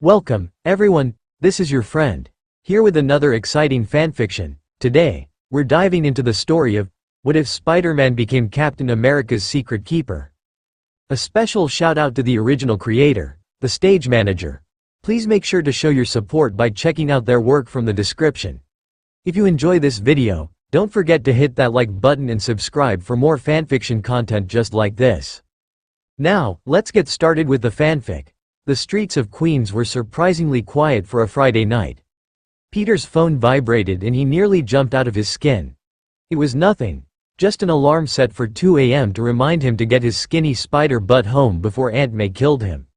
Welcome, everyone, this is your friend, here with another exciting fanfiction. Today, we're diving into the story of, What If Spider-Man Became Captain America's Secret Keeper? A special shout out to the original creator, the stage manager. Please make sure to show your support by checking out their work from the description. If you enjoy this video, don't forget to hit that like button and subscribe for more fanfiction content just like this. Now, let's get started with the fanfic. The streets of Queens were surprisingly quiet for a Friday night. Peter's phone vibrated and he nearly jumped out of his skin. It was nothing, just an alarm set for 2 a.m. to remind him to get his skinny spider butt home before Aunt May killed him.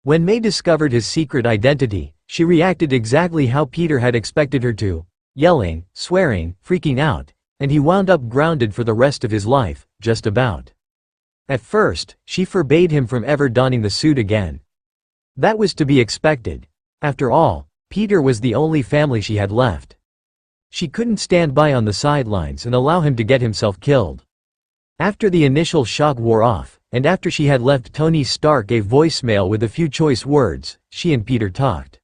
When May discovered his secret identity, she reacted exactly how Peter had expected her to, yelling, swearing, freaking out, and he wound up grounded for the rest of his life, just about. At first, she forbade him from ever donning the suit again. That was to be expected. After all, Peter was the only family she had left. She couldn't stand by on the sidelines and allow him to get himself killed. After the initial shock wore off, and after she had left Tony Stark a voicemail with a few choice words, she and Peter talked.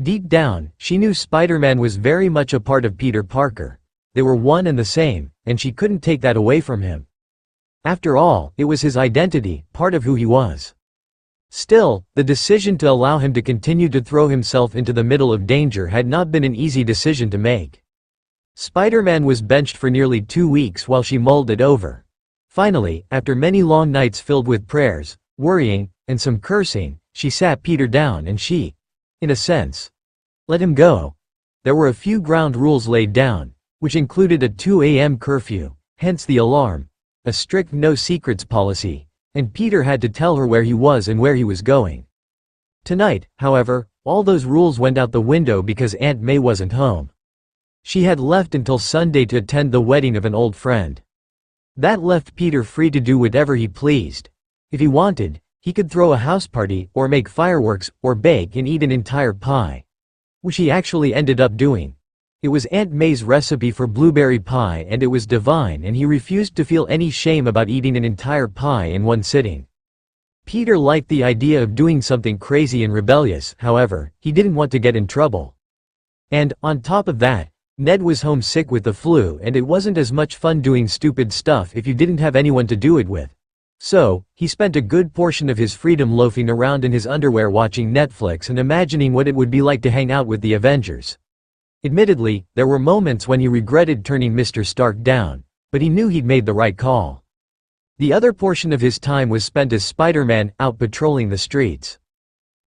Deep down, she knew Spider-Man was very much a part of Peter Parker. They were one and the same, and she couldn't take that away from him. After all, it was his identity, part of who he was. Still, the decision to allow him to continue to throw himself into the middle of danger had not been an easy decision to make. Spider-Man was benched for nearly 2 weeks while she mulled it over. Finally, after many long nights filled with prayers, worrying, and some cursing, she sat Peter down and she, in a sense, let him go. There were a few ground rules laid down, which included a 2 a.m. curfew, hence the alarm, a strict no secrets policy, and Peter had to tell her where he was and where he was going. Tonight, however, all those rules went out the window because Aunt May wasn't home. She had left until Sunday to attend the wedding of an old friend. That left Peter free to do whatever he pleased. If he wanted, he could throw a house party, or make fireworks, or bake and eat an entire pie. Which he actually ended up doing. It was Aunt May's recipe for blueberry pie and it was divine, and he refused to feel any shame about eating an entire pie in one sitting. Peter liked the idea of doing something crazy and rebellious, however, he didn't want to get in trouble. And, on top of that, Ned was homesick with the flu and it wasn't as much fun doing stupid stuff if you didn't have anyone to do it with. So, he spent a good portion of his freedom loafing around in his underwear watching Netflix and imagining what it would be like to hang out with the Avengers. Admittedly, there were moments when he regretted turning Mr. Stark down, but he knew he'd made the right call. The other portion of his time was spent as Spider-Man, out patrolling the streets.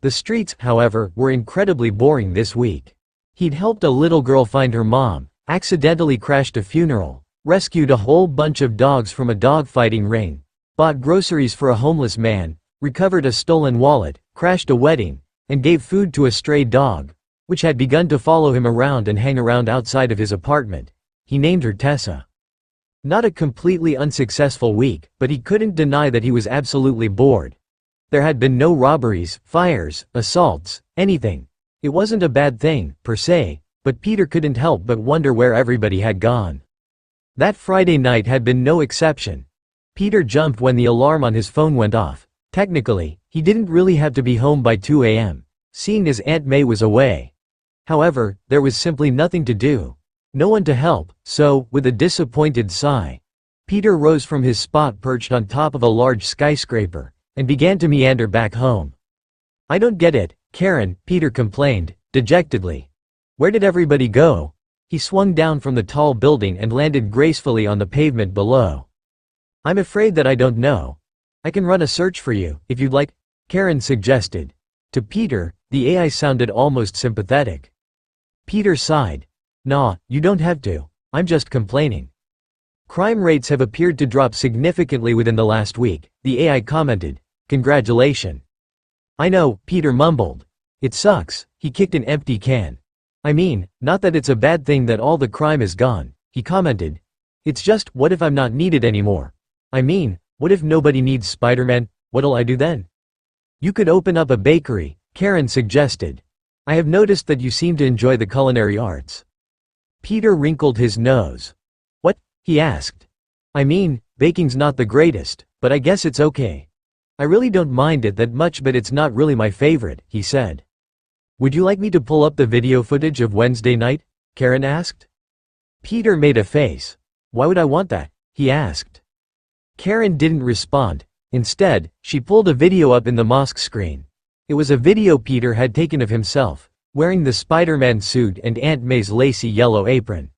The streets, however, were incredibly boring this week. He'd helped a little girl find her mom, accidentally crashed a funeral, rescued a whole bunch of dogs from a dogfighting ring, bought groceries for a homeless man, recovered a stolen wallet, crashed a wedding, and gave food to a stray dog, which had begun to follow him around and hang around outside of his apartment. He named her Tessa. Not a completely unsuccessful week, but he couldn't deny that he was absolutely bored. There had been no robberies, fires, assaults, anything. It wasn't a bad thing, per se, but Peter couldn't help but wonder where everybody had gone. That Friday night had been no exception. Peter jumped when the alarm on his phone went off. Technically, he didn't really have to be home by 2 a.m., seeing as Aunt May was away. However, there was simply nothing to do. No one to help, so, with a disappointed sigh, Peter rose from his spot perched on top of a large skyscraper, and began to meander back home. "I don't get it, Karen," Peter complained, dejectedly. "Where did everybody go?" He swung down from the tall building and landed gracefully on the pavement below. "I'm afraid that I don't know. I can run a search for you, if you'd like," Karen suggested. To Peter, the AI sounded almost sympathetic. Peter sighed. "Nah, you don't have to. I'm just complaining." "Crime rates have appeared to drop significantly within the last week," the AI commented. "Congratulations." "I know," Peter mumbled. "It sucks." He kicked an empty can. "I mean, not that it's a bad thing that all the crime is gone," he commented. "It's just, what if I'm not needed anymore? I mean, what if nobody needs Spider-Man? What'll I do then?" "You could open up a bakery," Karen suggested. "I have noticed that you seem to enjoy the culinary arts." Peter wrinkled his nose. "What?" he asked. "I mean, baking's not the greatest, but I guess it's okay. I really don't mind it that much, but it's not really my favorite," he said. Would you like me to pull up the video footage of Wednesday night? Karen asked. Peter made a face. Why would I want that? He asked. Karen didn't respond. Instead, she pulled a video up in the mosque screen. It was a video Peter had taken of himself, wearing the Spider-Man suit and Aunt May's lacy yellow apron.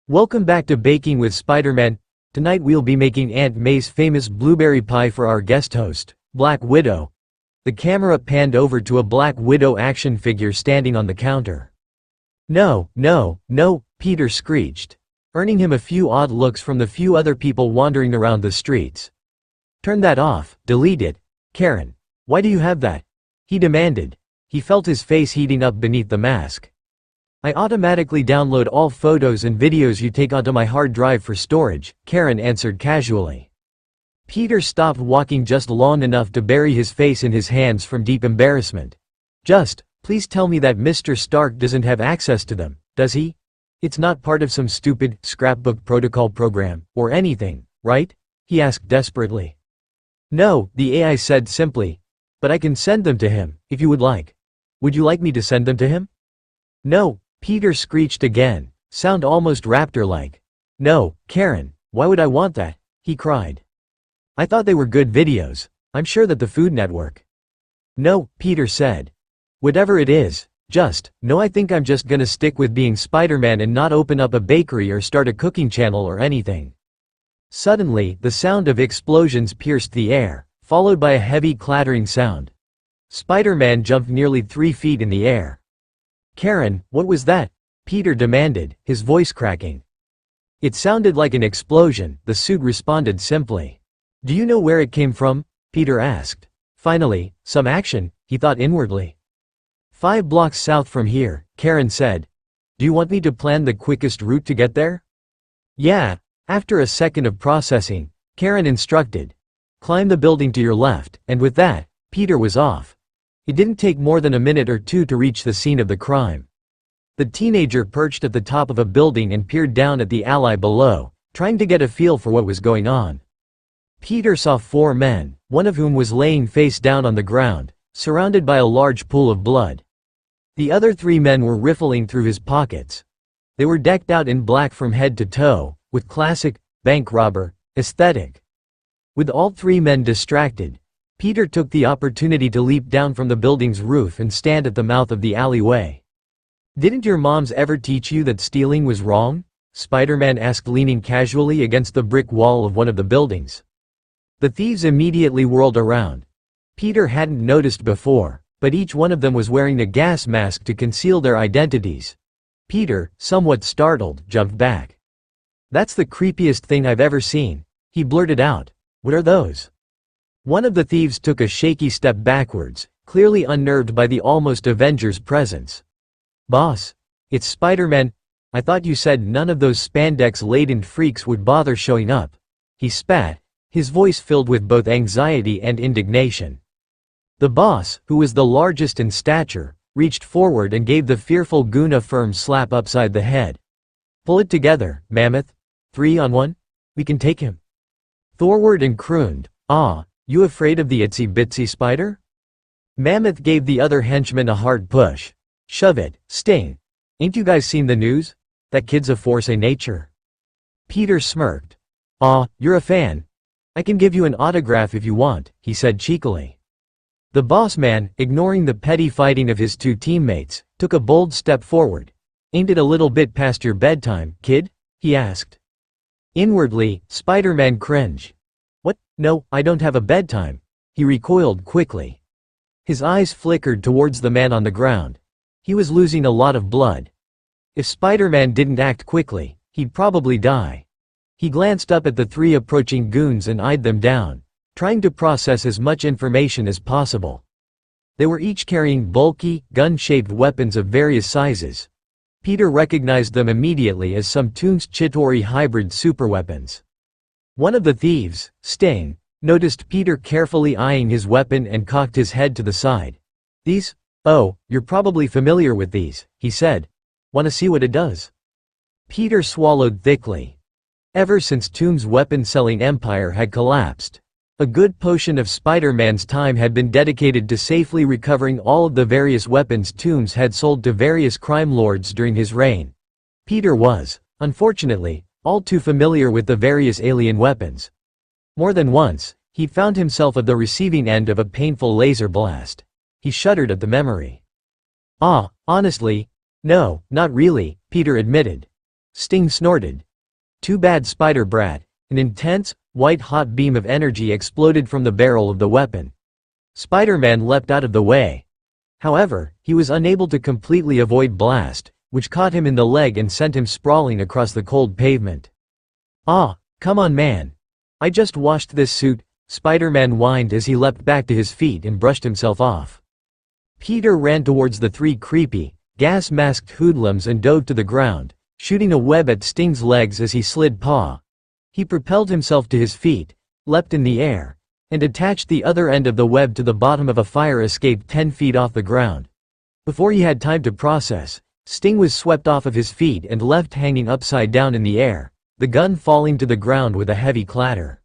Welcome back to Baking with Spider-Man. Tonight we'll be making Aunt May's famous blueberry pie for our guest host, Black Widow. The camera panned over to a Black Widow action figure standing on the counter. No, no, no, Peter screeched, earning him a few odd looks from the few other people wandering around the streets. Turn that off, delete it. Karen, why do you have that? He demanded. He felt his face heating up beneath the mask. I automatically download all photos and videos you take onto my hard drive for storage, Karen answered casually. Peter stopped walking just long enough to bury his face in his hands from deep embarrassment. Please tell me that Mr. Stark doesn't have access to them, does he? It's not part of some stupid scrapbook protocol program, or anything, right? He asked desperately. No, the AI said simply. But I can send them to him, if you would like. Would you like me to send them to him? No, Peter screeched again, sound almost raptor-like. No, Karen, why would I want that? He cried. I thought they were good videos. I'm sure that the Food Network. No, Peter said. Whatever it is, I think I'm just gonna stick with being Spider-Man and not open up a bakery or start a cooking channel or anything. Suddenly, the sound of explosions pierced the air, followed by a heavy clattering sound. Spider-Man jumped nearly 3 feet in the air. Karen, what was that? Peter demanded, his voice cracking. It sounded like an explosion, the suit responded simply. Do you know where it came from? Peter asked. Finally, some action, he thought inwardly. 5 blocks south from here, Karen said. Do you want me to plan the quickest route to get there? Yeah. After a second of processing, Karen instructed. Climb the building to your left, and with that, Peter was off. It didn't take more than a minute or two to reach the scene of the crime. The teenager perched at the top of a building and peered down at the alley below, trying to get a feel for what was going on. Peter saw 4 men, one of whom was laying face down on the ground, surrounded by a large pool of blood. The other 3 men were riffling through his pockets. They were decked out in black from head to toe, with classic, bank robber, aesthetic. With all 3 men distracted, Peter took the opportunity to leap down from the building's roof and stand at the mouth of the alleyway. Didn't your moms ever teach you that stealing was wrong? Spider-Man asked, leaning casually against the brick wall of one of the buildings. The thieves immediately whirled around. Peter hadn't noticed before, but each one of them was wearing a gas mask to conceal their identities. Peter, somewhat startled, jumped back. That's the creepiest thing I've ever seen, he blurted out. What are those? One of the thieves took a shaky step backwards, clearly unnerved by the almost Avengers' presence. Boss, it's Spider-Man. I thought you said none of those spandex-laden freaks would bother showing up. He spat, his voice filled with both anxiety and indignation. The boss, who was the largest in stature, reached forward and gave the fearful goon a firm slap upside the head. Pull it together, Mammoth. 3 on 1? We can take him. Thorward and crooned, Ah, you afraid of the itsy-bitsy spider? Mammoth gave the other henchman a hard push. Shove it, Sting. Ain't you guys seen the news? That kid's a force of nature. Peter smirked. Aw, you're a fan. I can give you an autograph if you want, he said cheekily. The boss man, ignoring the petty fighting of his 2 teammates, took a bold step forward. Ain't it a little bit past your bedtime, kid? He asked. Inwardly, Spider-Man cringed. What? No, I don't have a bedtime. He recoiled quickly. His eyes flickered towards the man on the ground. He was losing a lot of blood. If Spider-Man didn't act quickly, he'd probably die. He glanced up at the 3 approaching goons and eyed them down, trying to process as much information as possible. They were each carrying bulky, gun-shaped weapons of various sizes. Peter recognized them immediately as some Toons Chitauri hybrid superweapons. One of the thieves, Sting, noticed Peter carefully eyeing his weapon and cocked his head to the side. These? Oh, you're probably familiar with these, he said. Want to see what it does? Peter swallowed thickly. Ever since Toon's weapon-selling empire had collapsed, A good portion of Spider-Man's time had been dedicated to safely recovering all of the various weapons Toomes had sold to various crime lords during his reign. Peter was, unfortunately, all too familiar with the various alien weapons. More than once, he found himself at the receiving end of a painful laser blast. He shuddered at the memory. Honestly, no, not really, Peter admitted. Sting snorted. Too bad, Spider Brat. An intense, white-hot beam of energy exploded from the barrel of the weapon. Spider-Man leapt out of the way. However, he was unable to completely avoid blast, which caught him in the leg and sent him sprawling across the cold pavement. Come on, man. I just washed this suit, Spider-Man whined as he leapt back to his feet and brushed himself off. Peter ran towards the three creepy, gas-masked hoodlums and dove to the ground, shooting a web at Sting's legs as he slid paw. He propelled himself to his feet, leapt in the air, and attached the other end of the web to the bottom of a fire escape 10 feet off the ground. Before he had time to process, Sting was swept off of his feet and left hanging upside down in the air, the gun falling to the ground with a heavy clatter.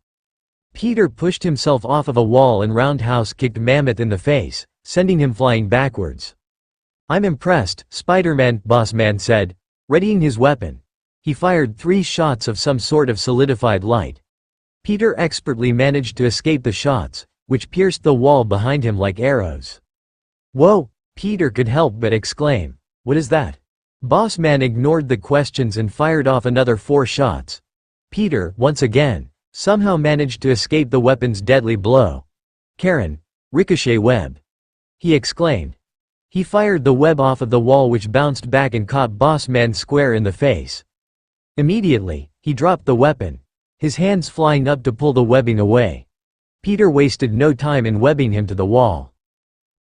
Peter pushed himself off of a wall and roundhouse kicked Mammoth in the face, sending him flying backwards. I'm impressed, Spider-Man, Boss Man said, readying his weapon. He fired 3 shots of some sort of solidified light. Peter expertly managed to escape the shots, which pierced the wall behind him like arrows. Whoa, Peter could help but exclaim. What is that? Boss Man ignored the questions and fired off another 4 shots. Peter, once again, somehow managed to escape the weapon's deadly blow. Karen, ricochet web. He exclaimed. He fired the web off of the wall which bounced back and caught Boss Man square in the face. Immediately, he dropped the weapon, his hands flying up to pull the webbing away. Peter wasted no time in webbing him to the wall.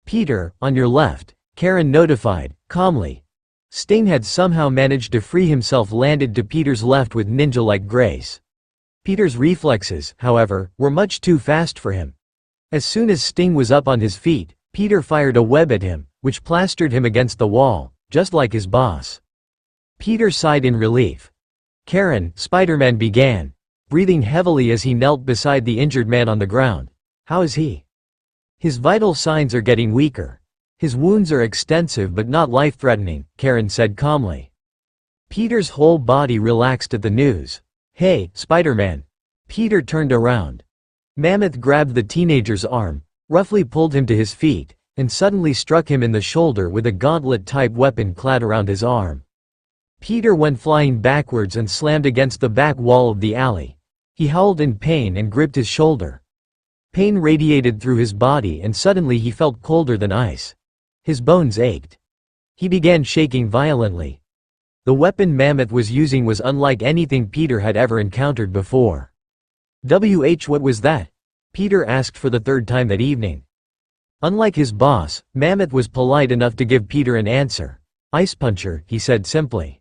Peter, on your left, Karen notified, calmly. Sting had somehow managed to free himself, landed to Peter's left with ninja-like grace. Peter's reflexes, however, were much too fast for him. As soon as Sting was up on his feet, Peter fired a web at him, which plastered him against the wall, just like his boss. Peter sighed in relief. Karen, Spider-Man began, breathing heavily as he knelt beside the injured man on the ground. How is he? His vital signs are getting weaker. His wounds are extensive but not life-threatening, Karen said calmly. Peter's whole body relaxed at the news. Hey, Spider-Man. Peter turned around. Mammoth grabbed the teenager's arm, roughly pulled him to his feet, and suddenly struck him in the shoulder with a gauntlet-type weapon clad around his arm. Peter went flying backwards and slammed against the back wall of the alley. He howled in pain and gripped his shoulder. Pain radiated through his body and suddenly he felt colder than ice. His bones ached. He began shaking violently. The weapon Mammoth was using was unlike anything Peter had ever encountered before. What was that? Peter asked for the 3rd time that evening. Unlike his boss, Mammoth was polite enough to give Peter an answer. Ice puncher, he said simply.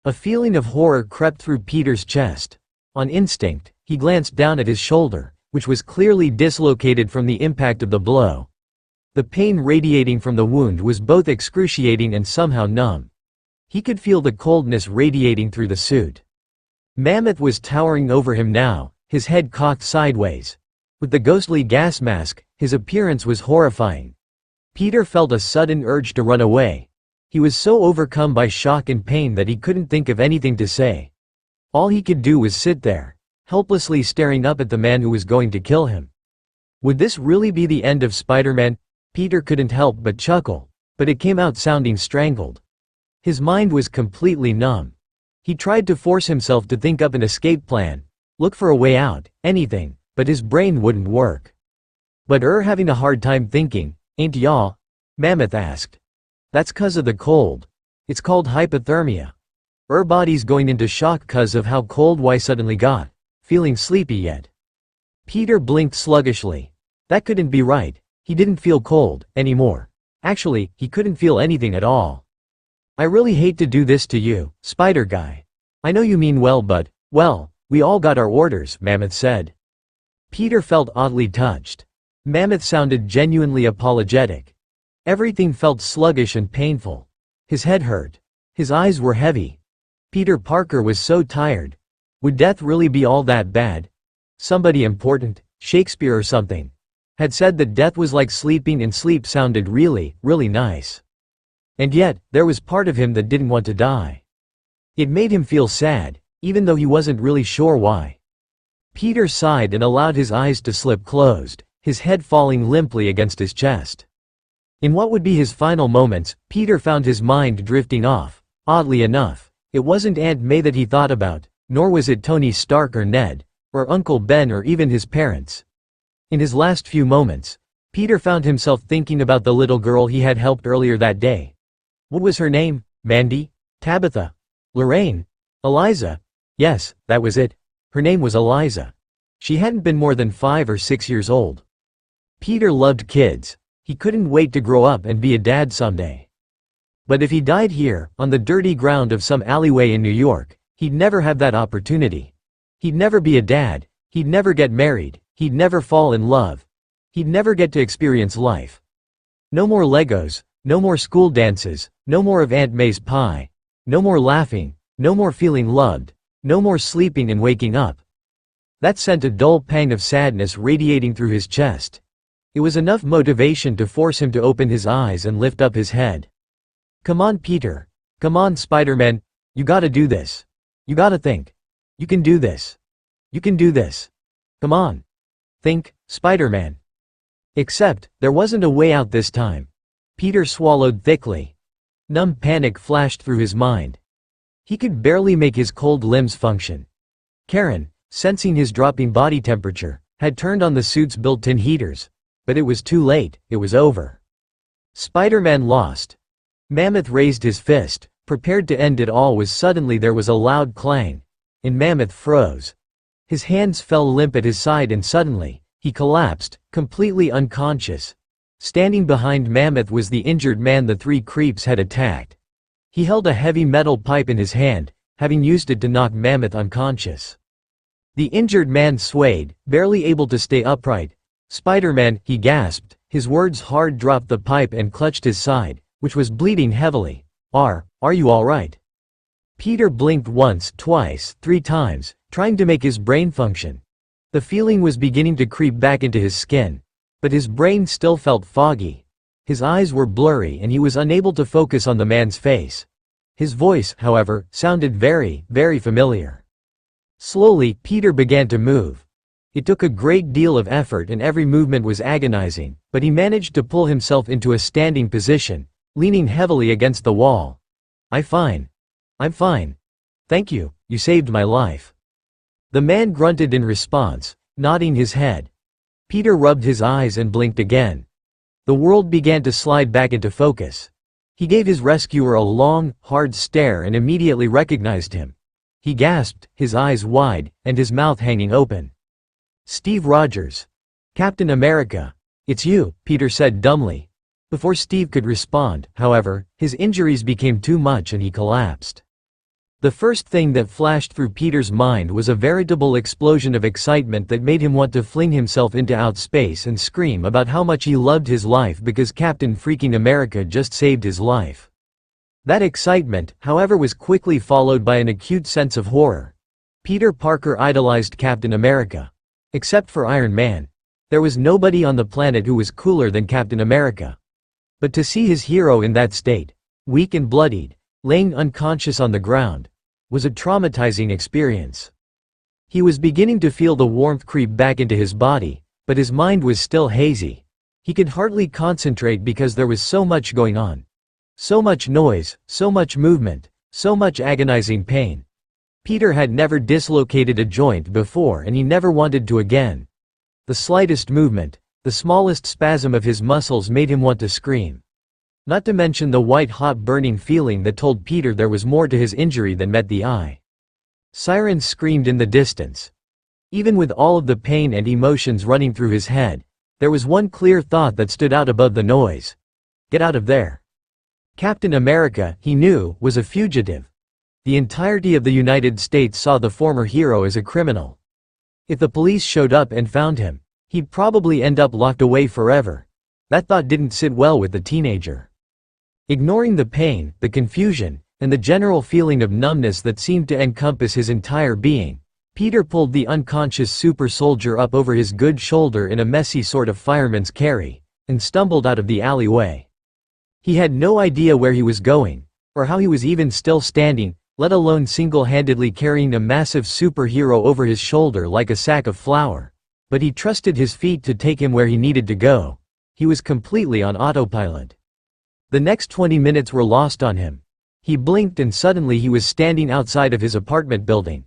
A feeling of horror crept through Peter's chest. On instinct, he glanced down at his shoulder, which was clearly dislocated from the impact of the blow. The pain radiating from the wound was both excruciating and somehow numb. He could feel the coldness radiating through the suit. Mammoth was towering over him now, his head cocked sideways. With the ghostly gas mask, his appearance was horrifying. Peter felt a sudden urge to run away. He was so overcome by shock and pain that he couldn't think of anything to say. All he could do was sit there, helplessly staring up at the man who was going to kill him. Would this really be the end of Spider-Man? Peter couldn't help but chuckle, but it came out sounding strangled. His mind was completely numb. He tried to force himself to think up an escape plan, look for a way out, anything, but his brain wouldn't work. But having a hard time thinking, ain't ya? Mammoth asked. That's 'cause of the cold. It's called hypothermia. Body's going into shock 'cause of how cold why suddenly got. Feeling sleepy yet? Peter blinked sluggishly. That couldn't be right. He didn't feel cold, anymore. Actually, he couldn't feel anything at all. I really hate to do this to you, Spider Guy. I know you mean well but, well, we all got our orders, Mammoth said. Peter felt oddly touched. Mammoth sounded genuinely apologetic. Everything felt sluggish and painful. His head hurt. His eyes were heavy. Peter Parker was so tired. Would death really be all that bad? Somebody important, Shakespeare or something, had said that death was like sleeping and sleep sounded really, really nice. And yet, there was part of him that didn't want to die. It made him feel sad, even though he wasn't really sure why. Peter sighed and allowed his eyes to slip closed, his head falling limply against his chest. In what would be his final moments, Peter found his mind drifting off. Oddly enough, it wasn't Aunt May that he thought about, nor was it Tony Stark or Ned, or Uncle Ben or even his parents. In his last few moments, Peter found himself thinking about the little girl he had helped earlier that day. What was her name? Mandy? Tabitha? Lorraine? Eliza? Yes, that was it. Her name was Eliza. She hadn't been more than 5 or 6 years old. Peter loved kids. He couldn't wait to grow up and be a dad someday. But if he died here, on the dirty ground of some alleyway in New York, he'd never have that opportunity. He'd never be a dad, he'd never get married, he'd never fall in love. He'd never get to experience life. No more Legos, no more school dances, no more of Aunt May's pie. No more laughing, no more feeling loved, no more sleeping and waking up. That sent a dull pang of sadness radiating through his chest. It was enough motivation to force him to open his eyes and lift up his head. Come on, Peter. Come on, Spider-Man. You gotta do this. You gotta think. You can do this. You can do this. Come on. Think, Spider-Man. Except, there wasn't a way out this time. Peter swallowed thickly. Numb panic flashed through his mind. He could barely make his cold limbs function. Karen, sensing his dropping body temperature, had turned on the suit's built-in heaters. But it was too late, it was over. Spider-Man lost. Mammoth raised his fist, prepared to end it all when suddenly there was a loud clang, and Mammoth froze. His hands fell limp at his side and suddenly, he collapsed, completely unconscious. Standing behind Mammoth was the injured man the 3 creeps had attacked. He held a heavy metal pipe in his hand, having used it to knock Mammoth unconscious. The injured man swayed, barely able to stay upright. Spider-Man, he gasped, his words hard, dropped the pipe and clutched his side, which was bleeding heavily. Are you alright? Peter blinked once, twice, 3 times, trying to make his brain function. The feeling was beginning to creep back into his skin. But his brain still felt foggy. His eyes were blurry and he was unable to focus on the man's face. His voice, however, sounded very, very familiar. Slowly, Peter began to move. It took a great deal of effort and every movement was agonizing, but he managed to pull himself into a standing position, leaning heavily against the wall. I'm fine. Thank you, you saved my life. The man grunted in response, nodding his head. Peter rubbed his eyes and blinked again. The world began to slide back into focus. He gave his rescuer a long, hard stare and immediately recognized him. He gasped, his eyes wide, and his mouth hanging open. Steve Rogers. Captain America. It's you, Peter said dumbly. Before Steve could respond, however, his injuries became too much and he collapsed. The first thing that flashed through Peter's mind was a veritable explosion of excitement that made him want to fling himself into outspace and scream about how much he loved his life because Captain freaking America just saved his life. That excitement, however, was quickly followed by an acute sense of horror. Peter Parker idolized Captain America. Except for Iron Man. There was nobody on the planet who was cooler than Captain America. But to see his hero in that state, weak and bloodied, laying unconscious on the ground, was a traumatizing experience. He was beginning to feel the warmth creep back into his body, but his mind was still hazy. He could hardly concentrate because there was so much going on. So much noise, so much movement, so much agonizing pain. Peter had never dislocated a joint before and he never wanted to again. The slightest movement, the smallest spasm of his muscles made him want to scream. Not to mention the white-hot burning feeling that told Peter there was more to his injury than met the eye. Sirens screamed in the distance. Even with all of the pain and emotions running through his head, there was one clear thought that stood out above the noise. Get out of there. Captain America, he knew, was a fugitive. The entirety of the United States saw the former hero as a criminal. If the police showed up and found him, he'd probably end up locked away forever. That thought didn't sit well with the teenager. Ignoring the pain, the confusion, and the general feeling of numbness that seemed to encompass his entire being, Peter pulled the unconscious super soldier up over his good shoulder in a messy sort of fireman's carry, and stumbled out of the alleyway. He had no idea where he was going, or how he was even still standing, let alone single-handedly carrying a massive superhero over his shoulder like a sack of flour. But he trusted his feet to take him where he needed to go. He was completely on autopilot. The next 20 minutes were lost on him. He blinked and suddenly he was standing outside of his apartment building.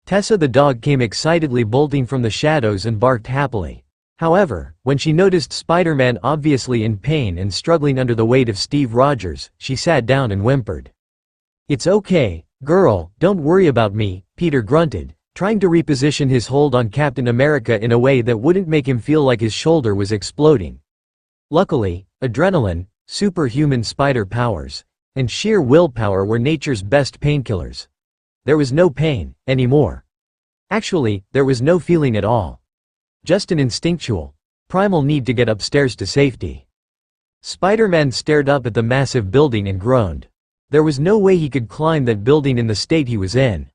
Tessa the dog came excitedly bolting from the shadows and barked happily. However, when she noticed Spider-Man obviously in pain and struggling under the weight of Steve Rogers, she sat down and whimpered. "It's okay, girl, don't worry about me," Peter grunted, trying to reposition his hold on Captain America in a way that wouldn't make him feel like his shoulder was exploding. Luckily, adrenaline, superhuman spider powers, and sheer willpower were nature's best painkillers. There was no pain anymore. Actually, there was no feeling at all. Just an instinctual, primal need to get upstairs to safety. Spider-Man stared up at the massive building and groaned. There was no way he could climb that building in the state he was in.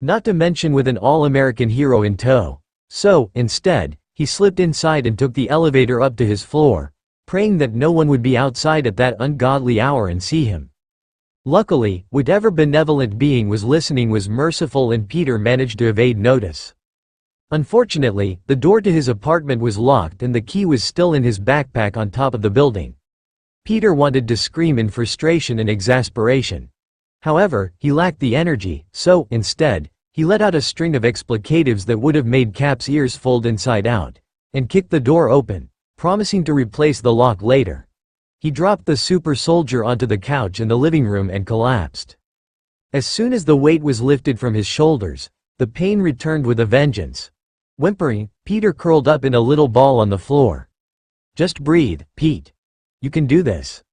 Not to mention with an all-American hero in tow. So, instead, he slipped inside and took the elevator up to his floor, praying that no one would be outside at that ungodly hour and see him. Luckily, whatever benevolent being was listening was merciful and Peter managed to evade notice. Unfortunately, the door to his apartment was locked and the key was still in his backpack on top of the building. Peter wanted to scream in frustration and exasperation. However, he lacked the energy, so, instead, he let out a string of explicatives that would have made Cap's ears fold inside out, and kicked the door open, promising to replace the lock later. He dropped the super soldier onto the couch in the living room and collapsed. As soon as the weight was lifted from his shoulders, the pain returned with a vengeance. Whimpering, Peter curled up in a little ball on the floor. "Just breathe, Pete. You can do this."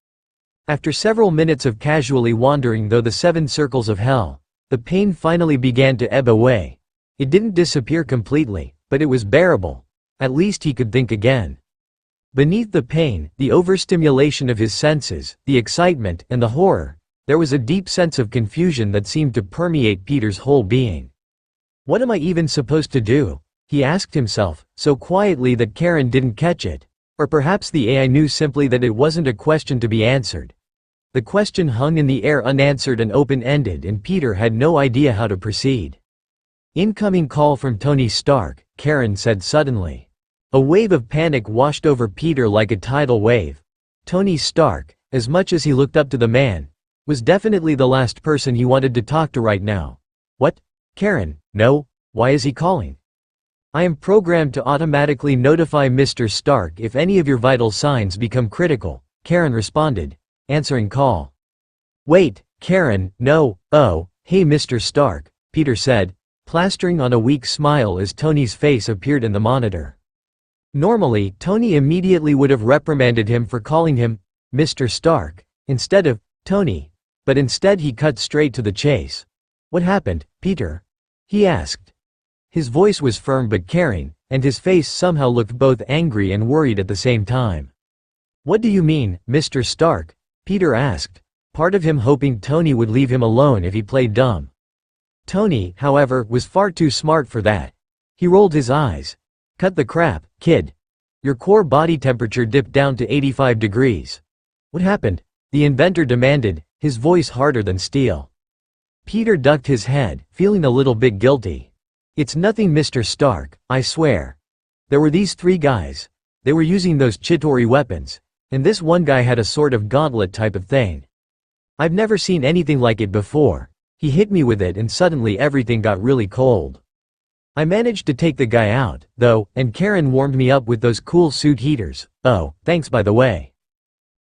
After several minutes of casually wandering through the 7 circles of hell, the pain finally began to ebb away. It didn't disappear completely, but it was bearable. At least he could think again. Beneath the pain, the overstimulation of his senses, the excitement, and the horror, there was a deep sense of confusion that seemed to permeate Peter's whole being. "What am I even supposed to do?" he asked himself, so quietly that Karen didn't catch it. Or perhaps the AI knew simply that it wasn't a question to be answered. The question hung in the air unanswered and open-ended and Peter had no idea how to proceed. "Incoming call from Tony Stark," Karen said suddenly. A wave of panic washed over Peter like a tidal wave. Tony Stark, as much as he looked up to the man, was definitely the last person he wanted to talk to right now. "What? Karen, no, why is he calling?" "I am programmed to automatically notify Mr. Stark if any of your vital signs become critical," Karen responded, answering call. "Wait, Karen, no, oh, hey Mr. Stark," Peter said, plastering on a weak smile as Tony's face appeared in the monitor. Normally, Tony immediately would have reprimanded him for calling him Mr. Stark instead of Tony, but instead he cut straight to the chase. "What happened, Peter?" he asked. His voice was firm but caring, and his face somehow looked both angry and worried at the same time. "What do you mean, Mr. Stark?" Peter asked, part of him hoping Tony would leave him alone if he played dumb. Tony, however, was far too smart for that. He rolled his eyes. "Cut the crap, kid. Your core body temperature dipped down to 85 degrees. "What happened?" the inventor demanded, his voice harder than steel. Peter ducked his head, feeling a little bit guilty. "It's nothing, Mr. Stark, I swear. There were these 3 guys. They were using those Chitauri weapons, and this one guy had a sort of gauntlet type of thing. I've never seen anything like it before. He hit me with it and suddenly everything got really cold. I managed to take the guy out, though, and Karen warmed me up with those cool suit heaters. Oh, thanks by the way.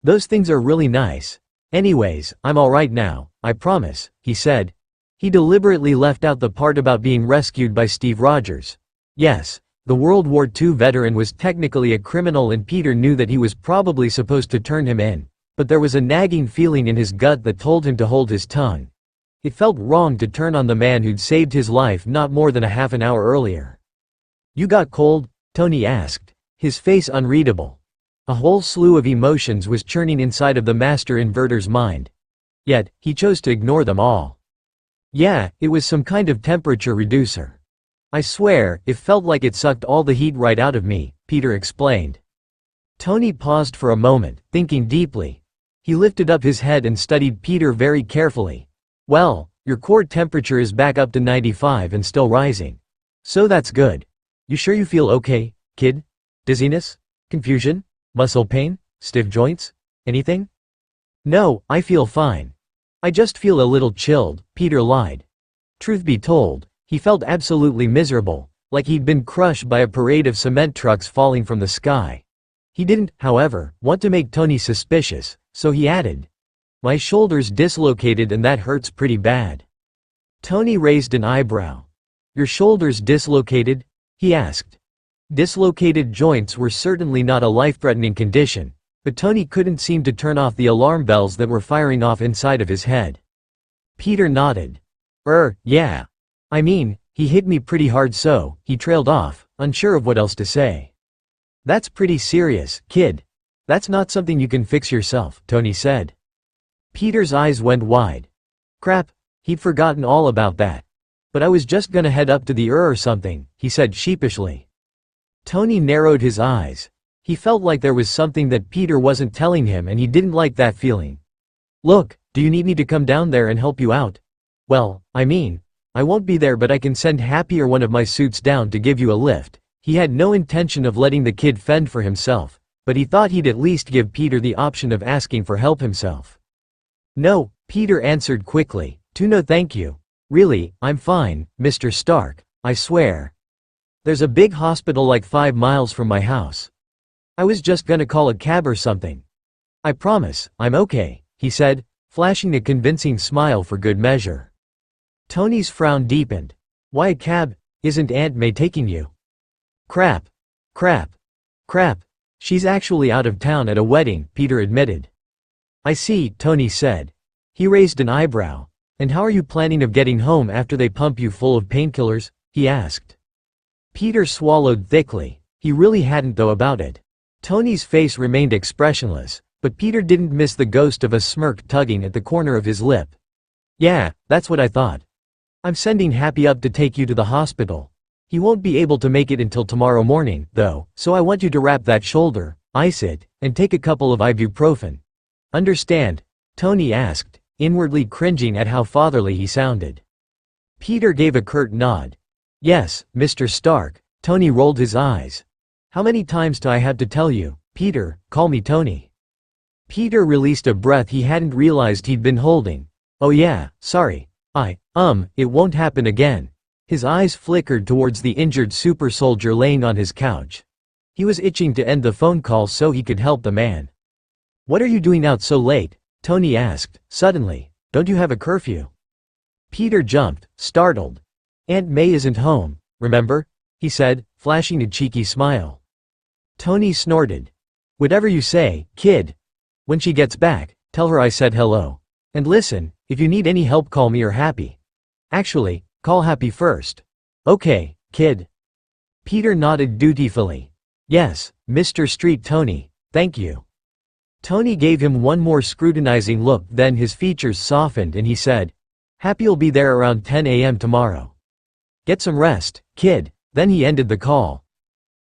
Those things are really nice. Anyways, I'm alright now, I promise," he said. He deliberately left out the part about being rescued by Steve Rogers. Yes, the World War II veteran was technically a criminal and Peter knew that he was probably supposed to turn him in, but there was a nagging feeling in his gut that told him to hold his tongue. It felt wrong to turn on the man who'd saved his life not more than a half an hour earlier. "You got cold?" Tony asked, his face unreadable. A whole slew of emotions was churning inside of the master inverter's mind. Yet, he chose to ignore them all. "Yeah, it was some kind of temperature reducer. I swear, it felt like it sucked all the heat right out of me, Peter explained. Tony paused for a moment, thinking deeply. He lifted up his head and studied Peter very carefully. Well, your core temperature is back up to 95 and still rising. So that's good. You sure you feel okay, kid? Dizziness? Confusion? Muscle pain? Stiff joints? Anything? No, I feel fine. I just feel a little chilled, Peter lied. Truth be told, he felt absolutely miserable, like he'd been crushed by a parade of cement trucks falling from the sky. He didn't, however, want to make Tony suspicious, so he added, "My shoulder's dislocated and that hurts pretty bad." Tony raised an eyebrow. "Your shoulder's dislocated?" he asked. Dislocated joints were certainly not a life-threatening condition, but Tony couldn't seem to turn off the alarm bells that were firing off inside of his head. Peter nodded. Yeah. I mean, he hit me pretty hard so," he trailed off, unsure of what else to say. "That's pretty serious, kid. That's not something you can fix yourself," Tony said. Peter's eyes went wide. Crap, he'd forgotten all about that. "But I was just gonna head up to the or something," he said sheepishly. Tony narrowed his eyes. He felt like there was something that Peter wasn't telling him and he didn't like that feeling. "Look, do you need me to come down there and help you out?" "Well, I mean, I won't be there but I can send Happy or one of my suits down to give you a lift." He had no intention of letting the kid fend for himself, but he thought he'd at least give Peter the option of asking for help himself. "No," Peter answered quickly, "no thank you. Really, I'm fine, Mr. Stark, I swear. There's a big hospital like 5 miles from my house. I was just gonna call a cab or something. I promise, I'm okay," he said, flashing a convincing smile for good measure. Tony's frown deepened. "Why a cab? Isn't Aunt May taking you?" Crap. She's actually out of town at a wedding," Peter admitted. "I see," Tony said. He raised an eyebrow. "And how are you planning of getting home after they pump you full of painkillers?" he asked. Peter swallowed thickly. He really hadn't thought about it. Tony's face remained expressionless, but Peter didn't miss the ghost of a smirk tugging at the corner of his lip. "Yeah, that's what I thought. I'm sending Happy up to take you to the hospital. He won't be able to make it until tomorrow morning, though, so I want you to wrap that shoulder, ice it, and take a couple of ibuprofen. Understand?" Tony asked, inwardly cringing at how fatherly he sounded. Peter gave a curt nod. "Yes, Mr. Stark." Tony rolled his eyes. "How many times do I have to tell you, Peter, call me Tony?" Peter released a breath he hadn't realized he'd been holding. "Oh yeah, sorry. It won't happen again." His eyes flickered towards the injured super soldier laying on his couch. He was itching to end the phone call so he could help the man. "What are you doing out so late?" Tony asked, suddenly. "Don't you have a curfew?" Peter jumped, startled. "Aunt May isn't home, remember?" he said, flashing a cheeky smile. Tony snorted. "Whatever you say, kid. When she gets back, tell her I said hello. And listen, if you need any help call me or Happy. Actually, call Happy first. Okay, kid." Peter nodded dutifully. "Yes, Mr. Street Tony, thank you." Tony gave him one more scrutinizing look, then his features softened and he said, "Happy'll be there around 10 a.m. tomorrow. Get some rest, kid." Then he ended the call.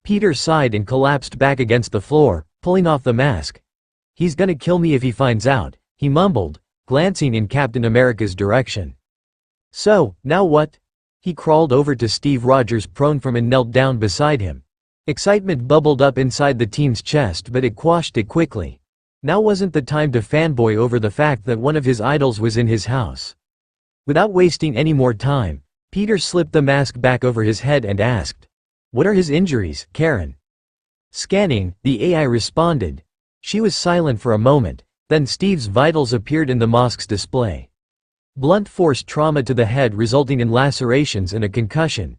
Peter sighed and collapsed back against the floor, pulling off the mask. "He's gonna kill me if he finds out," he mumbled, glancing in Captain America's direction. "So, now what?" He crawled over to Steve Rogers prone from and knelt down beside him. Excitement bubbled up inside the team's chest but it quashed it quickly. Now wasn't the time to fanboy over the fact that one of his idols was in his house. Without wasting any more time, Peter slipped the mask back over his head and asked, "What are his injuries, Karen?" Scanning, the AI responded. She was silent for a moment, then Steve's vitals appeared in the mask's display. Blunt force trauma to the head resulting in lacerations and a concussion.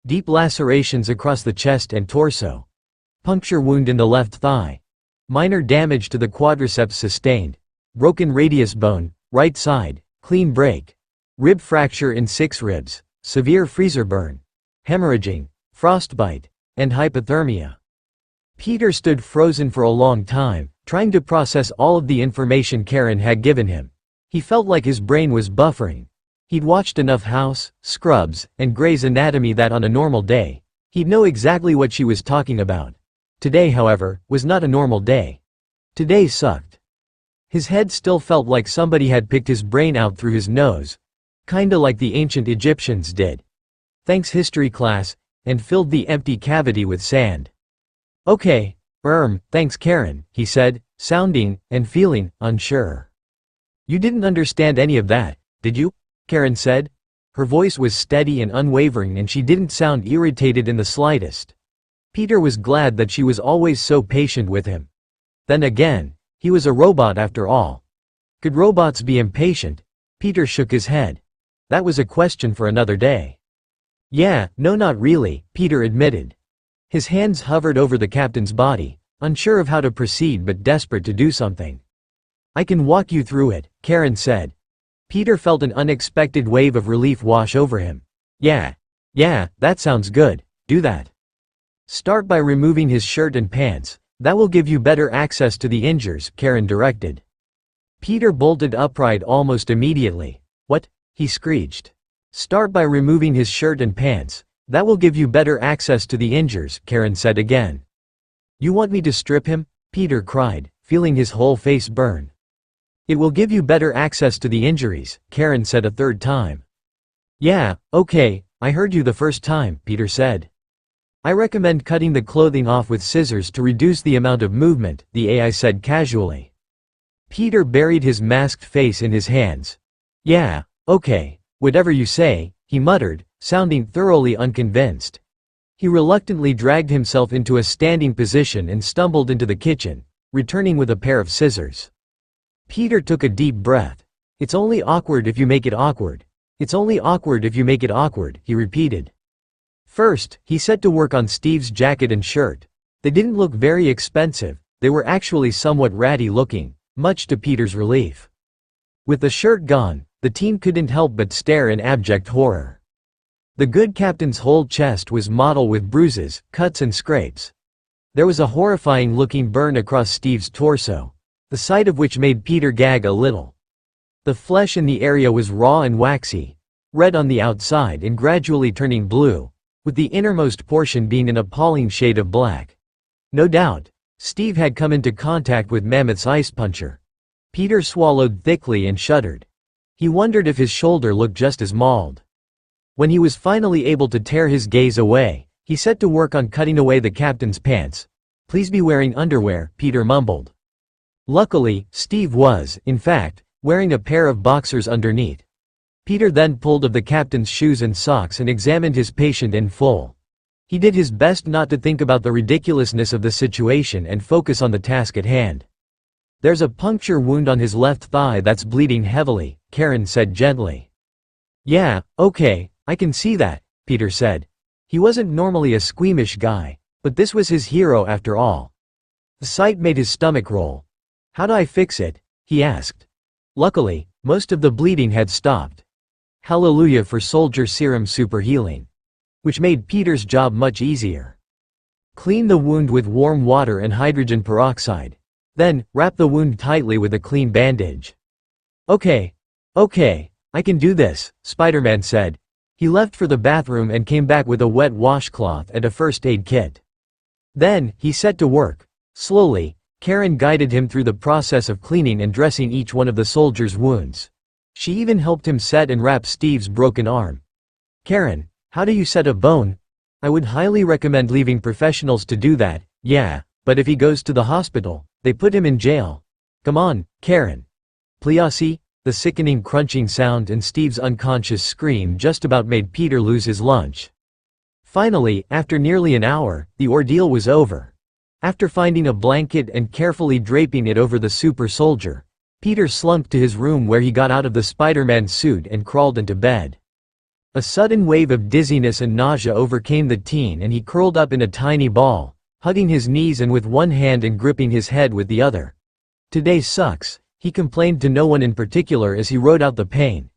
Deep lacerations across the chest and torso. Puncture wound in the left thigh. Minor damage to the quadriceps sustained. Broken radius bone, right side, clean break. Rib fracture in 6 ribs. Severe freezer burn. Hemorrhaging, frostbite, and hypothermia. Peter stood frozen for a long time, trying to process all of the information Karen had given him. He felt like his brain was buffering. He'd watched enough House, Scrubs, and Grey's Anatomy that on a normal day, he'd know exactly what she was talking about. Today, however, was not a normal day. Today sucked. His head still felt like somebody had picked his brain out through his nose. Kinda like the ancient Egyptians did. Thanks history class, and filled the empty cavity with sand. Okay, thanks Karen, he said, sounding, and feeling, unsure. You didn't understand any of that, did you? Karen said. Her voice was steady and unwavering and she didn't sound irritated in the slightest. Peter was glad that she was always so patient with him. Then again, he was a robot after all. Could robots be impatient? Peter shook his head. That was a question for another day. Yeah, no not really, Peter admitted. His hands hovered over the captain's body, unsure of how to proceed but desperate to do something. I can walk you through it, Karen said. Peter felt an unexpected wave of relief wash over him. Yeah, that sounds good, do that. Start by removing his shirt and pants, that will give you better access to the injuries, Karen directed. Peter bolted upright almost immediately. What? He screeched. Start by removing his shirt and pants, that will give you better access to the injuries, Karen said again. You want me to strip him? Peter cried, feeling his whole face burn. It will give you better access to the injuries, Karen said a third time. Yeah, okay, I heard you the first time, Peter said. I recommend cutting the clothing off with scissors to reduce the amount of movement, the AI said casually. Peter buried his masked face in his hands. Yeah, okay, whatever you say, he muttered, sounding thoroughly unconvinced. He reluctantly dragged himself into a standing position and stumbled into the kitchen, returning with a pair of scissors. Peter took a deep breath. It's only awkward if you make it awkward. It's only awkward if you make it awkward, he repeated. First, he set to work on Steve's jacket and shirt. They didn't look very expensive, they were actually somewhat ratty looking, much to Peter's relief. With the shirt gone, the team couldn't help but stare in abject horror. The good captain's whole chest was mottled with bruises, cuts and scrapes. There was a horrifying looking burn across Steve's torso, the sight of which made Peter gag a little. The flesh in the area was raw and waxy, red on the outside and gradually turning blue, with the innermost portion being an appalling shade of black. No doubt, Steve had come into contact with Mammoth's ice puncher. Peter swallowed thickly and shuddered. He wondered if his shoulder looked just as mauled. When he was finally able to tear his gaze away, he set to work on cutting away the captain's pants. Please be wearing underwear, Peter mumbled. Luckily, Steve was, in fact, wearing a pair of boxers underneath. Peter then pulled off the captain's shoes and socks and examined his patient in full. He did his best not to think about the ridiculousness of the situation and focus on the task at hand. There's a puncture wound on his left thigh that's bleeding heavily, Karen said gently. Yeah, okay, I can see that, Peter said. He wasn't normally a squeamish guy, but this was his hero after all. The sight made his stomach roll. How do I fix it? He asked. Luckily, most of the bleeding had stopped. Hallelujah for soldier serum super healing. Which made Peter's job much easier. Clean the wound with warm water and hydrogen peroxide. Then, wrap the wound tightly with a clean bandage. Okay, I can do this, Spider-Man said. He left for the bathroom and came back with a wet washcloth and a first aid kit. Then, he set to work. Slowly, Karen guided him through the process of cleaning and dressing each one of the soldier's wounds. She even helped him set and wrap Steve's broken arm. Karen, how do you set a bone? I would highly recommend leaving professionals to do that, yeah, but if he goes to the hospital, they put him in jail. Come on, Karen. Pliasi, the sickening crunching sound and Steve's unconscious scream just about made Peter lose his lunch. Finally, after nearly an hour, the ordeal was over. After finding a blanket and carefully draping it over the super soldier, Peter slunk to his room where he got out of the Spider-Man suit and crawled into bed. A sudden wave of dizziness and nausea overcame the teen and he curled up in a tiny ball, hugging his knees and with one hand and gripping his head with the other. Today sucks, he complained to no one in particular as he wrote out the pain.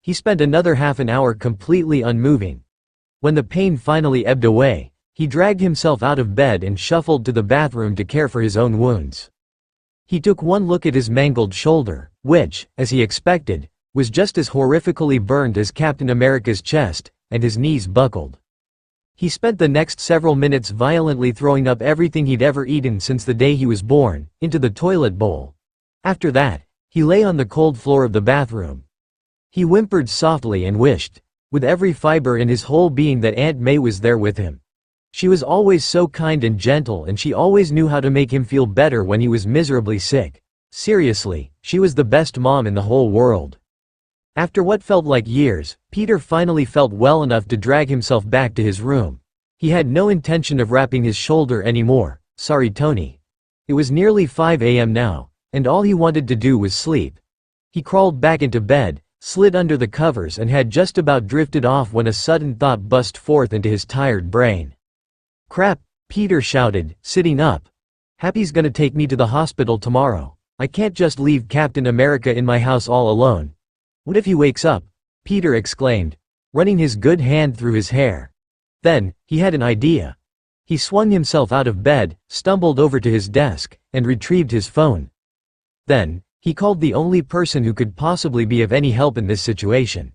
He spent another half an hour completely unmoving. When the pain finally ebbed away, he dragged himself out of bed and shuffled to the bathroom to care for his own wounds. He took one look at his mangled shoulder, which, as he expected, was just as horrifically burned as Captain America's chest, and his knees buckled. He spent the next several minutes violently throwing up everything he'd ever eaten since the day he was born, into the toilet bowl. After that, he lay on the cold floor of the bathroom. He whimpered softly and wished, with every fiber in his whole being, that Aunt May was there with him. She was always so kind and gentle, and she always knew how to make him feel better when he was miserably sick. Seriously, she was the best mom in the whole world. After what felt like years, Peter finally felt well enough to drag himself back to his room. He had no intention of wrapping his shoulder anymore. Sorry, Tony. It was nearly 5 a.m. now, and all he wanted to do was sleep. He crawled back into bed, slid under the covers, and had just about drifted off when a sudden thought burst forth into his tired brain. Crap, Peter shouted, sitting up. Happy's gonna take me to the hospital tomorrow. I can't just leave Captain America in my house all alone. What if he wakes up? Peter exclaimed, running his good hand through his hair. Then, he had an idea. He swung himself out of bed, stumbled over to his desk, and retrieved his phone. Then, he called the only person who could possibly be of any help in this situation.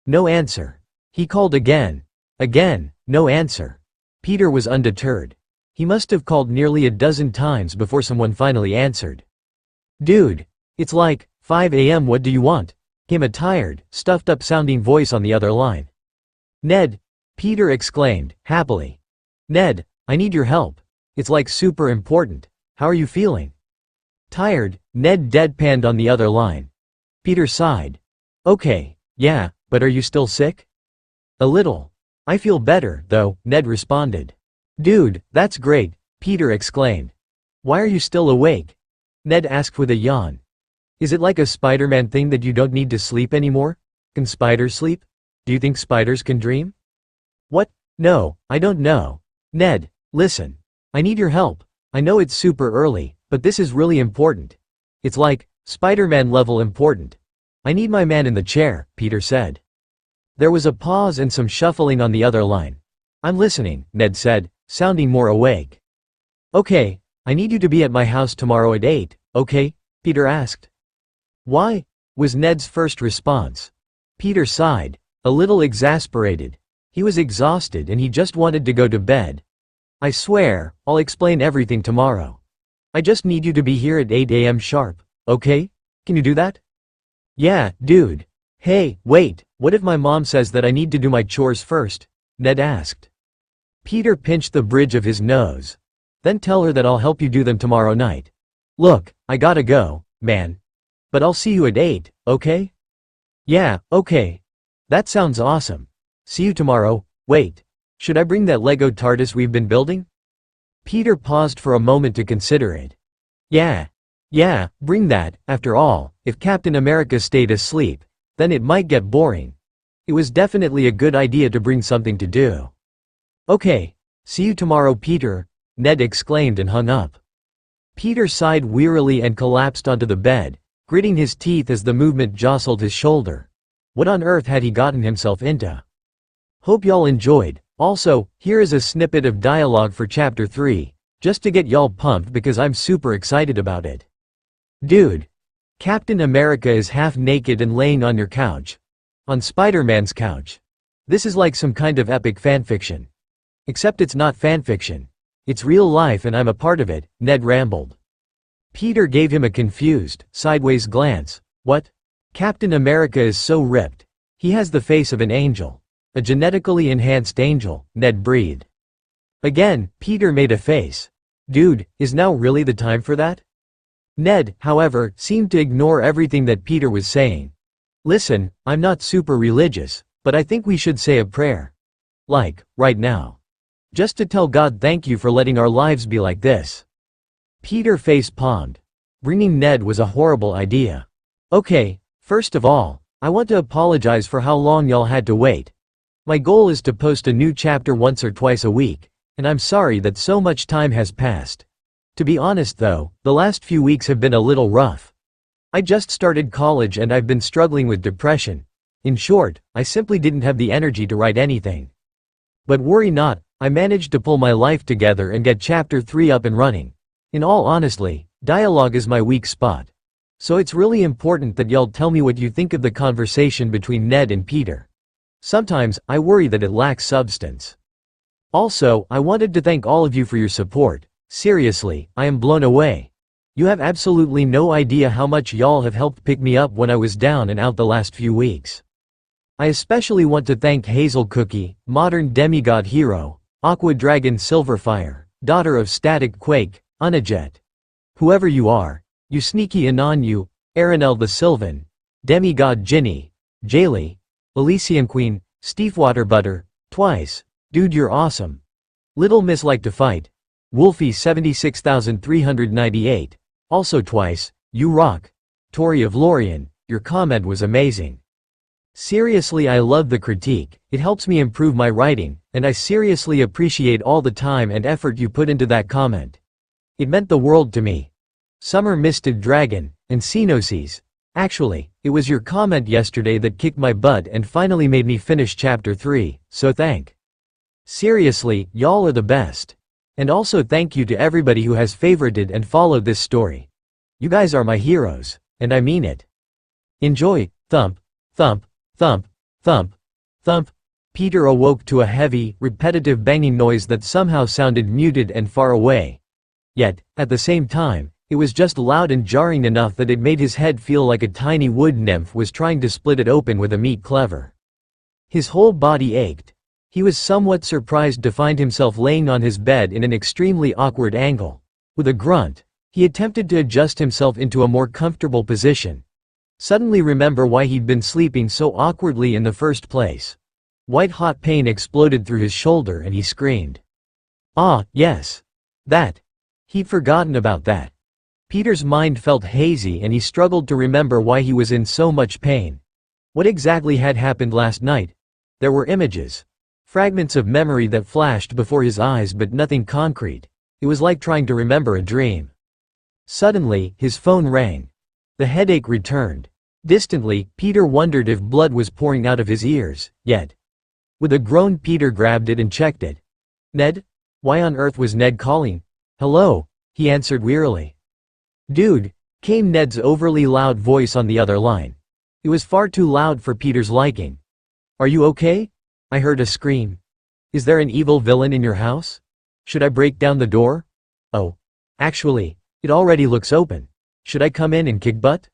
No answer. He called again. Again, no answer. Peter was undeterred. He must have called nearly a dozen times before someone finally answered. Dude, it's like 5 a.m. What do you want? Came a tired, stuffed-up sounding voice on the other line. Ned, Peter exclaimed, happily. Ned, I need your help. It's like super important. How are you feeling? Tired, Ned deadpanned on the other line. Peter sighed. Okay, yeah, but are you still sick? A little. I feel better, though, Ned responded. Dude, that's great, Peter exclaimed. Why are you still awake? Ned asked with a yawn. Is it like a Spider-Man thing that you don't need to sleep anymore? Can spiders sleep? Do you think spiders can dream? What? No, I don't know. Ned, listen. I need your help. I know it's super early, but this is really important. It's like, Spider-Man level important. I need my man in the chair, Peter said. There was a pause and some shuffling on the other line. I'm listening, Ned said, sounding more awake. Okay, I need you to be at my house tomorrow at 8, okay? Peter asked. Why? Was Ned's first response. Peter sighed, a little exasperated. He was exhausted and he just wanted to go to bed. I swear, I'll explain everything tomorrow. I just need you to be here at 8 a.m. sharp, okay? Can you do that? Yeah, dude. Hey, wait, what if my mom says that I need to do my chores first? Ned asked. Peter pinched the bridge of his nose. Then tell her that I'll help you do them tomorrow night. Look, I gotta go, man. But I'll see you at 8, okay? Yeah, okay. That sounds awesome. See you tomorrow. Wait. Should I bring that Lego TARDIS we've been building? Peter paused for a moment to consider it. Yeah, bring that. After all, if Captain America stayed asleep, then it might get boring. It was definitely a good idea to bring something to do. Okay. See you tomorrow, Peter, Ned exclaimed and hung up. Peter sighed wearily and collapsed onto the bed, gritting his teeth as the movement jostled his shoulder. What on earth had he gotten himself into? Hope y'all enjoyed. Also, here is a snippet of dialogue for Chapter 3, just to get y'all pumped because I'm super excited about it. Dude. Captain America is half naked and laying on your couch. On Spider-Man's couch. This is like some kind of epic fanfiction. Except it's not fanfiction. It's real life and I'm a part of it, Ned rambled. Peter gave him a confused, sideways glance. What? Captain America is so ripped. He has the face of an angel. A genetically enhanced angel, Ned breathed. Again, Peter made a face. Dude, is now really the time for that? Ned, however, seemed to ignore everything that Peter was saying. Listen, I'm not super religious, but I think we should say a prayer. Like, right now. Just to tell God thank you for letting our lives be like this. Peter face-palmed. Bringing Ned was a horrible idea. Okay, first of all, I want to apologize for how long y'all had to wait. My goal is to post a new chapter once or twice a week, and I'm sorry that so much time has passed. To be honest though, the last few weeks have been a little rough. I just started college and I've been struggling with depression. In short, I simply didn't have the energy to write anything. But worry not, I managed to pull my life together and get chapter 3 up and running. In all honesty, dialogue is my weak spot. So it's really important that y'all tell me what you think of the conversation between Ned and Peter. Sometimes, I worry that it lacks substance. Also, I wanted to thank all of you for your support. Seriously, I am blown away. You have absolutely no idea how much y'all have helped pick me up when I was down and out the last few weeks. I especially want to thank Hazel Cookie, Modern Demigod Hero, Aqua Dragon Silverfire, Daughter of Static Quake, Unajet. Whoever you are, you sneaky Ananyu, Aranel the Sylvan, Demigod Ginny, Jaylee, Elysium Queen, Steve Waterbutter, Twice, Dude you're awesome. Little Miss Like to Fight, Wolfie 76398, also Twice, you rock. Tori of Lorien, your comment was amazing. Seriously, I love the critique, it helps me improve my writing, and I seriously appreciate all the time and effort you put into that comment. It meant the world to me. Summer Misted Dragon, and Xenoses. Actually, it was your comment yesterday that kicked my butt and finally made me finish chapter 3, so thank. Seriously, y'all are the best. And also thank you to everybody who has favorited and followed this story. You guys are my heroes, and I mean it. Enjoy. Thump, thump, thump, thump, thump. Peter awoke to a heavy, repetitive banging noise that somehow sounded muted and far away. Yet, at the same time, it was just loud and jarring enough that it made his head feel like a tiny wood nymph was trying to split it open with a meat cleaver. His whole body ached. He was somewhat surprised to find himself laying on his bed in an extremely awkward angle. With a grunt, he attempted to adjust himself into a more comfortable position. Suddenly remember why he'd been sleeping so awkwardly in the first place. White-hot pain exploded through his shoulder and he screamed. Ah, yes. That. He'd forgotten about that. Peter's mind felt hazy and he struggled to remember why he was in so much pain. What exactly had happened last night? There were images. Fragments of memory that flashed before his eyes but nothing concrete. It was like trying to remember a dream. Suddenly, his phone rang. The headache returned. Distantly, Peter wondered if blood was pouring out of his ears, yet. With a groan Peter grabbed it and checked it. Ned? Why on earth was Ned calling? Hello, he answered wearily. Dude, came Ned's overly loud voice on the other line. It was far too loud for Peter's liking. Are you okay? I heard a scream. Is there an evil villain in your house? Should I break down the door? Oh. Actually, it already looks open. Should I come in and kick butt?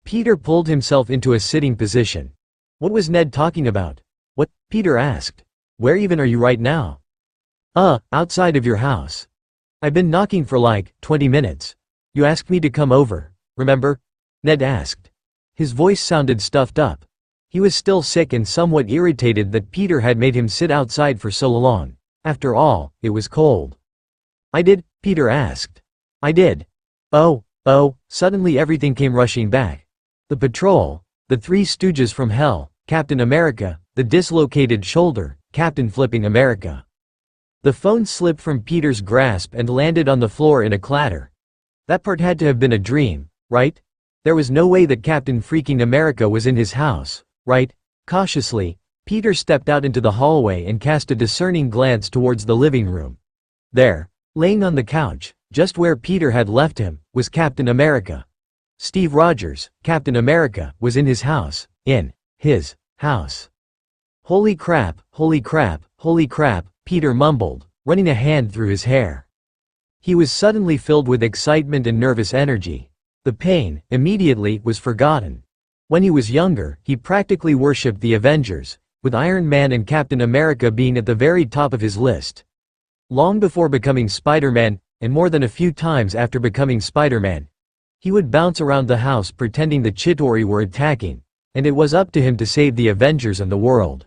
Peter pulled himself into a sitting position. What was Ned talking about? What? Peter asked. Where even are you right now? Outside of your house. I've been knocking for like 20 minutes. You asked me to come over, remember? Ned asked. His voice sounded stuffed up. He was still sick and somewhat irritated that Peter had made him sit outside for so long. After all, it was cold. I did? Peter asked. I did. Oh, suddenly everything came rushing back. The patrol, the Three Stooges from Hell, Captain America, the dislocated shoulder, Captain Flipping America. The phone slipped from Peter's grasp and landed on the floor in a clatter. That part had to have been a dream, right? There was no way that Captain Freaking America was in his house, right? Cautiously, Peter stepped out into the hallway and cast a discerning glance towards the living room. There, laying on the couch, just where Peter had left him, was Captain America. Steve Rogers, Captain America, was in his house, Holy crap, holy crap, holy crap, Peter mumbled, running a hand through his hair. He was suddenly filled with excitement and nervous energy. The pain, immediately, was forgotten. When he was younger, he practically worshipped the Avengers, with Iron Man and Captain America being at the very top of his list. Long before becoming Spider-Man, and more than a few times after becoming Spider-Man, he would bounce around the house pretending the Chitauri were attacking, and it was up to him to save the Avengers and the world.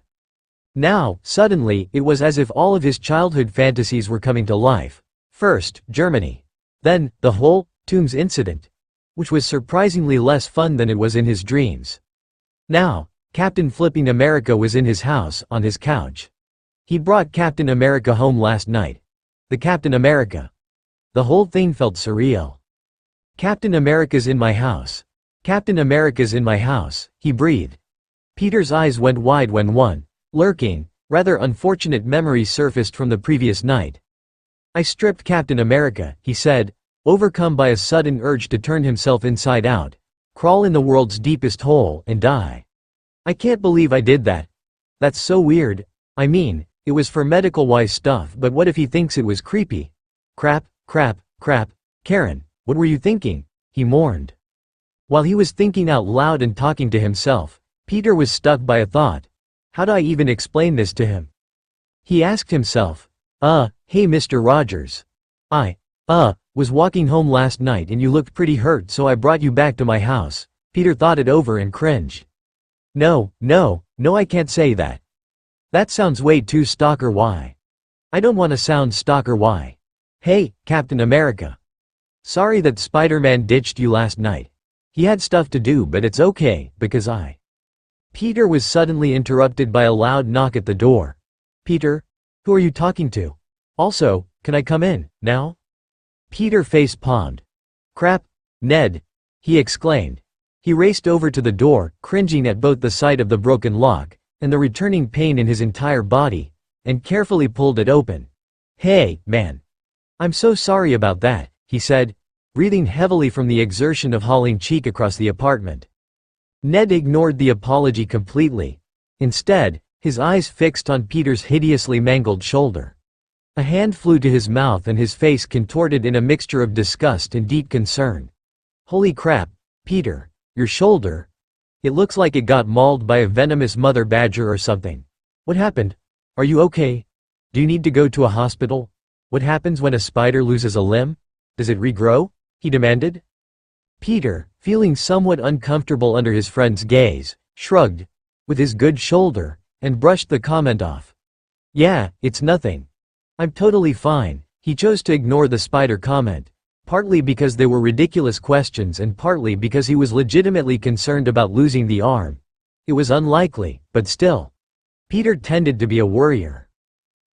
Now, suddenly, it was as if all of his childhood fantasies were coming to life. First, Germany. Then, the whole Tombs incident, which was surprisingly less fun than it was in his dreams. Now, Captain Flipping America was in his house, on his couch. He brought Captain America home last night. The Captain America. The whole thing felt surreal. Captain America's in my house. Captain America's in my house, he breathed. Peter's eyes went wide when one, lurking, rather unfortunate memory surfaced from the previous night. I stripped Captain America, he said, overcome by a sudden urge to turn himself inside out, crawl in the world's deepest hole, and die. I can't believe I did that. That's so weird. I mean, it was for medical-wise stuff, but what if he thinks it was creepy? Crap, crap, crap. Karen, what were you thinking? He mourned. While he was thinking out loud and talking to himself, Peter was stuck by a thought. How do I even explain this to him? He asked himself. Hey Mr. Rogers. I was walking home last night and you looked pretty hurt, so I brought you back to my house. Peter thought it over and cringed. No, I can't say that. That sounds way too stalker why. I don't want to sound stalker why. Hey, Captain America. Sorry that Spider-Man ditched you last night. He had stuff to do, but it's okay, because Peter was suddenly interrupted by a loud knock at the door. Peter? Who are you talking to? Also, can I come in, now? Peter face-palmed. Crap, Ned, he exclaimed. He raced over to the door, cringing at both the sight of the broken lock, and the returning pain in his entire body, and carefully pulled it open. Hey, man. I'm so sorry about that, he said, breathing heavily from the exertion of hauling cheek across the apartment. Ned ignored the apology completely. Instead, his eyes fixed on Peter's hideously mangled shoulder. A hand flew to his mouth and his face contorted in a mixture of disgust and deep concern. Holy crap, Peter, your shoulder. It looks like it got mauled by a venomous mother badger or something. What happened? Are you okay? Do you need to go to a hospital? What happens when a spider loses a limb? Does it regrow? He demanded. Peter, feeling somewhat uncomfortable under his friend's gaze, shrugged, with his good shoulder, and brushed the comment off. Yeah, it's nothing. I'm totally fine. He chose to ignore the spider comment, partly because they were ridiculous questions and partly because he was legitimately concerned about losing the arm. It was unlikely, but still. Peter tended to be a worrier.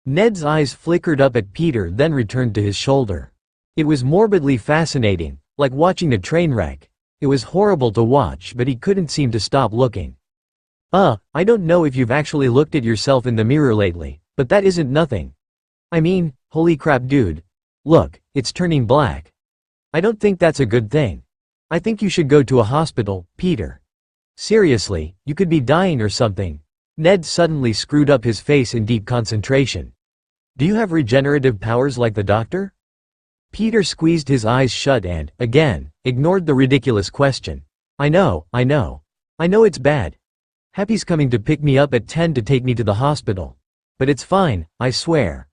Ned's eyes flickered up at Peter, then returned to his shoulder. It was morbidly fascinating, like watching a train wreck. It was horrible to watch, but he couldn't seem to stop looking. I don't know if you've actually looked at yourself in the mirror lately, but that isn't nothing. I mean, holy crap dude. Look, it's turning black. I don't think that's a good thing. I think you should go to a hospital, Peter. Seriously, you could be dying or something. Ned suddenly screwed up his face in deep concentration. Do you have regenerative powers like the doctor? Peter squeezed his eyes shut and, again, ignored the ridiculous question. I know it's bad. Happy's coming to pick me up at 10 to take me to the hospital. But it's fine, I swear.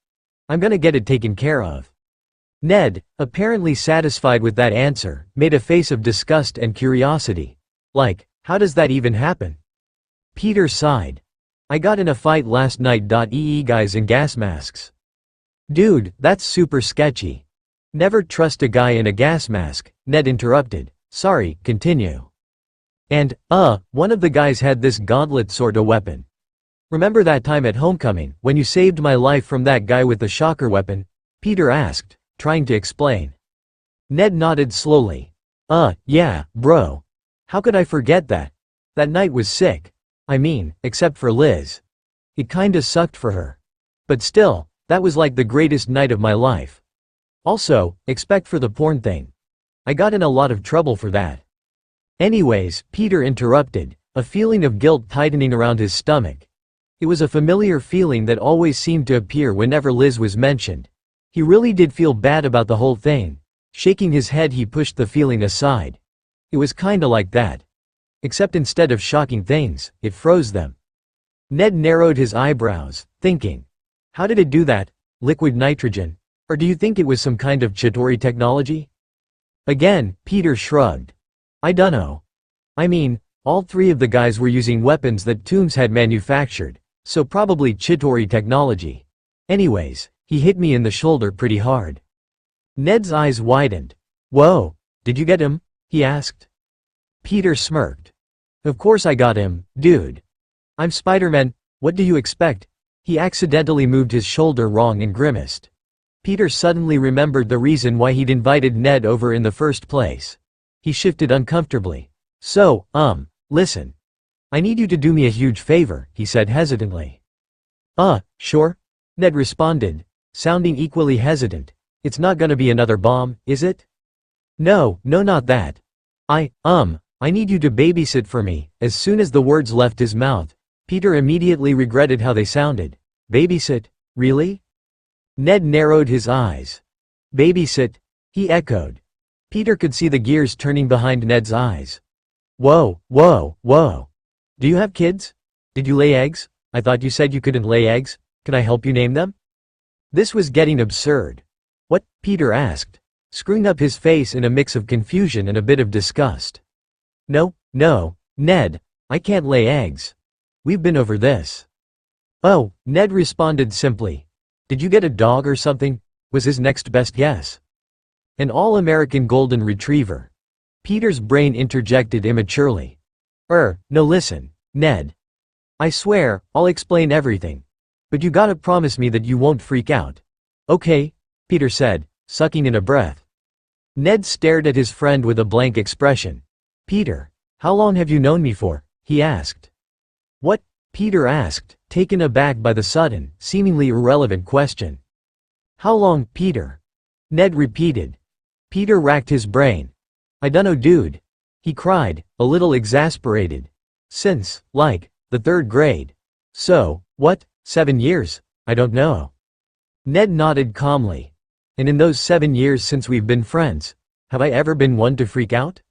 I'm gonna get it taken care of. Ned, apparently satisfied with that answer, made a face of disgust and curiosity. Like, how does that even happen? Peter sighed. I got in a fight last night. Guys in gas masks. Dude, that's super sketchy. Never trust a guy in a gas mask, Ned interrupted. Sorry, continue. And, one of the guys had this gauntlet sorta weapon. Remember that time at homecoming, when you saved my life from that guy with the shocker weapon? Peter asked, trying to explain. Ned nodded slowly. Yeah, bro. How could I forget that? That night was sick. I mean, except for Liz. It kinda sucked for her. But still, that was like the greatest night of my life. Also, expect for the porn thing. I got in a lot of trouble for that. Anyways, Peter interrupted, a feeling of guilt tightening around his stomach. It was a familiar feeling that always seemed to appear whenever Liz was mentioned. He really did feel bad about the whole thing. Shaking his head, he pushed the feeling aside. It was kinda like that. Except instead of shocking things, it froze them. Ned narrowed his eyebrows, thinking. How did it do that? Liquid nitrogen? Or do you think it was some kind of Chitauri technology? Again, Peter shrugged. I dunno. I mean, all three of the guys were using weapons that Toombs had manufactured, so probably Chitauri technology. Anyways, he hit me in the shoulder pretty hard. Ned's eyes widened. Whoa, did you get him? He asked. Peter smirked. Of course I got him, dude. I'm Spider-Man, what do you expect? He accidentally moved his shoulder wrong and grimaced. Peter suddenly remembered the reason why he'd invited Ned over in the first place. He shifted uncomfortably. So, listen. I need you to do me a huge favor, he said hesitantly. Sure? Ned responded, sounding equally hesitant. It's not gonna be another bomb, is it? No, no, not that. I need you to babysit for me." As soon as the words left his mouth, Peter immediately regretted how they sounded. Babysit? Really? Ned narrowed his eyes. Babysit? He echoed. Peter could see the gears turning behind Ned's eyes. Whoa, whoa, whoa. Do you have kids? Did you lay eggs? I thought you said you couldn't lay eggs. Can I help you name them? This was getting absurd. What? Peter asked, screwing up his face in a mix of confusion and a bit of disgust. No, Ned, I can't lay eggs. We've been over this. Oh, Ned responded simply. Did you get a dog or something? Was his next best guess. An all-American golden retriever. Peter's brain interjected immaturely. No, listen, Ned. I swear, I'll explain everything. But you gotta promise me that you won't freak out. Okay, Peter said, sucking in a breath. Ned stared at his friend with a blank expression. Peter, how long have you known me for? He asked. What? Peter asked, taken aback by the sudden, seemingly irrelevant question. How long, Peter? Ned repeated. Peter racked his brain. I dunno, dude. He cried, a little exasperated. Since, like, the 3rd grade. So, what, 7 years? I don't know. Ned nodded calmly. And in those 7 years since we've been friends, have I ever been one to freak out?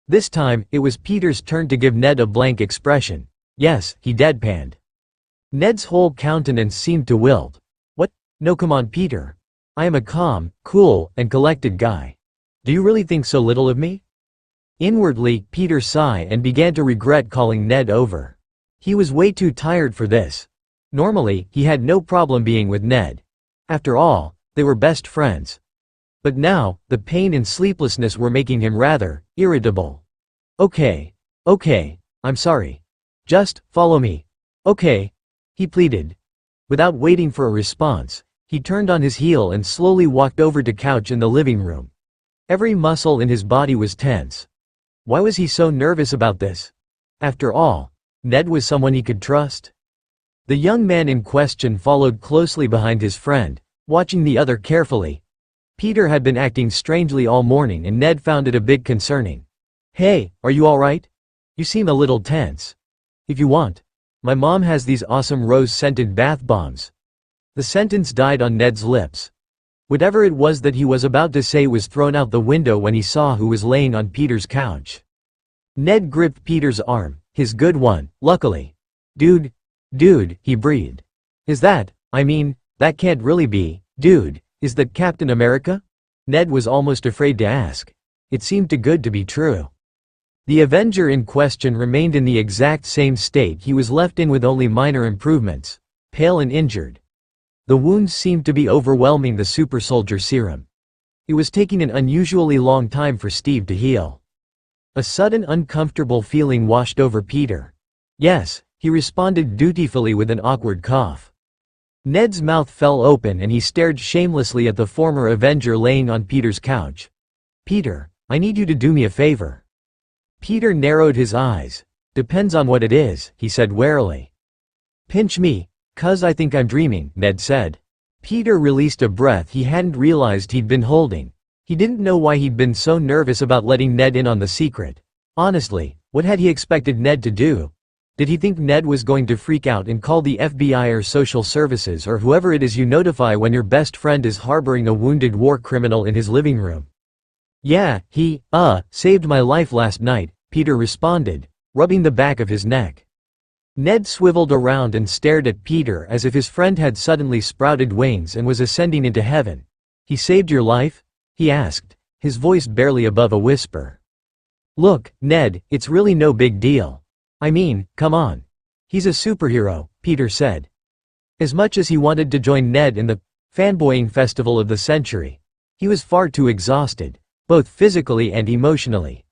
This time, it was Peter's turn to give Ned a blank expression. Yes, he deadpanned. Ned's whole countenance seemed to wilt. What? No, come on, Peter. I am a calm, cool, and collected guy. Do you really think so little of me? Inwardly, Peter sighed and began to regret calling Ned over. He was way too tired for this. Normally, he had no problem being with Ned. After all, they were best friends. But now, the pain and sleeplessness were making him rather irritable. Okay, I'm sorry. Just follow me. Okay, he pleaded. Without waiting for a response, he turned on his heel and slowly walked over to couch in the living room. Every muscle in his body was tense. Why was he so nervous about this? After all, Ned was someone he could trust. The young man in question followed closely behind his friend, watching the other carefully. Peter had been acting strangely all morning and Ned found it a bit concerning. Hey, are you alright? You seem a little tense. If you want, my mom has these awesome rose-scented bath bombs. The sentence died on Ned's lips. Whatever it was that he was about to say was thrown out the window when he saw who was laying on Peter's couch. Ned gripped Peter's arm, his good one, luckily. Dude, he breathed. That can't really be, dude, is that Captain America? Ned was almost afraid to ask. It seemed too good to be true. The Avenger in question remained in the exact same state he was left in with only minor improvements, pale and injured. The wounds seemed to be overwhelming the super soldier serum. It was taking an unusually long time for Steve to heal. A sudden uncomfortable feeling washed over Peter. Yes, he responded dutifully with an awkward cough. Ned's mouth fell open and he stared shamelessly at the former Avenger laying on Peter's couch. Peter, I need you to do me a favor. Peter narrowed his eyes. Depends on what it is, he said warily. Pinch me, 'cause I think I'm dreaming, Ned said. Peter released a breath he hadn't realized he'd been holding. He didn't know why he'd been so nervous about letting Ned in on the secret. Honestly, what had he expected Ned to do? Did he think Ned was going to freak out and call the FBI or social services or whoever it is you notify when your best friend is harboring a wounded war criminal in his living room? Yeah, he, saved my life last night, Peter responded, rubbing the back of his neck. Ned swiveled around and stared at Peter as if his friend had suddenly sprouted wings and was ascending into heaven. He saved your life? He asked, his voice barely above a whisper. Look, Ned, it's really no big deal. Come on. He's a superhero, Peter said. As much as he wanted to join Ned in the fanboying festival of the century, he was far too exhausted, both physically and emotionally.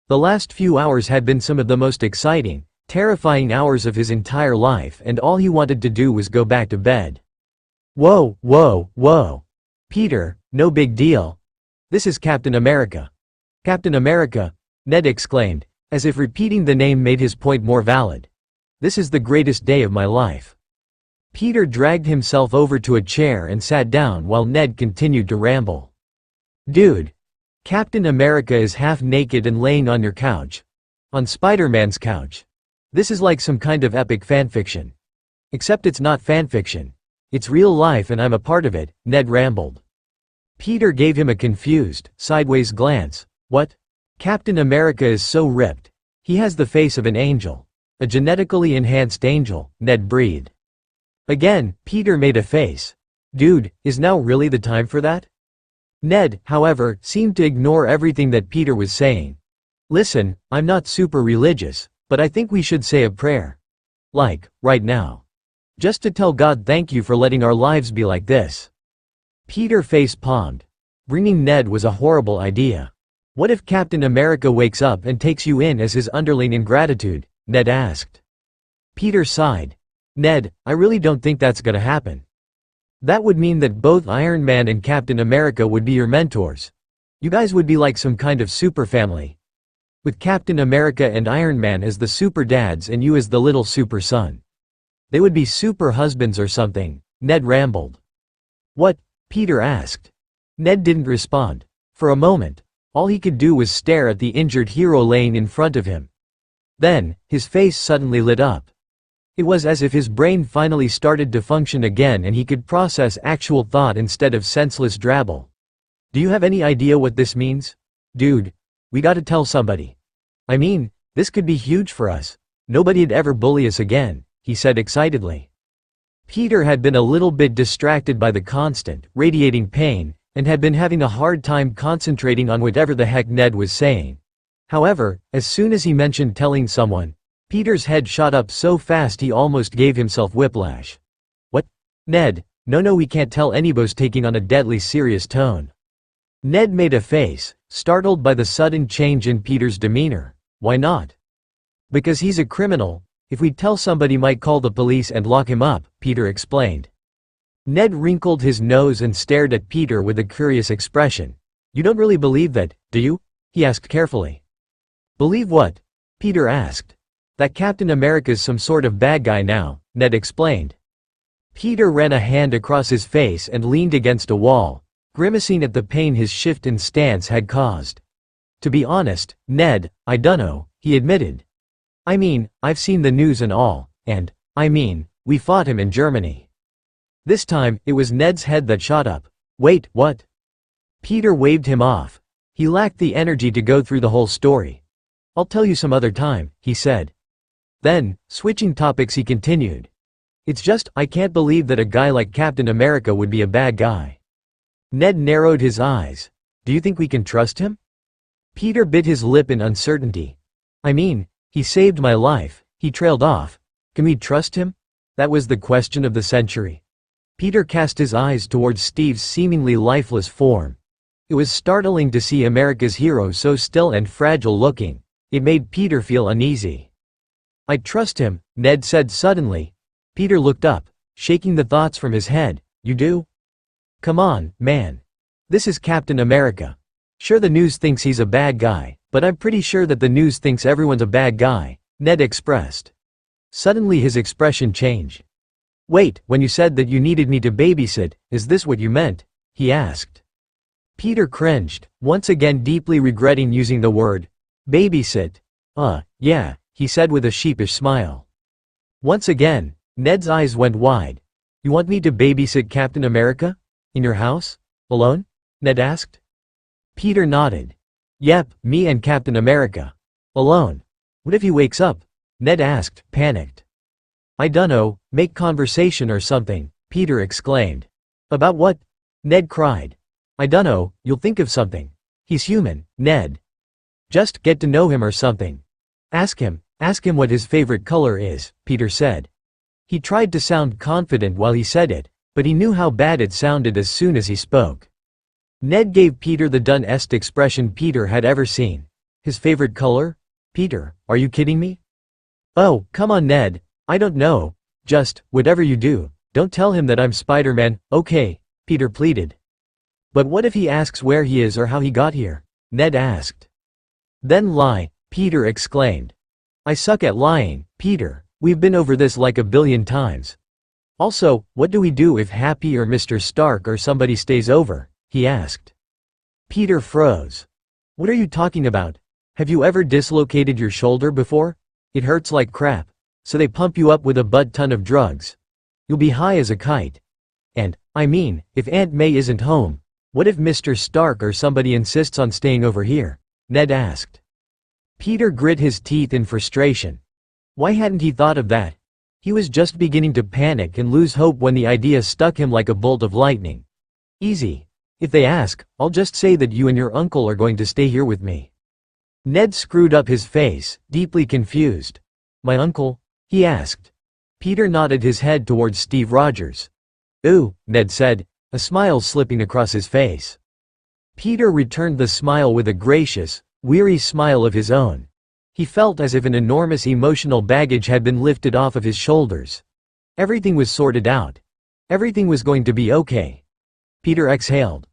The last few hours had been some of the most exciting, terrifying hours of his entire life and all he wanted to do was go back to bed. Whoa. Peter, no big deal. This is Captain America. Captain America, Ned exclaimed, as if repeating the name made his point more valid. This is the greatest day of my life. Peter dragged himself over to a chair and sat down while Ned continued to ramble. Dude, Captain America is half naked and laying on your couch. On Spider-Man's couch. This is like some kind of epic fanfiction. Except it's not fanfiction. It's real life and I'm a part of it, Ned rambled. Peter gave him a confused, sideways glance. What? Captain America is so ripped. He has the face of an angel. A genetically enhanced angel, Ned breathed. Again, Peter made a face. Dude, is now really the time for that? Ned, however, seemed to ignore everything that Peter was saying. Listen, I'm not super religious, but I think we should say a prayer. Like, right now. Just to tell God thank you for letting our lives be like this. Peter face-palmed. Bringing Ned was a horrible idea. What if Captain America wakes up and takes you in as his underling in gratitude? Ned asked. Peter sighed. Ned, I really don't think that's gonna happen. That would mean that both Iron Man and Captain America would be your mentors. You guys would be like some kind of super family. With Captain America and Iron Man as the super dads and you as the little super son. They would be super husbands or something, Ned rambled. What? Peter asked. Ned didn't respond. For a moment, all he could do was stare at the injured hero laying in front of him. Then, his face suddenly lit up. It was as if his brain finally started to function again and he could process actual thought instead of senseless drabble. Do you have any idea what this means? Dude, we gotta tell somebody. I mean, this could be huge for us. Nobody'd ever bully us again, he said excitedly. Peter had been a little bit distracted by the constant, radiating pain, and had been having a hard time concentrating on whatever the heck Ned was saying. However, as soon as he mentioned telling someone, Peter's head shot up so fast he almost gave himself whiplash. What? Ned, no we can't tell anybody's taking on a deadly serious tone. Ned made a face, startled by the sudden change in Peter's demeanor. Why not? Because he's a criminal. If we tell somebody might call the police and lock him up, Peter explained. Ned wrinkled his nose and stared at Peter with a curious expression. You don't really believe that, do you? He asked carefully. Believe what? Peter asked. That Captain America's some sort of bad guy now, Ned explained. Peter ran a hand across his face and leaned against a wall, grimacing at the pain his shift in stance had caused. To be honest, Ned, I dunno, he admitted. I mean, I've seen the news and all, and, we fought him in Germany. This time, it was Ned's head that shot up. Wait, what? Peter waved him off. He lacked the energy to go through the whole story. I'll tell you some other time, he said. Then, switching topics he continued. It's just, I can't believe that a guy like Captain America would be a bad guy. Ned narrowed his eyes. Do you think we can trust him? Peter bit his lip in uncertainty. I mean, he saved my life, he trailed off. Can we trust him? That was the question of the century. Peter cast his eyes towards Steve's seemingly lifeless form. It was startling to see America's hero so still and fragile looking. It made Peter feel uneasy. I trust him, Ned said suddenly. Peter looked up, shaking the thoughts from his head. You do? Come on, man. This is Captain America. Sure, the news thinks he's a bad guy, but I'm pretty sure that the news thinks everyone's a bad guy, Ned expressed. Suddenly his expression changed. Wait, when you said that you needed me to babysit, is this what you meant? He asked. Peter cringed, once again deeply regretting using the word babysit. Yeah, he said with a sheepish smile. Once again, Ned's eyes went wide. You want me to babysit Captain America? In your house? Alone? Ned asked. Peter nodded. Yep, me and Captain America. Alone. What if he wakes up? Ned asked, panicked. I dunno, make conversation or something, Peter exclaimed. About what? Ned cried. I dunno, you'll think of something. He's human, Ned. Just get to know him or something. Ask him what his favorite color is, Peter said. He tried to sound confident while he said it, but he knew how bad it sounded as soon as he spoke. Ned gave Peter the dumbest expression Peter had ever seen. His favorite color? Peter, are you kidding me? Oh, come on Ned, I don't know. Just, whatever you do, don't tell him that I'm Spider-Man, okay? Peter pleaded. But what if he asks where he is or how he got here? Ned asked. Then lie, Peter exclaimed. I suck at lying, Peter, we've been over this like a billion times. Also, what do we do if Happy or Mr. Stark or somebody stays over? He asked. Peter froze. What are you talking about? Have you ever dislocated your shoulder before? It hurts like crap. So they pump you up with a butt-ton of drugs. You'll be high as a kite. And, I mean, if Aunt May isn't home, what if Mr. Stark or somebody insists on staying over here? Ned asked. Peter grit his teeth in frustration. Why hadn't he thought of that? He was just beginning to panic and lose hope when the idea struck him like a bolt of lightning. Easy. If they ask, I'll just say that you and your uncle are going to stay here with me. Ned screwed up his face, deeply confused. My uncle? He asked. Peter nodded his head towards Steve Rogers. Ooh, Ned said, a smile slipping across his face. Peter returned the smile with a gracious, weary smile of his own. He felt as if an enormous emotional baggage had been lifted off of his shoulders. Everything was sorted out. Everything was going to be okay. Peter exhaled.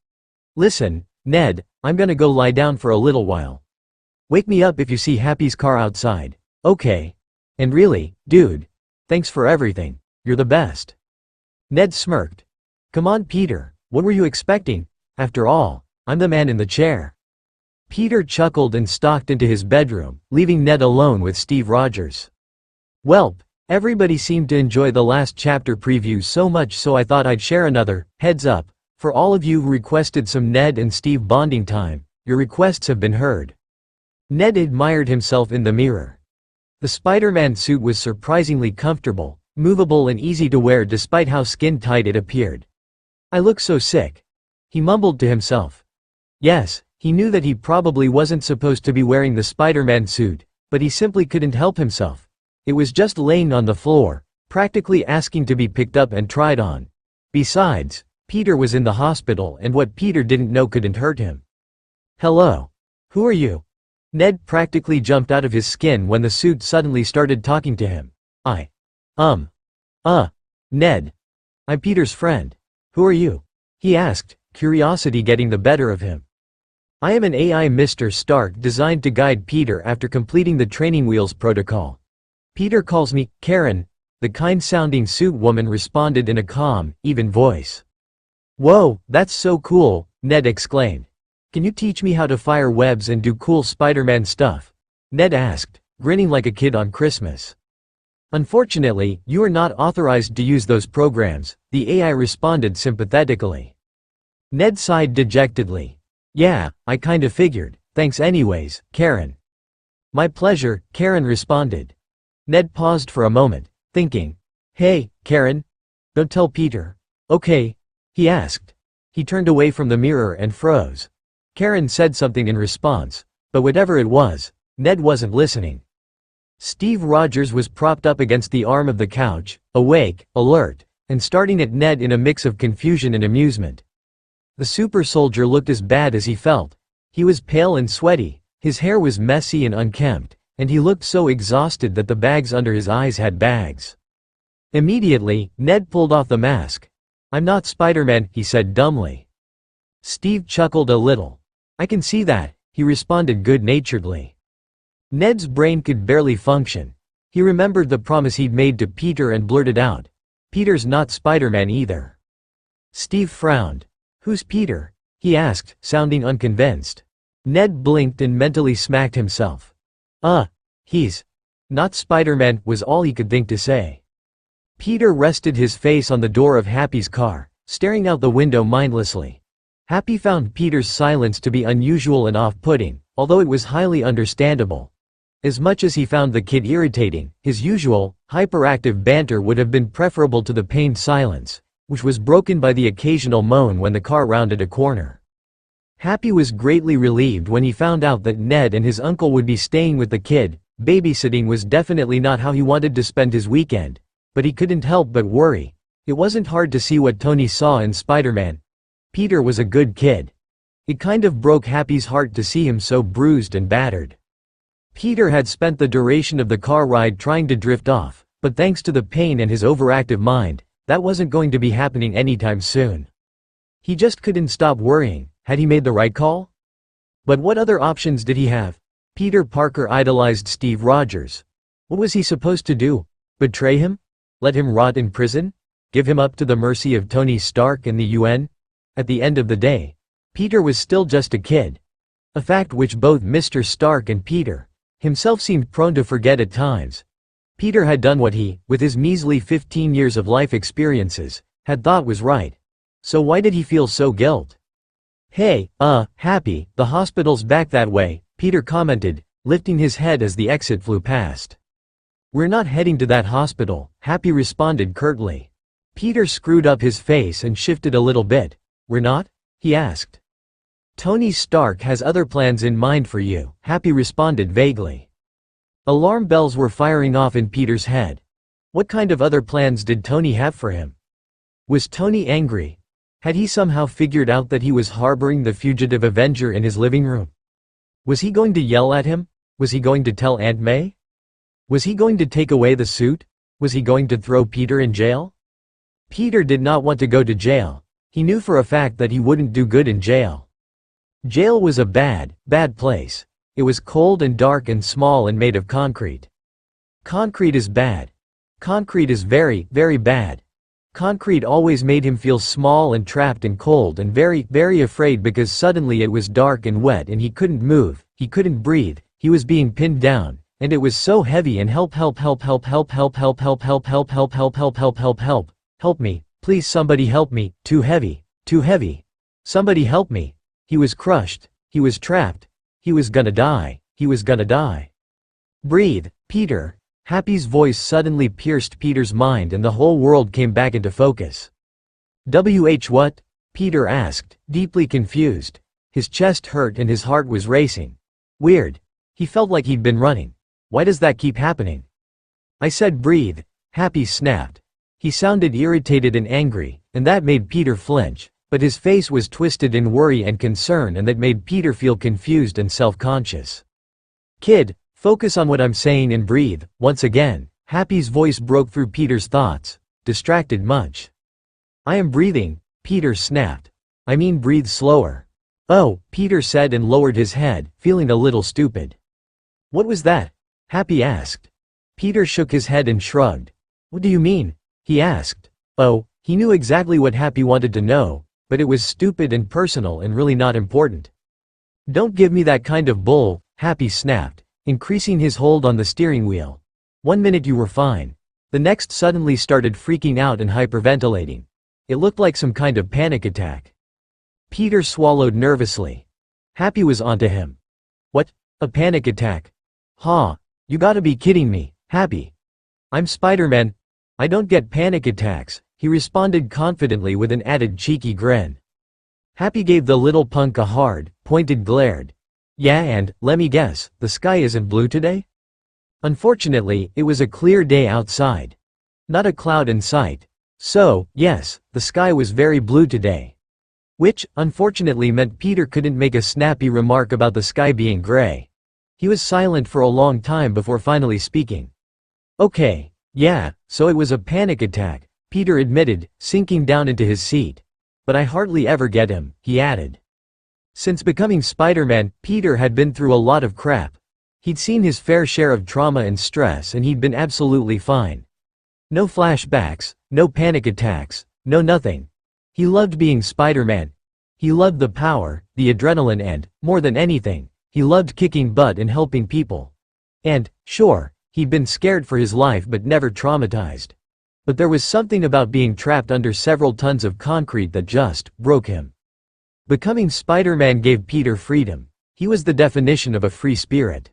Listen, Ned, I'm gonna go lie down for a little while. Wake me up if you see Happy's car outside. Okay. And really, dude, thanks for everything. You're the best. Ned smirked. Come on, Peter, what were you expecting? After all, I'm the man in the chair. Peter chuckled and stalked into his bedroom, leaving Ned alone with Steve Rogers. Welp, everybody seemed to enjoy the last chapter preview so much, so I thought I'd share another. Heads up, for all of you who requested some Ned and Steve bonding time, your requests have been heard. Ned admired himself in the mirror. The Spider-Man suit was surprisingly comfortable, movable and easy to wear despite how skin-tight it appeared. I look so sick. He mumbled to himself. Yes, he knew that he probably wasn't supposed to be wearing the Spider-Man suit, but he simply couldn't help himself. It was just laying on the floor, practically asking to be picked up and tried on. Besides, Peter was in the hospital and what Peter didn't know couldn't hurt him. Hello. Who are you? Ned practically jumped out of his skin when the suit suddenly started talking to him. Ned. I'm Peter's friend. Who are you? He asked, curiosity getting the better of him. I am an AI Mr. Stark designed to guide Peter after completing the training wheels protocol. Peter calls me Karen, the kind-sounding suit woman responded in a calm, even voice. Whoa, that's so cool, Ned exclaimed. Can you teach me how to fire webs and do cool Spider-Man stuff? Ned asked, grinning like a kid on Christmas. Unfortunately, you are not authorized to use those programs, the AI responded sympathetically. Ned sighed dejectedly. Yeah, I kinda figured. Thanks anyways, Karen. My pleasure, Karen responded. Ned paused for a moment, thinking. Hey, Karen? Don't tell Peter. Okay? He asked. He turned away from the mirror and froze. Karen said something in response, but whatever it was, Ned wasn't listening. Steve Rogers was propped up against the arm of the couch, awake, alert, and staring at Ned in a mix of confusion and amusement. The super soldier looked as bad as he felt. He was pale and sweaty, his hair was messy and unkempt, and he looked so exhausted that the bags under his eyes had bags. Immediately, Ned pulled off the mask. I'm not Spider-Man, he said dumbly. Steve chuckled a little. I can see that, he responded good-naturedly. Ned's brain could barely function. He remembered the promise he'd made to Peter and blurted out. Peter's not Spider-Man either. Steve frowned. Who's Peter? He asked, sounding unconvinced. Ned blinked and mentally smacked himself. He's not Spider-Man, was all he could think to say. Peter rested his face on the door of Happy's car, staring out the window mindlessly. Happy found Peter's silence to be unusual and off-putting, although it was highly understandable. As much as he found the kid irritating, his usual, hyperactive banter would have been preferable to the pained silence, which was broken by the occasional moan when the car rounded a corner. Happy was greatly relieved when he found out that Ned and his uncle would be staying with the kid. Babysitting was definitely not how he wanted to spend his weekend, but he couldn't help but worry. It wasn't hard to see what Tony saw in Spider-Man. Peter was a good kid. It kind of broke Happy's heart to see him so bruised and battered. Peter had spent the duration of the car ride trying to drift off, but thanks to the pain and his overactive mind, that wasn't going to be happening anytime soon. He just couldn't stop worrying. Had he made the right call? But what other options did he have? Peter Parker idolized Steve Rogers. What was he supposed to do? Betray him? Let him rot in prison? Give him up to the mercy of Tony Stark and the UN? At the end of the day, Peter was still just a kid. A fact which both Mr. Stark and Peter himself seemed prone to forget at times. Peter had done what he, with his measly 15 years of life experiences, had thought was right. So why did he feel so guilt? Hey, Happy, the hospital's back that way, Peter commented, lifting his head as the exit flew past. We're not heading to that hospital, Happy responded curtly. Peter screwed up his face and shifted a little bit. We're not? He asked. Tony Stark has other plans in mind for you, Happy responded vaguely. Alarm bells were firing off in Peter's head. What kind of other plans did Tony have for him? Was Tony angry? Had he somehow figured out that he was harboring the fugitive Avenger in his living room? Was he going to yell at him? Was he going to tell Aunt May? Was he going to take away the suit? Was he going to throw Peter in jail? Peter did not want to go to jail. He knew for a fact that he wouldn't do good in jail. Jail was a bad place. It was cold and dark and small and made of concrete. Concrete is bad. Concrete is very, very bad. Concrete always made him feel small and trapped and cold and very, very afraid because suddenly it was dark and wet and he couldn't move, he couldn't breathe, he was being pinned down, and it was so heavy and help me, please somebody help me, too heavy, somebody help me. He was crushed, he was trapped, he was gonna die. Breathe, Peter. Happy's voice suddenly pierced Peter's mind and the whole world came back into focus. What? Peter asked, deeply confused. His chest hurt and his heart was racing. Weird. He felt like he'd been running. Why does that keep happening? I said breathe, Happy snapped. He sounded irritated and angry, and that made Peter flinch, but his face was twisted in worry and concern and that made Peter feel confused and self-conscious. Kid, focus on what I'm saying and breathe. Once again, Happy's voice broke through Peter's thoughts, distracted much. I am breathing, Peter snapped. I mean breathe slower. Oh, Peter said and lowered his head, feeling a little stupid. What was that? Happy asked. Peter shook his head and shrugged. What do you mean? He asked. Oh, he knew exactly what Happy wanted to know, but it was stupid and personal and really not important. Don't give me that kind of bull, Happy snapped, increasing his hold on the steering wheel. 1 minute you were fine. The next suddenly started freaking out and hyperventilating. It looked like some kind of panic attack. Peter swallowed nervously. Happy was onto him. What? A panic attack? Huh? You gotta be kidding me, Happy. I'm Spider-Man. I don't get panic attacks, he responded confidently with an added cheeky grin. Happy gave the little punk a hard, pointed glared. Yeah, and, let me guess, the sky isn't blue today? Unfortunately, it was a clear day outside. Not a cloud in sight. So, yes, the sky was very blue today. Which, unfortunately meant Peter couldn't make a snappy remark about the sky being gray. He was silent for a long time before finally speaking. Okay, yeah, so it was a panic attack, Peter admitted, sinking down into his seat. But I hardly ever get him, he added. Since becoming Spider-Man, Peter had been through a lot of crap. He'd seen his fair share of trauma and stress and he'd been absolutely fine. No flashbacks, no panic attacks, no nothing. He loved being Spider-Man. He loved the power, the adrenaline and, more than anything, he loved kicking butt and helping people. And, sure, he'd been scared for his life but never traumatized. But there was something about being trapped under several tons of concrete that just broke him. Becoming Spider-Man gave Peter freedom. He was the definition of a free spirit.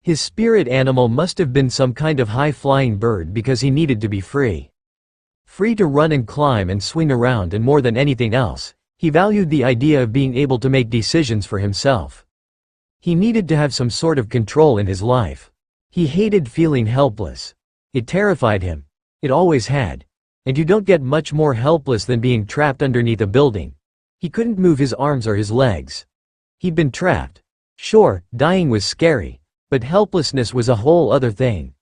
His spirit animal must have been some kind of high-flying bird because he needed to be free. Free to run and climb and swing around, and more than anything else, he valued the idea of being able to make decisions for himself. He needed to have some sort of control in his life. He hated feeling helpless. It terrified him. It always had. And you don't get much more helpless than being trapped underneath a building. He couldn't move his arms or his legs. He'd been trapped. Sure, dying was scary, but helplessness was a whole other thing.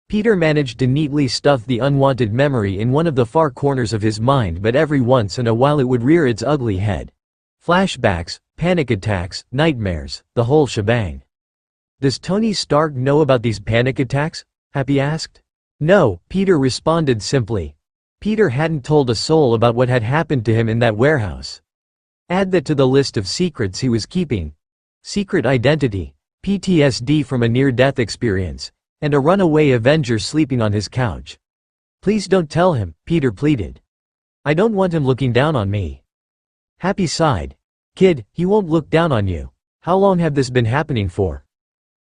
Peter managed to neatly stuff the unwanted memory in one of the far corners of his mind, but every once in a while it would rear its ugly head. Flashbacks, panic attacks, nightmares, the whole shebang. Does Tony Stark know about these panic attacks? Happy asked. No, Peter responded simply. Peter hadn't told a soul about what had happened to him in that warehouse. Add that to the list of secrets he was keeping. secret identity, PTSD from a near-death experience, and a runaway Avenger sleeping on his couch. Please don't tell him, Peter pleaded. I don't want him looking down on me. Happy sighed. Kid, he won't look down on you. How long have this been happening for?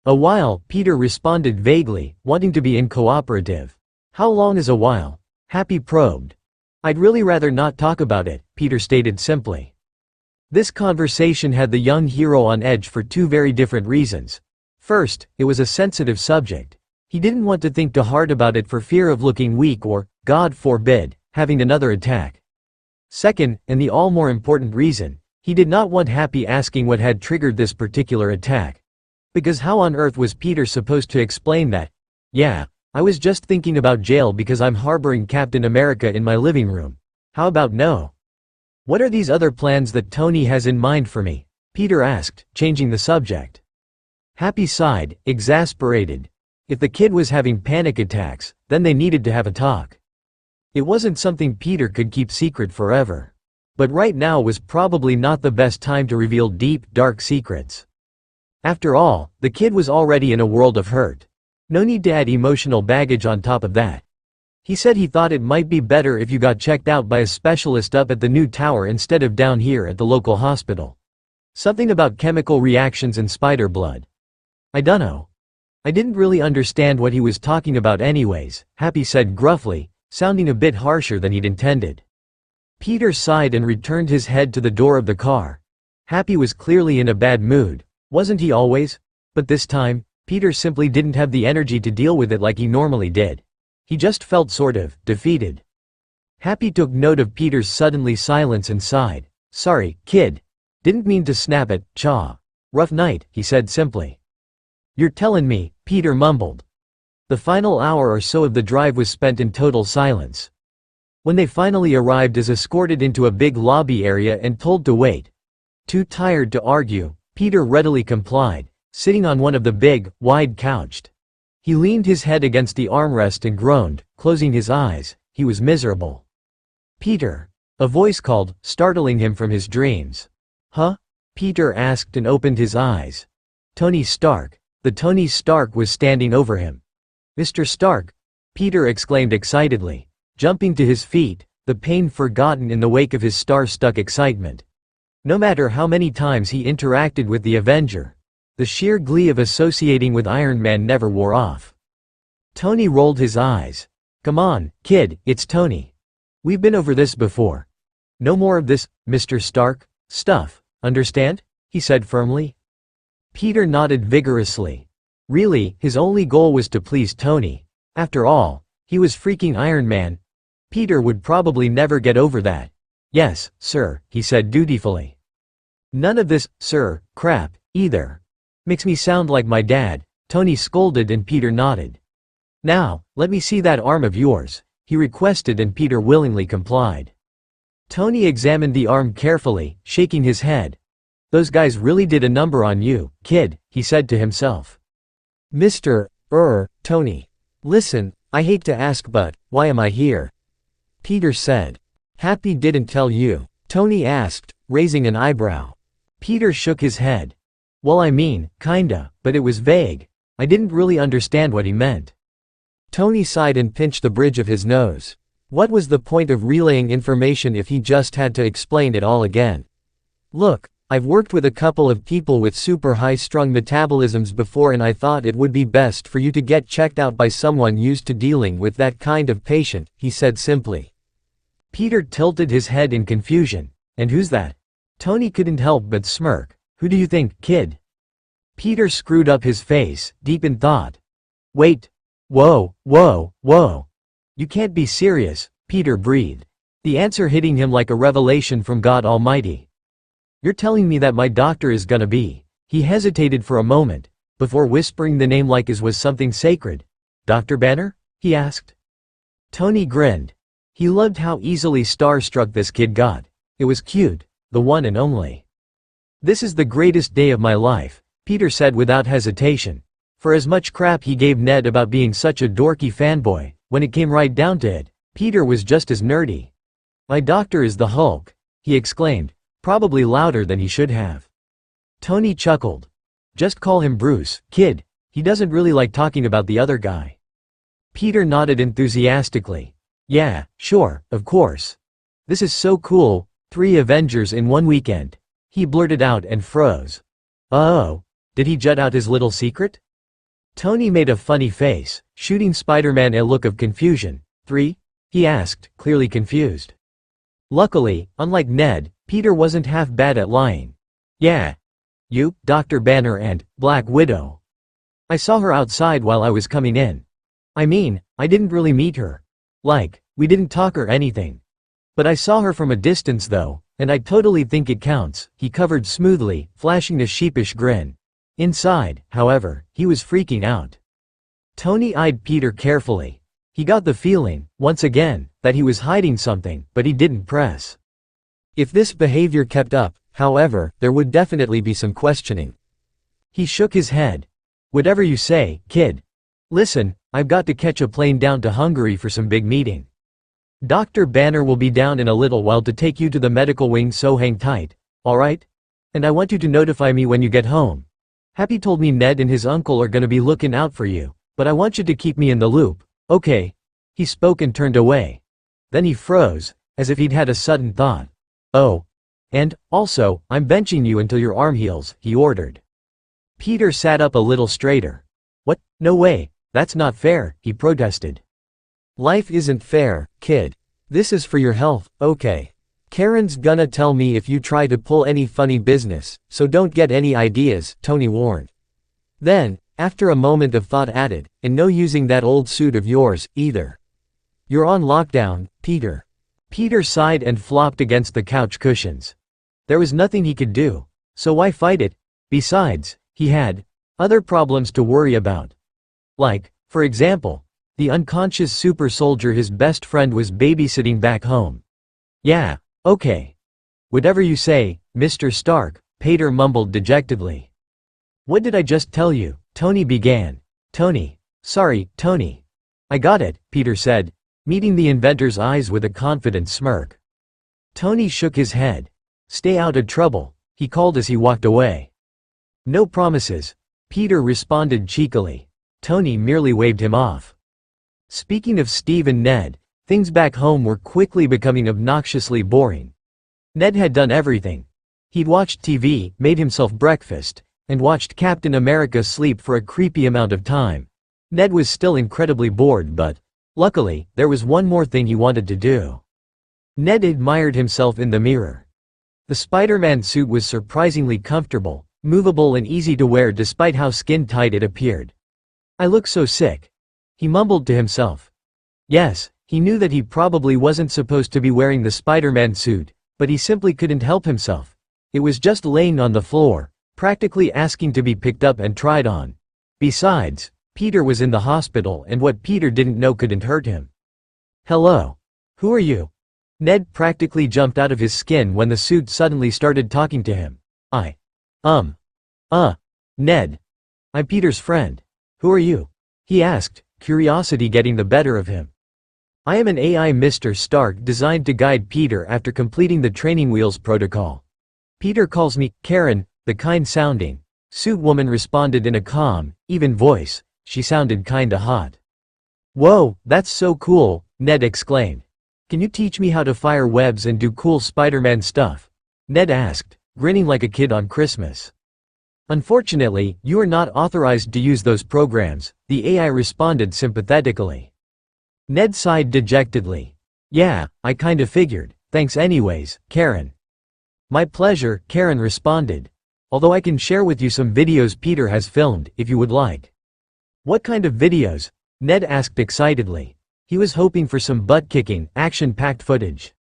A while, Peter responded vaguely, wanting to be incooperative. How long is a while? Happy probed. I'd really rather not talk about it, Peter stated simply. This conversation had the young hero on edge for two very different reasons. First, it was a sensitive subject. He didn't want to think too hard about it for fear of looking weak or, God forbid, having another attack. Second, and the all more important reason, he did not want Happy asking what had triggered this particular attack. Because how on earth was Peter supposed to explain that? Yeah, I was just thinking about jail because I'm harboring Captain America in my living room. How about no? What are these other plans that Tony has in mind for me? Peter asked, changing the subject. Happy sighed, exasperated. If the kid was having panic attacks, then they needed to have a talk. It wasn't something Peter could keep secret forever. But right now was probably not the best time to reveal deep, dark secrets. After all, the kid was already in a world of hurt. No need to add emotional baggage on top of that. He said he thought it might be better if you got checked out by a specialist up at the new tower instead of down here at the local hospital. Something about chemical reactions and spider blood. I dunno. I didn't really understand what he was talking about anyways, Happy said gruffly, sounding a bit harsher than he'd intended. Peter sighed and returned his head to the door of the car. Happy was clearly in a bad mood, wasn't he always? But this time, Peter simply didn't have the energy to deal with it like he normally did. He just felt sort of defeated. Happy took note of Peter's suddenly silence and sighed. Sorry, kid. Didn't mean to snap it, chaw. Rough night, he said simply. You're telling me, Peter mumbled. The final hour or so of the drive was spent in total silence. When they finally arrived as escorted into a big lobby area and told to wait. Too tired to argue, Peter readily complied, sitting on one of the big, wide couched. He leaned his head against the armrest and groaned, closing his eyes. He was miserable. Peter. A voice called, startling him from his dreams. Huh? Peter asked and opened his eyes. Tony Stark. The Tony Stark was standing over him. Mr. Stark! Peter exclaimed excitedly, jumping to his feet, the pain forgotten in the wake of his star-stuck excitement. No matter how many times he interacted with the Avenger, the sheer glee of associating with Iron Man never wore off. Tony rolled his eyes. Come on, kid, it's Tony. We've been over this before. No more of this, Mr. Stark, stuff, understand? He said firmly. Peter nodded vigorously. Really, his only goal was to please Tony. After all, he was freaking Iron Man. Peter would probably never get over that. Yes, sir, he said dutifully. None of this, sir, crap, either. Makes me sound like my dad, Tony scolded and Peter nodded. Now, let me see that arm of yours, he requested and Peter willingly complied. Tony examined the arm carefully, shaking his head. Those guys really did a number on you, kid, he said to himself. Mr. Tony. Listen, I hate to ask but, why am I here? Peter said. Happy didn't tell you, Tony asked, raising an eyebrow. Peter shook his head. Well, I mean, kinda, but it was vague. I didn't really understand what he meant. Tony sighed and pinched the bridge of his nose. What was the point of relaying information if he just had to explain it all again? Look, I've worked with a couple of people with super high-strung metabolisms before and I thought it would be best for you to get checked out by someone used to dealing with that kind of patient, he said simply. Peter tilted his head in confusion. And who's that? Tony couldn't help but smirk. Who do you think, kid? Peter screwed up his face, deep in thought. Wait. Whoa. You can't be serious, Peter breathed. The answer hitting him like a revelation from God Almighty. You're telling me that my doctor is gonna be. He hesitated for a moment, before whispering the name like his was something sacred. Dr. Banner? He asked. Tony grinned. He loved how easily starstruck this kid got. It was cute, the one and only. This is the greatest day of my life, Peter said without hesitation. For as much crap he gave Ned about being such a dorky fanboy, when it came right down to it, Peter was just as nerdy. My doctor is the Hulk, he exclaimed, probably louder than he should have. Tony chuckled. Just call him Bruce, kid. He doesn't really like talking about the other guy. Peter nodded enthusiastically. Yeah, sure, of course. This is so cool, 3 Avengers in one weekend. He blurted out and froze. Oh, did he jut out his little secret? Tony made a funny face, shooting Spider-Man a look of confusion. 3? He asked, clearly confused. Luckily, unlike Ned, Peter wasn't half bad at lying. Yeah. You, Dr. Banner and Black Widow. I saw her outside while I was coming in. I mean, I didn't really meet her. Like, we didn't talk or anything. But I saw her from a distance though, and I totally think it counts, he covered smoothly, flashing a sheepish grin. Inside, however, he was freaking out. Tony eyed Peter carefully. He got the feeling, once again, that he was hiding something, but he didn't press. If this behavior kept up, however, there would definitely be some questioning. He shook his head. Whatever you say, kid. Listen, I've got to catch a plane down to Hungary for some big meeting. Dr. Banner will be down in a little while to take you to the medical wing, so hang tight, alright? And I want you to notify me when you get home. Happy told me Ned and his uncle are gonna be looking out for you, but I want you to keep me in the loop, okay? He spoke and turned away. Then he froze, as if he'd had a sudden thought. Oh. And, also, I'm benching you until your arm heals, he ordered. Peter sat up a little straighter. What? No way, that's not fair, he protested. Life isn't fair, kid. This is for your health, okay? Karen's gonna tell me if you try to pull any funny business, so don't get any ideas, Tony warned. Then, after a moment of thought added, and no using that old suit of yours, either. You're on lockdown, Peter. Peter sighed and flopped against the couch cushions. There was nothing he could do, so why fight it? Besides, he had other problems to worry about. Like, for example, the unconscious super soldier his best friend was babysitting back home. Yeah, okay. Whatever you say, Mr. Stark, Peter mumbled dejectedly. What did I just tell you? Tony began. Tony. Sorry, Tony. I got it, Peter said, meeting the inventor's eyes with a confident smirk. Tony shook his head. Stay out of trouble, he called as he walked away. No promises, Peter responded cheekily. Tony merely waved him off. Speaking of Steve and Ned, things back home were quickly becoming obnoxiously boring. Ned had done everything. He'd watched TV, made himself breakfast, and watched Captain America sleep for a creepy amount of time. Ned was still incredibly bored, but, luckily, there was one more thing he wanted to do. Ned admired himself in the mirror. The Spider-Man suit was surprisingly comfortable, movable and easy to wear despite how skin-tight it appeared. I look so sick. He mumbled to himself. Yes, he knew that he probably wasn't supposed to be wearing the Spider-Man suit, but he simply couldn't help himself. It was just laying on the floor, practically asking to be picked up and tried on. Besides, Peter was in the hospital and what Peter didn't know couldn't hurt him. Hello. Who are you? Ned practically jumped out of his skin when the suit suddenly started talking to him. Ned. I'm Peter's friend. Who are you? He asked, curiosity getting the better of him. I am an AI Mr. Stark designed to guide Peter after completing the training wheels protocol. Peter calls me Karen, the kind-sounding suit woman responded in a calm, even voice. She sounded kinda hot. Whoa, that's so cool, Ned exclaimed. Can you teach me how to fire webs and do cool Spider-Man stuff? Ned asked, grinning like a kid on Christmas. Unfortunately, you are not authorized to use those programs, the AI responded sympathetically. Ned sighed dejectedly. Yeah, I kinda figured, thanks anyways, Karen. My pleasure, Karen responded. Although I can share with you some videos Peter has filmed, if you would like. What kind of videos? Ned asked excitedly. He was hoping for some butt-kicking, action-packed footage.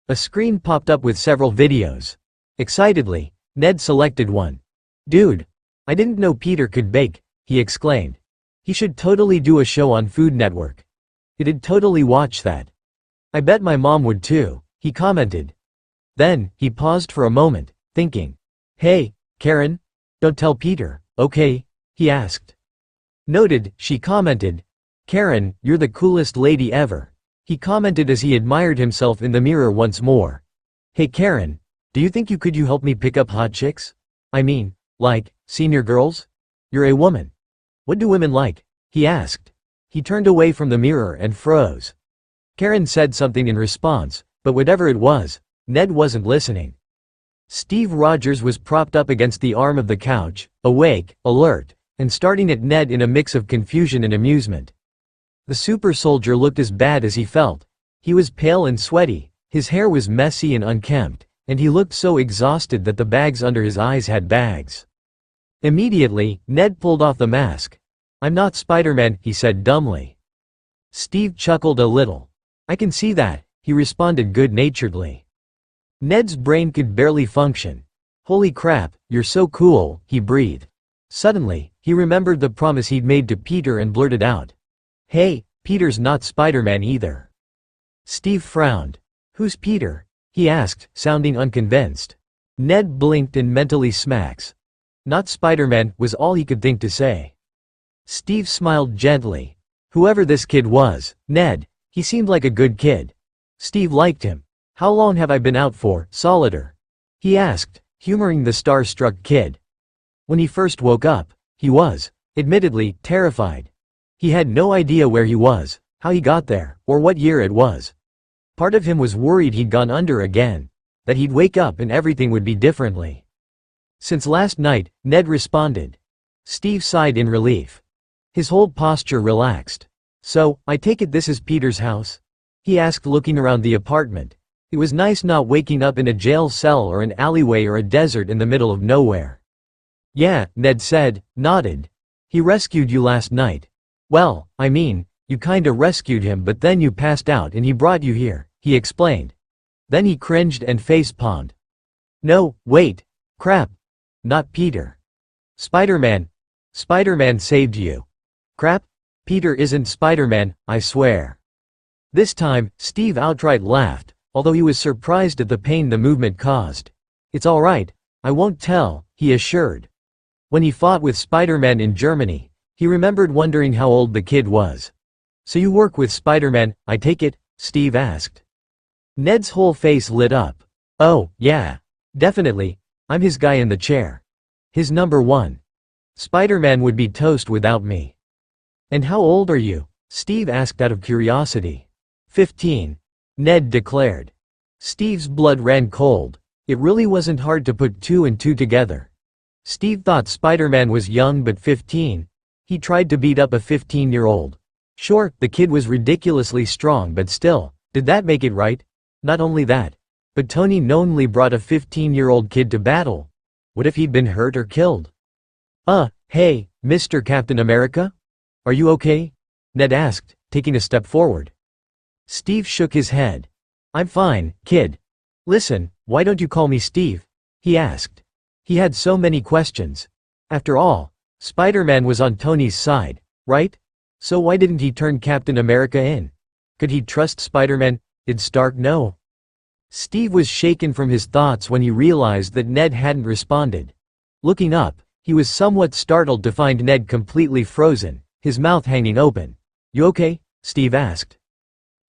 A screen popped up with several videos. Excitedly, Ned selected one. Dude, I didn't know Peter could bake, he exclaimed. He should totally do a show on Food Network. He'd totally watch that. I bet my mom would too, he commented. Then, he paused for a moment, thinking. Hey, Karen? Don't tell Peter, okay? He asked. Noted, she commented. Karen, you're the coolest lady ever. He commented as he admired himself in the mirror once more. Hey Karen, do you think you could help me pick up hot chicks? I mean, like, senior girls? You're a woman. What do women like? He asked. He turned away from the mirror and froze. Karen said something in response, but whatever it was, Ned wasn't listening. Steve Rogers was propped up against the arm of the couch, awake, alert, and staring at Ned in a mix of confusion and amusement. The super soldier looked as bad as he felt. He was pale and sweaty, his hair was messy and unkempt, and he looked so exhausted that the bags under his eyes had bags. Immediately, Ned pulled off the mask. "I'm not Spider-Man," he said dumbly. Steve chuckled a little. "I can see that," he responded good-naturedly. Ned's brain could barely function. "Holy crap, you're so cool," he breathed. Suddenly, he remembered the promise he'd made to Peter and blurted out. "Hey, Peter's not Spider-Man either." Steve frowned. "Who's Peter?" he asked, sounding unconvinced. Ned blinked and mentally smacks. "Not Spider-Man," was all he could think to say. Steve smiled gently. Whoever this kid was, Ned, he seemed like a good kid. Steve liked him. "How long have I been out for, Solider?" he asked, humoring the starstruck kid. When he first woke up, he was, admittedly, terrified. He had no idea where he was, how he got there, or what year it was. Part of him was worried he'd gone under again, that he'd wake up and everything would be differently. "Since last night," Ned responded. Steve sighed in relief. His whole posture relaxed. "So, I take it this is Peter's house?" he asked, looking around the apartment. It was nice not waking up in a jail cell or an alleyway or a desert in the middle of nowhere. "Yeah," Ned said, nodded. "He rescued you last night." "Well, I mean, you kinda rescued him but then you passed out and he brought you here," he explained. Then he cringed and face-palmed. "No, wait. Crap. Not Peter. Spider-Man. Spider-Man saved you." "Crap? Peter isn't Spider-Man, I swear." This time, Steve outright laughed, although he was surprised at the pain the movement caused. "It's all right, I won't tell," he assured. When he fought with Spider-Man in Germany, he remembered wondering how old the kid was. "So you work with Spider-Man, I take it?" Steve asked. Ned's whole face lit up. "Oh, yeah. Definitely. I'm his guy in the chair. His number one. Spider-Man would be toast without me." "And how old are you?" Steve asked out of curiosity. 15. Ned declared. Steve's blood ran cold. It really wasn't hard to put two and two together. Steve thought Spider-Man was young but 15. He tried to beat up a 15-year-old. Sure, the kid was ridiculously strong but still, did that make it right? Not only that, but Tony knowingly brought a 15-year-old kid to battle. What if he'd been hurt or killed? Hey, Mr. Captain America? Are you okay?" Ned asked, taking a step forward. Steve shook his head. "I'm fine, kid. Listen, why don't you call me Steve?" he asked. He had so many questions. After all, Spider-Man was on Tony's side, right? So why didn't he turn Captain America in? Could he trust Spider-Man? Did Stark know? Steve was shaken from his thoughts when he realized that Ned hadn't responded. Looking up, he was somewhat startled to find Ned completely frozen, his mouth hanging open. "You okay?" Steve asked.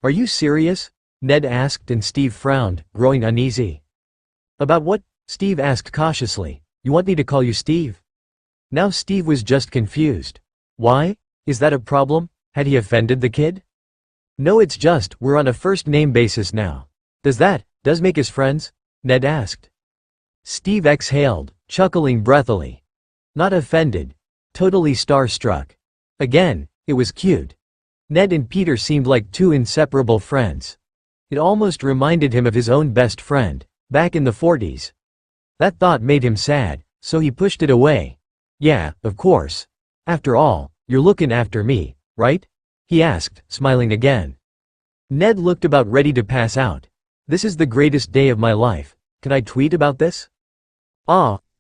"Are you serious?" Ned asked and Steve frowned, growing uneasy. "About what?" Steve asked cautiously. "You want me to call you Steve?" Now Steve was just confused. "Why? Is that a problem? Had he offended the kid?" "No, it's just, we're on a first-name basis now. Does make us friends?" Ned asked. Steve exhaled, chuckling breathily. Not offended. Totally starstruck. Again, it was cute. Ned and Peter seemed like two inseparable friends. It almost reminded him of his own best friend, back in the 40s. That thought made him sad, so he pushed it away. "Yeah, of course. After all, you're looking after me, right?" he asked, smiling again. Ned looked about ready to pass out. "This is the greatest day of my life. Can I tweet about this?"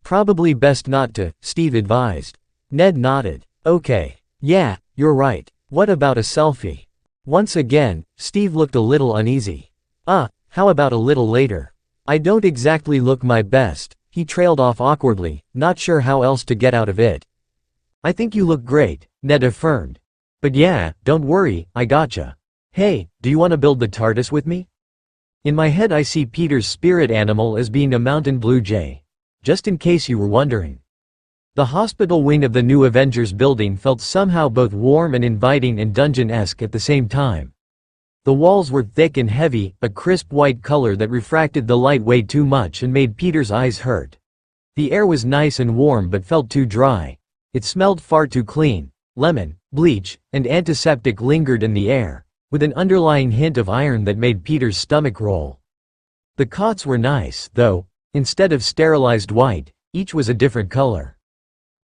Probably best not to," Steve advised. Ned nodded. "Okay. Yeah, you're right. What about a selfie?" Once again, Steve looked a little uneasy. How about a little later? I don't exactly look my best," he trailed off awkwardly, not sure how else to get out of it. "I think you look great," Ned affirmed. "But yeah, don't worry, I gotcha. Hey, do you want to build the TARDIS with me?" In my head I see Peter's spirit animal as being a mountain blue jay. just in case you were wondering. The hospital wing of the new Avengers building felt somehow both warm and inviting and dungeon-esque at the same time. The walls were thick and heavy, a crisp white color that refracted the light way too much and made Peter's eyes hurt. The air was nice and warm but felt too dry. It smelled far too clean. Lemon, bleach, and antiseptic lingered in the air, with an underlying hint of iron that made Peter's stomach roll. The cots were nice, though. Instead of sterilized white, each was a different color.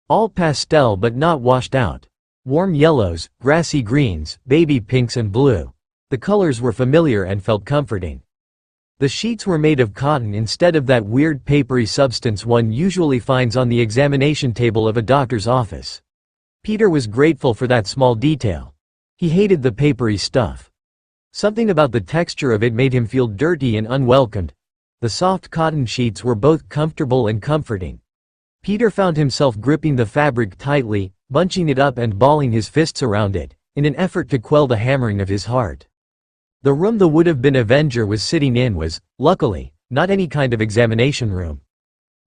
All pastel but not washed out. Warm yellows, grassy greens, baby pinks and blue. The colors were familiar and felt comforting. The sheets were made of cotton instead of that weird papery substance one usually finds on the examination table of a doctor's office. Peter was grateful for that small detail. He hated the papery stuff. Something about the texture of it made him feel dirty and unwelcomed. The soft cotton sheets were both comfortable and comforting. Peter found himself gripping the fabric tightly, bunching it up and balling his fists around it, in an effort to quell the hammering of his heart. The room the would-have-been Avenger was sitting in was, luckily, not any kind of examination room.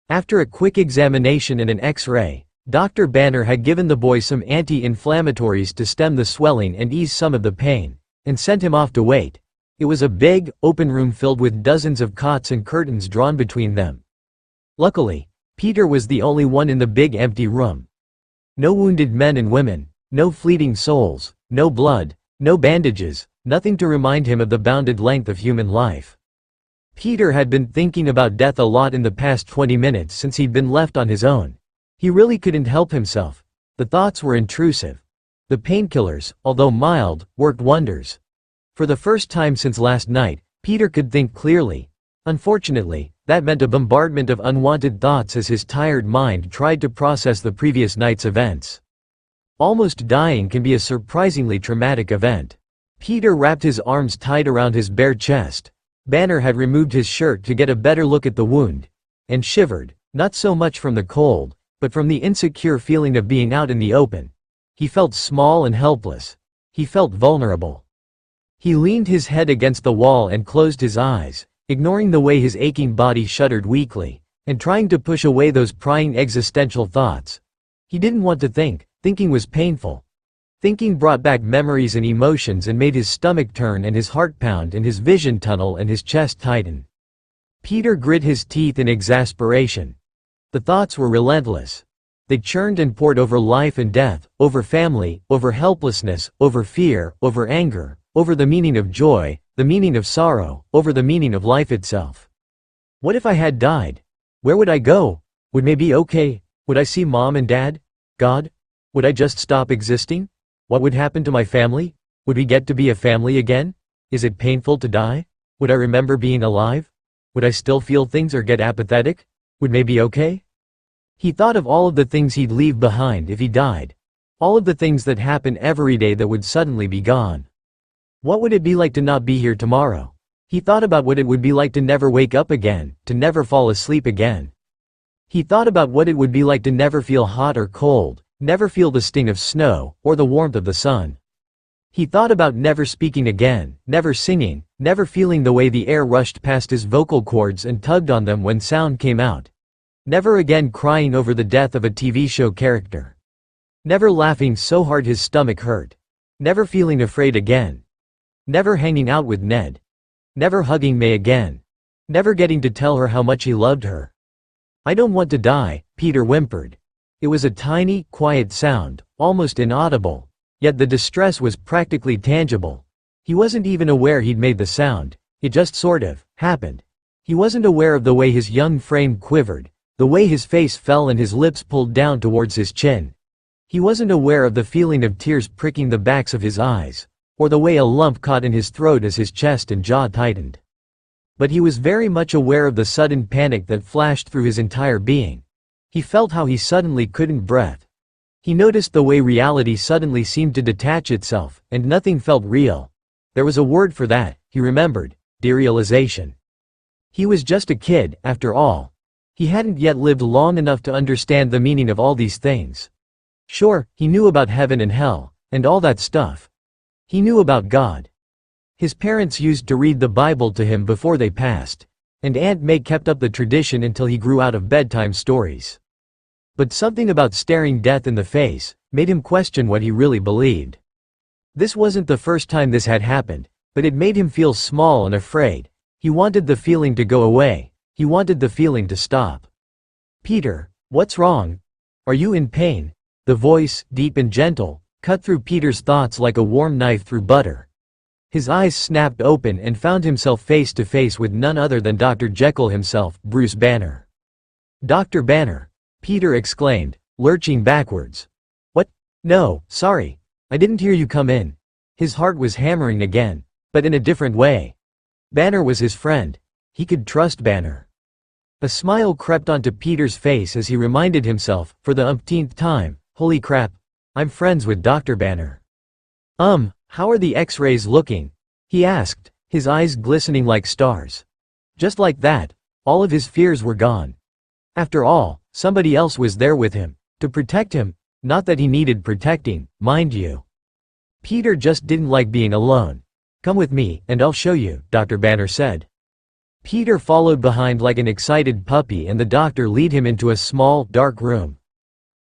After a quick examination and an X-ray, Dr. Banner had given the boy some anti-inflammatories to stem the swelling and ease some of the pain, and sent him off to wait. It was a big, open room filled with dozens of cots and curtains drawn between them. Luckily, Peter was the only one in the big empty room. No wounded men and women, no fleeting souls, no blood, no bandages, nothing to remind him of the bounded length of human life. Peter had been thinking about death a lot in the past 20 minutes since he'd been left on his own. He really couldn't help himself. The thoughts were intrusive. The painkillers, although mild, worked wonders. For the first time since last night, Peter could think clearly. Unfortunately, that meant a bombardment of unwanted thoughts as his tired mind tried to process the previous night's events. Almost dying can be a surprisingly traumatic event. Peter wrapped his arms tight around his bare chest. Banner had removed his shirt to get a better look at the wound, and shivered, not so much from the cold, but from the insecure feeling of being out in the open. He felt small and helpless. He felt vulnerable. He leaned his head against the wall and closed his eyes, ignoring the way his aching body shuddered weakly, and trying to push away those prying existential thoughts. He didn't want to think. Thinking was painful. Thinking brought back memories and emotions and made his stomach turn and his heart pound and his vision tunnel and his chest tighten. Peter grit his teeth in exasperation. The thoughts were relentless. They churned and poured over life and death, over family, over helplessness, over fear, over anger, over the meaning of joy, the meaning of sorrow, over the meaning of life itself. What if I had died? Where would I go? Would May be okay? Would I see Mom and Dad? God? Would I just stop existing? What would happen to my family? Would we get to be a family again? Is it painful to die? Would I remember being alive? Would I still feel things or get apathetic? Would May be okay? He thought of all of the things he'd leave behind if he died. All of the things that happen every day that would suddenly be gone. What would it be like to not be here tomorrow? He thought about what it would be like to never wake up again, to never fall asleep again. He thought about what it would be like to never feel hot or cold, never feel the sting of snow, or the warmth of the sun. He thought about never speaking again, never singing, never feeling the way the air rushed past his vocal cords and tugged on them when sound came out. Never again crying over the death of a TV show character. Never laughing so hard his stomach hurt. Never feeling afraid again. Never hanging out with Ned. Never hugging May again. Never getting to tell her how much he loved her. "I don't want to die," Peter whimpered. It was a tiny, quiet sound, almost inaudible, yet the distress was practically tangible. He wasn't even aware he'd made the sound, it just sort of happened. He wasn't aware of the way his young frame quivered, the way his face fell and his lips pulled down towards his chin. He wasn't aware of the feeling of tears pricking the backs of his eyes, or the way a lump caught in his throat as his chest and jaw tightened. But he was very much aware of the sudden panic that flashed through his entire being. He felt how he suddenly couldn't breathe. He noticed the way reality suddenly seemed to detach itself, and nothing felt real. There was a word for that, he remembered: derealization. He was just a kid, after all. He hadn't yet lived long enough to understand the meaning of all these things. Sure, he knew about heaven and hell, and all that stuff. He knew about God. His parents used to read the Bible to him before they passed, and Aunt May kept up the tradition until he grew out of bedtime stories. But something about staring death in the face made him question what he really believed. This wasn't the first time this had happened, but it made him feel small and afraid. He wanted the feeling to go away. He wanted the feeling to stop. "Peter, what's wrong? Are you in pain?" The voice, deep and gentle, cut through Peter's thoughts like a warm knife through butter. His eyes snapped open and found himself face to face with none other than Dr. Jekyll himself, Bruce Banner. "Dr. Banner!" Peter exclaimed, lurching backwards. "What? No, sorry. I didn't hear you come in." His heart was hammering again, but in a different way. Banner was his friend. He could trust Banner. A smile crept onto Peter's face as he reminded himself, for the umpteenth time, "Holy crap, I'm friends with Dr. Banner." How are the X-rays looking?" he asked, his eyes glistening like stars. Just like that, all of his fears were gone. After all, somebody else was there with him, to protect him, not that he needed protecting, mind you. Peter just didn't like being alone. "Come with me, and I'll show you," Dr. Banner said. Peter followed behind like an excited puppy and the doctor led him into a small, dark room.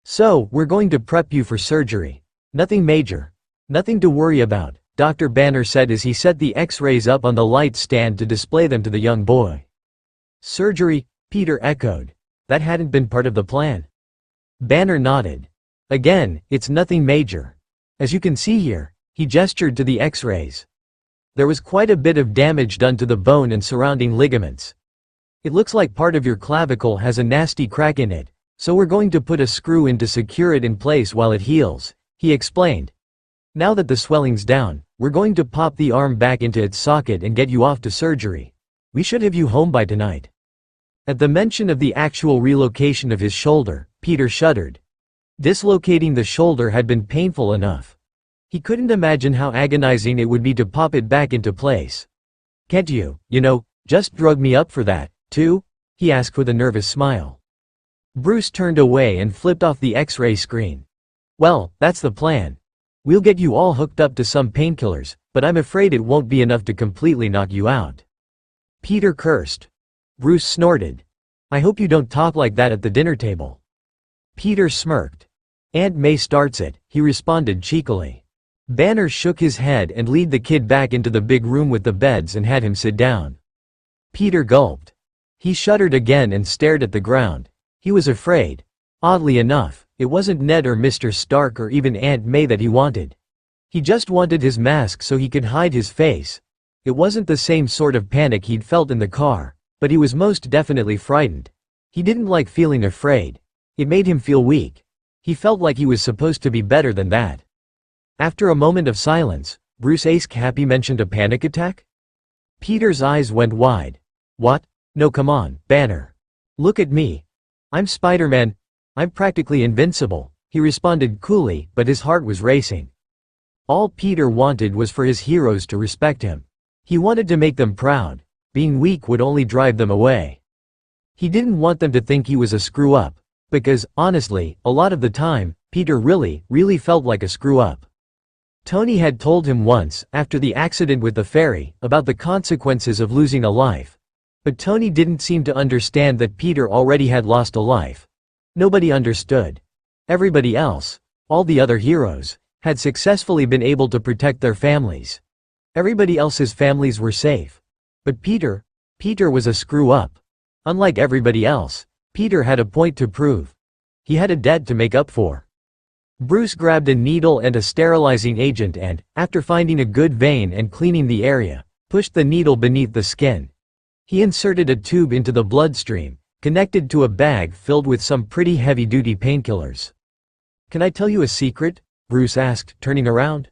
"So, we're going to prep you for surgery. Nothing major. Nothing to worry about," Dr. Banner said as he set the X-rays up on the light stand to display them to the young boy. "Surgery?" Peter echoed. That hadn't been part of the plan. Banner nodded. "Again, it's nothing major. As you can see here," he gestured to the X-rays. "There was quite a bit of damage done to the bone and surrounding ligaments. It looks like part of your clavicle has a nasty crack in it, so we're going to put a screw in to secure it in place while it heals," he explained. "Now that the swelling's down, we're going to pop the arm back into its socket and get you off to surgery. We should have you home by tonight." At the mention of the actual relocation of his shoulder, Peter shuddered. Dislocating the shoulder had been painful enough. He couldn't imagine how agonizing it would be to pop it back into place. "Can't you, just drug me up for that, too?" he asked with a nervous smile. Bruce turned away and flipped off the X-ray screen. "Well, that's the plan. We'll get you all hooked up to some painkillers, but I'm afraid it won't be enough to completely knock you out." Peter cursed. Bruce snorted. "I hope you don't talk like that at the dinner table." Peter smirked. "Aunt May starts it," he responded cheekily. Banner shook his head and led the kid back into the big room with the beds and had him sit down. Peter gulped. He shuddered again and stared at the ground. He was afraid. Oddly enough, it wasn't Ned or Mr. Stark or even Aunt May that he wanted. He just wanted his mask so he could hide his face. It wasn't the same sort of panic he'd felt in the car, but he was most definitely frightened. He didn't like feeling afraid. It made him feel weak. He felt like he was supposed to be better than that. After a moment of silence, Bruce asked, "Happy mentioned a panic attack?" Peter's eyes went wide. "What? No, come on, Banner. Look at me. I'm Spider-Man. I'm practically invincible," he responded coolly, but his heart was racing. All Peter wanted was for his heroes to respect him. He wanted to make them proud. Being weak would only drive them away. He didn't want them to think he was a screw-up, because, honestly, a lot of the time, Peter really felt like a screw-up. Tony had told him once, after the accident with the ferry, about the consequences of losing a life. But Tony didn't seem to understand that Peter already had lost a life. Nobody understood. Everybody else, all the other heroes, had successfully been able to protect their families. Everybody else's families were safe. But Peter was a screw-up. Unlike everybody else, Peter had a point to prove. He had a debt to make up for. Bruce grabbed a needle and a sterilizing agent and, after finding a good vein and cleaning the area, pushed the needle beneath the skin. He inserted a tube into the bloodstream, connected to a bag filled with some pretty heavy-duty painkillers. "Can I tell you a secret?" Bruce asked, turning around.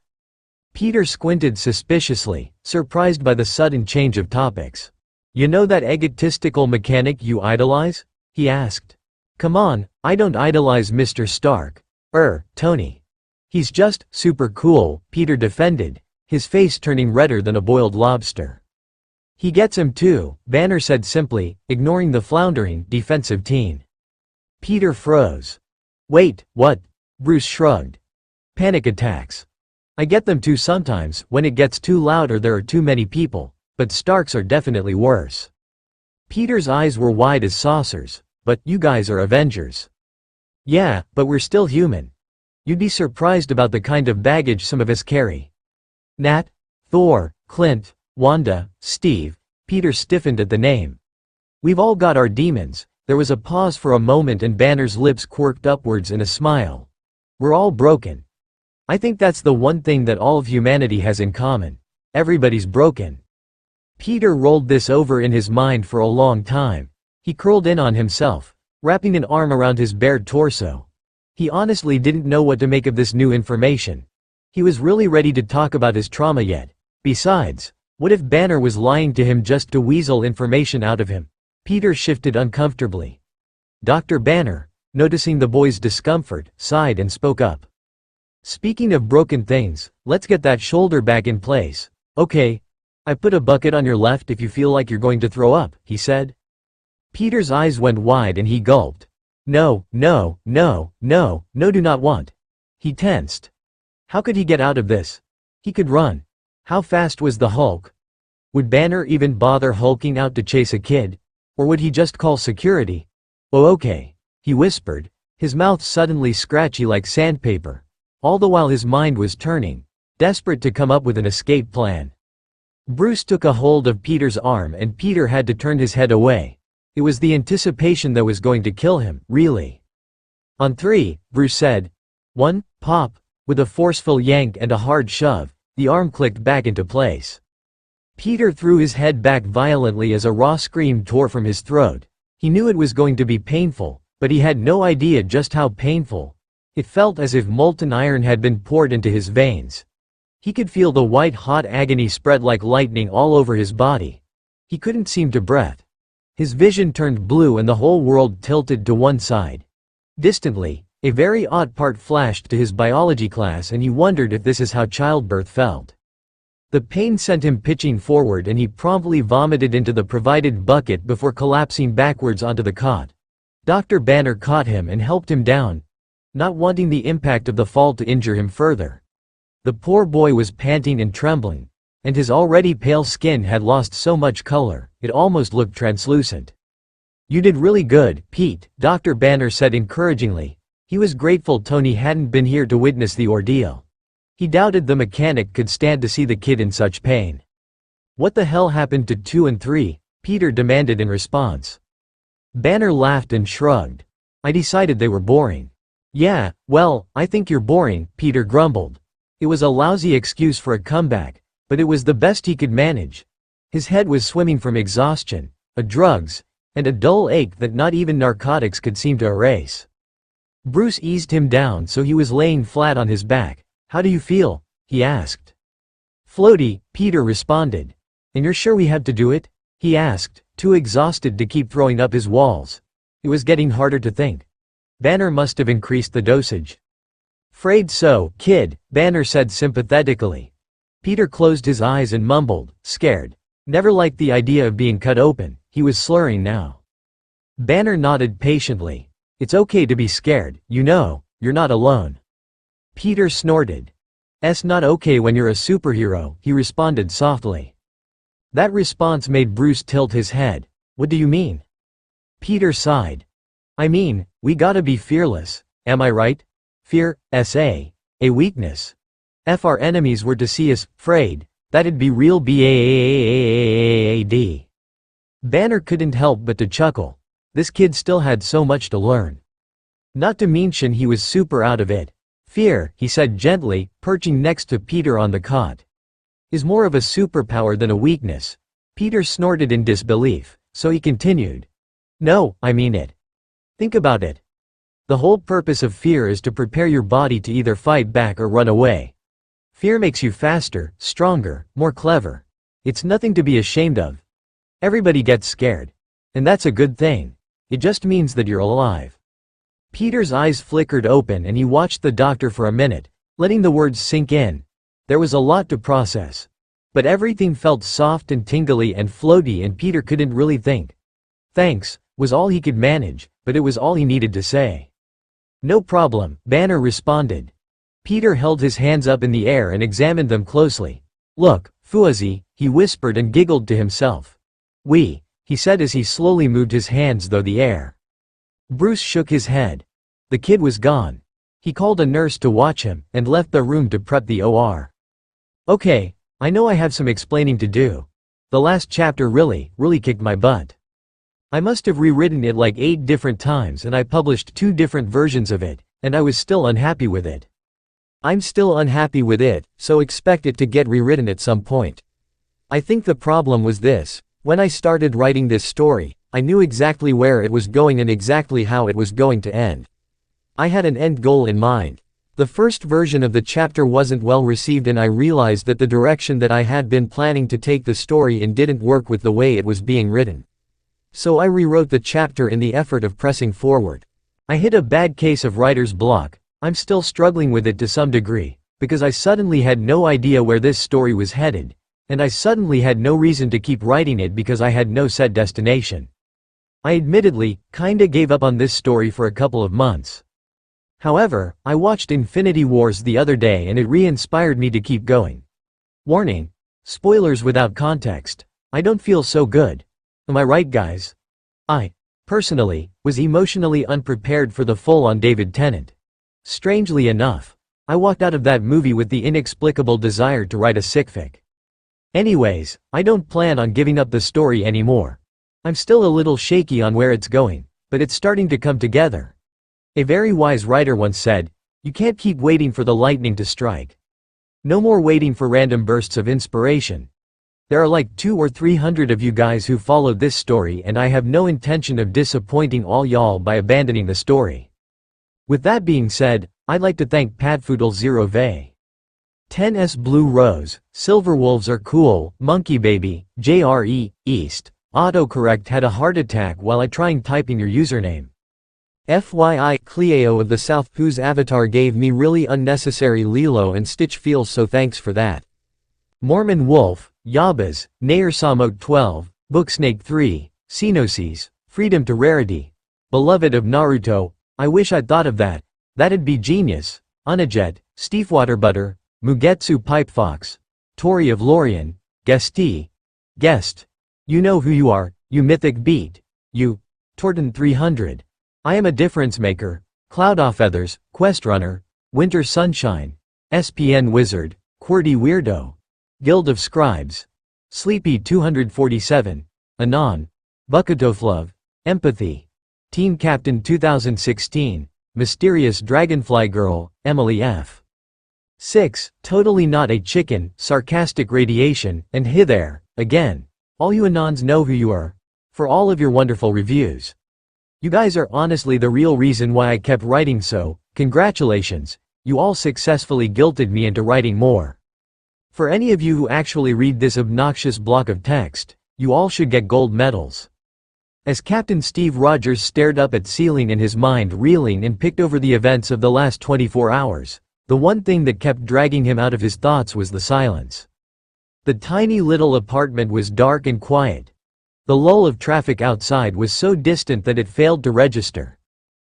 Peter squinted suspiciously, surprised by the sudden change of topics. "You know that egotistical mechanic you idolize?" he asked. "Come on, I don't idolize Mr. Stark. Tony. He's just super cool," Peter defended, his face turning redder than a boiled lobster. "He gets him too," Banner said simply, ignoring the floundering, defensive teen. Peter froze. "Wait, what?" Bruce shrugged. "Panic attacks. I get them too sometimes, when it gets too loud or there are too many people, but Starks are definitely worse." Peter's eyes were wide as saucers. But you guys are Avengers. Yeah, but we're still human. You'd be surprised about the kind of baggage some of us carry. Nat, Thor, Clint, Wanda, Steve. Peter stiffened at the name. We've all got our demons. There was a pause for a moment and Banner's lips quirked upwards in a smile. We're all broken. I think that's the one thing that all of humanity has in common. Everybody's broken. Peter rolled this over in his mind for a long time. He curled in on himself, wrapping an arm around his bared torso. He honestly didn't know what to make of this new information. He was really ready to talk about his trauma yet. Besides, what if Banner was lying to him just to weasel information out of him? Peter shifted uncomfortably. Dr. Banner, noticing the boy's discomfort, sighed and spoke up. Speaking of broken things, let's get that shoulder back in place. Okay. I put a bucket on your left if you feel like you're going to throw up, he said. Peter's eyes went wide and he gulped. No, no, no, no, no, do not want. He tensed. How could he get out of this? He could run. How fast was the Hulk? Would Banner even bother hulking out to chase a kid? Or would he just call security? Oh okay, he whispered, his mouth suddenly scratchy like sandpaper. All the while his mind was turning, desperate to come up with an escape plan. Bruce took a hold of Peter's arm and Peter had to turn his head away. It was the anticipation that was going to kill him, really. On 3, Bruce said. 1, pop. With a forceful yank and a hard shove, the arm clicked back into place. Peter threw his head back violently as a raw scream tore from his throat. He knew it was going to be painful, but he had no idea just how painful. It felt as if molten iron had been poured into his veins. He could feel the white-hot agony spread like lightning all over his body. He couldn't seem to breathe. His vision turned blue and the whole world tilted to one side. Distantly, a very odd part flashed to his biology class and he wondered if this is how childbirth felt. The pain sent him pitching forward and he promptly vomited into the provided bucket before collapsing backwards onto the cot. Dr. Banner caught him and helped him down, not wanting the impact of the fall to injure him further. The poor boy was panting and trembling, and his already pale skin had lost so much color, it almost looked translucent. You did really good, Pete, Dr. Banner said encouragingly. He was grateful Tony hadn't been here to witness the ordeal. He doubted the mechanic could stand to see the kid in such pain. What the hell happened to 2 and 3? Peter demanded in response. Banner laughed and shrugged. I decided they were boring. Yeah, well, I think you're boring, Peter grumbled. It was a lousy excuse for a comeback, but it was the best he could manage. His head was swimming from exhaustion, drugs, and a dull ache that not even narcotics could seem to erase. Bruce eased him down so he was laying flat on his back. How do you feel? He asked. Floaty, Peter responded. And you're sure we have to do it? He asked, too exhausted to keep throwing up his walls. It was getting harder to think. Banner must have increased the dosage. Afraid so, kid, Banner said sympathetically. Peter closed his eyes and mumbled, scared. Never liked the idea of being cut open, he was slurring now. Banner nodded patiently. It's okay to be scared, you know, you're not alone. Peter snorted. It's not okay when you're a superhero, he responded softly. That response made Bruce tilt his head. What do you mean? Peter sighed. I mean, we gotta be fearless, am I right? Fear, a weakness. If our enemies were to see us afraid, that'd be real bad. Banner couldn't help but to chuckle. This kid still had so much to learn. Not to mention he was super out of it. Fear, he said gently, perching next to Peter on the cot, is more of a superpower than a weakness. Peter snorted in disbelief, so he continued. No, I mean it. Think about it. The whole purpose of fear is to prepare your body to either fight back or run away. Fear makes you faster, stronger, more clever. It's nothing to be ashamed of. Everybody gets scared. And that's a good thing. It just means that you're alive. Peter's eyes flickered open and he watched the doctor for a minute, letting the words sink in. There was a lot to process. But everything felt soft and tingly and floaty and Peter couldn't really think. Thanks, was all he could manage, but it was all he needed to say. No problem, Banner responded. Peter held his hands up in the air and examined them closely. Look, Fuzzy, he whispered and giggled to himself. We he said as he slowly moved his hands through the air. Bruce shook his head. The kid was gone. He called a nurse to watch him, and left the room to prep the OR. Okay, I know I have some explaining to do. The last chapter really kicked my butt. I must have rewritten it like 8 different times and I published 2 different versions of it, and I was still unhappy with it. I'm still unhappy with it, so expect it to get rewritten at some point. I think the problem was this: when I started writing this story, I knew exactly where it was going and exactly how it was going to end. I had an end goal in mind. The first version of the chapter wasn't well received and I realized that the direction that I had been planning to take the story in didn't work with the way it was being written. So I rewrote the chapter in the effort of pressing forward. I hit a bad case of writer's block. I'm still struggling with it to some degree, because I suddenly had no idea where this story was headed, and I suddenly had no reason to keep writing it because I had no set destination. I admittedly kinda gave up on this story for a couple of months. However, I watched Infinity Wars the other day and it re-inspired me to keep going. Warning: spoilers without context. I don't feel so good. Am I right, guys? I, personally, was emotionally unprepared for the full-on David Tennant. Strangely enough, I walked out of that movie with the inexplicable desire to write a sickfic. Anyways, I don't plan on giving up the story anymore. I'm still a little shaky on where it's going, but it's starting to come together. A very wise writer once said, "You can't keep waiting for the lightning to strike. No more waiting for random bursts of inspiration." There are like 200 or 300 of you guys who followed this story and I have no intention of disappointing all y'all by abandoning the story. With that being said, I'd like to thank Padfoodle0v. 10s Blue Rose, Silver Wolves are cool, Monkey Baby, JRE, East, autocorrect had a heart attack while trying typing your username. FYI, Cleo of the South, whose avatar gave me really unnecessary Lilo and Stitch feels, so thanks for that. Mormon Wolf, Yabas, Nair Samok 12, Booksnake 3, Sinoses, Freedom to Rarity, Beloved of Naruto, I wish I'd thought of that. That'd be genius. Unajet, Steve Waterbutter, Mugetsu Pipefox, Tori of Lorien, Guest. You know who you are, you mythic beat. You, Torton 300. I am a difference maker, Cloud Off Feathers, Quest Runner, Winter Sunshine, SPN Wizard, QWERTY Weirdo, Guild of Scribes, Sleepy 247, Anon, Bucketoflove, Empathy, Team Captain 2016, Mysterious Dragonfly Girl, Emily F. 6, Totally Not a Chicken, Sarcastic Radiation, and Hi there, again. All you Anons know who you are. For all of your wonderful reviews. You guys are honestly the real reason why I kept writing, so congratulations, you all successfully guilted me into writing more. For any of you who actually read this obnoxious block of text, you all should get gold medals. As Captain Steve Rogers stared up at ceiling in his mind reeling and picked over the events of the last 24 hours, the one thing that kept dragging him out of his thoughts was the silence. The tiny little apartment was dark and quiet. The lull of traffic outside was so distant that it failed to register.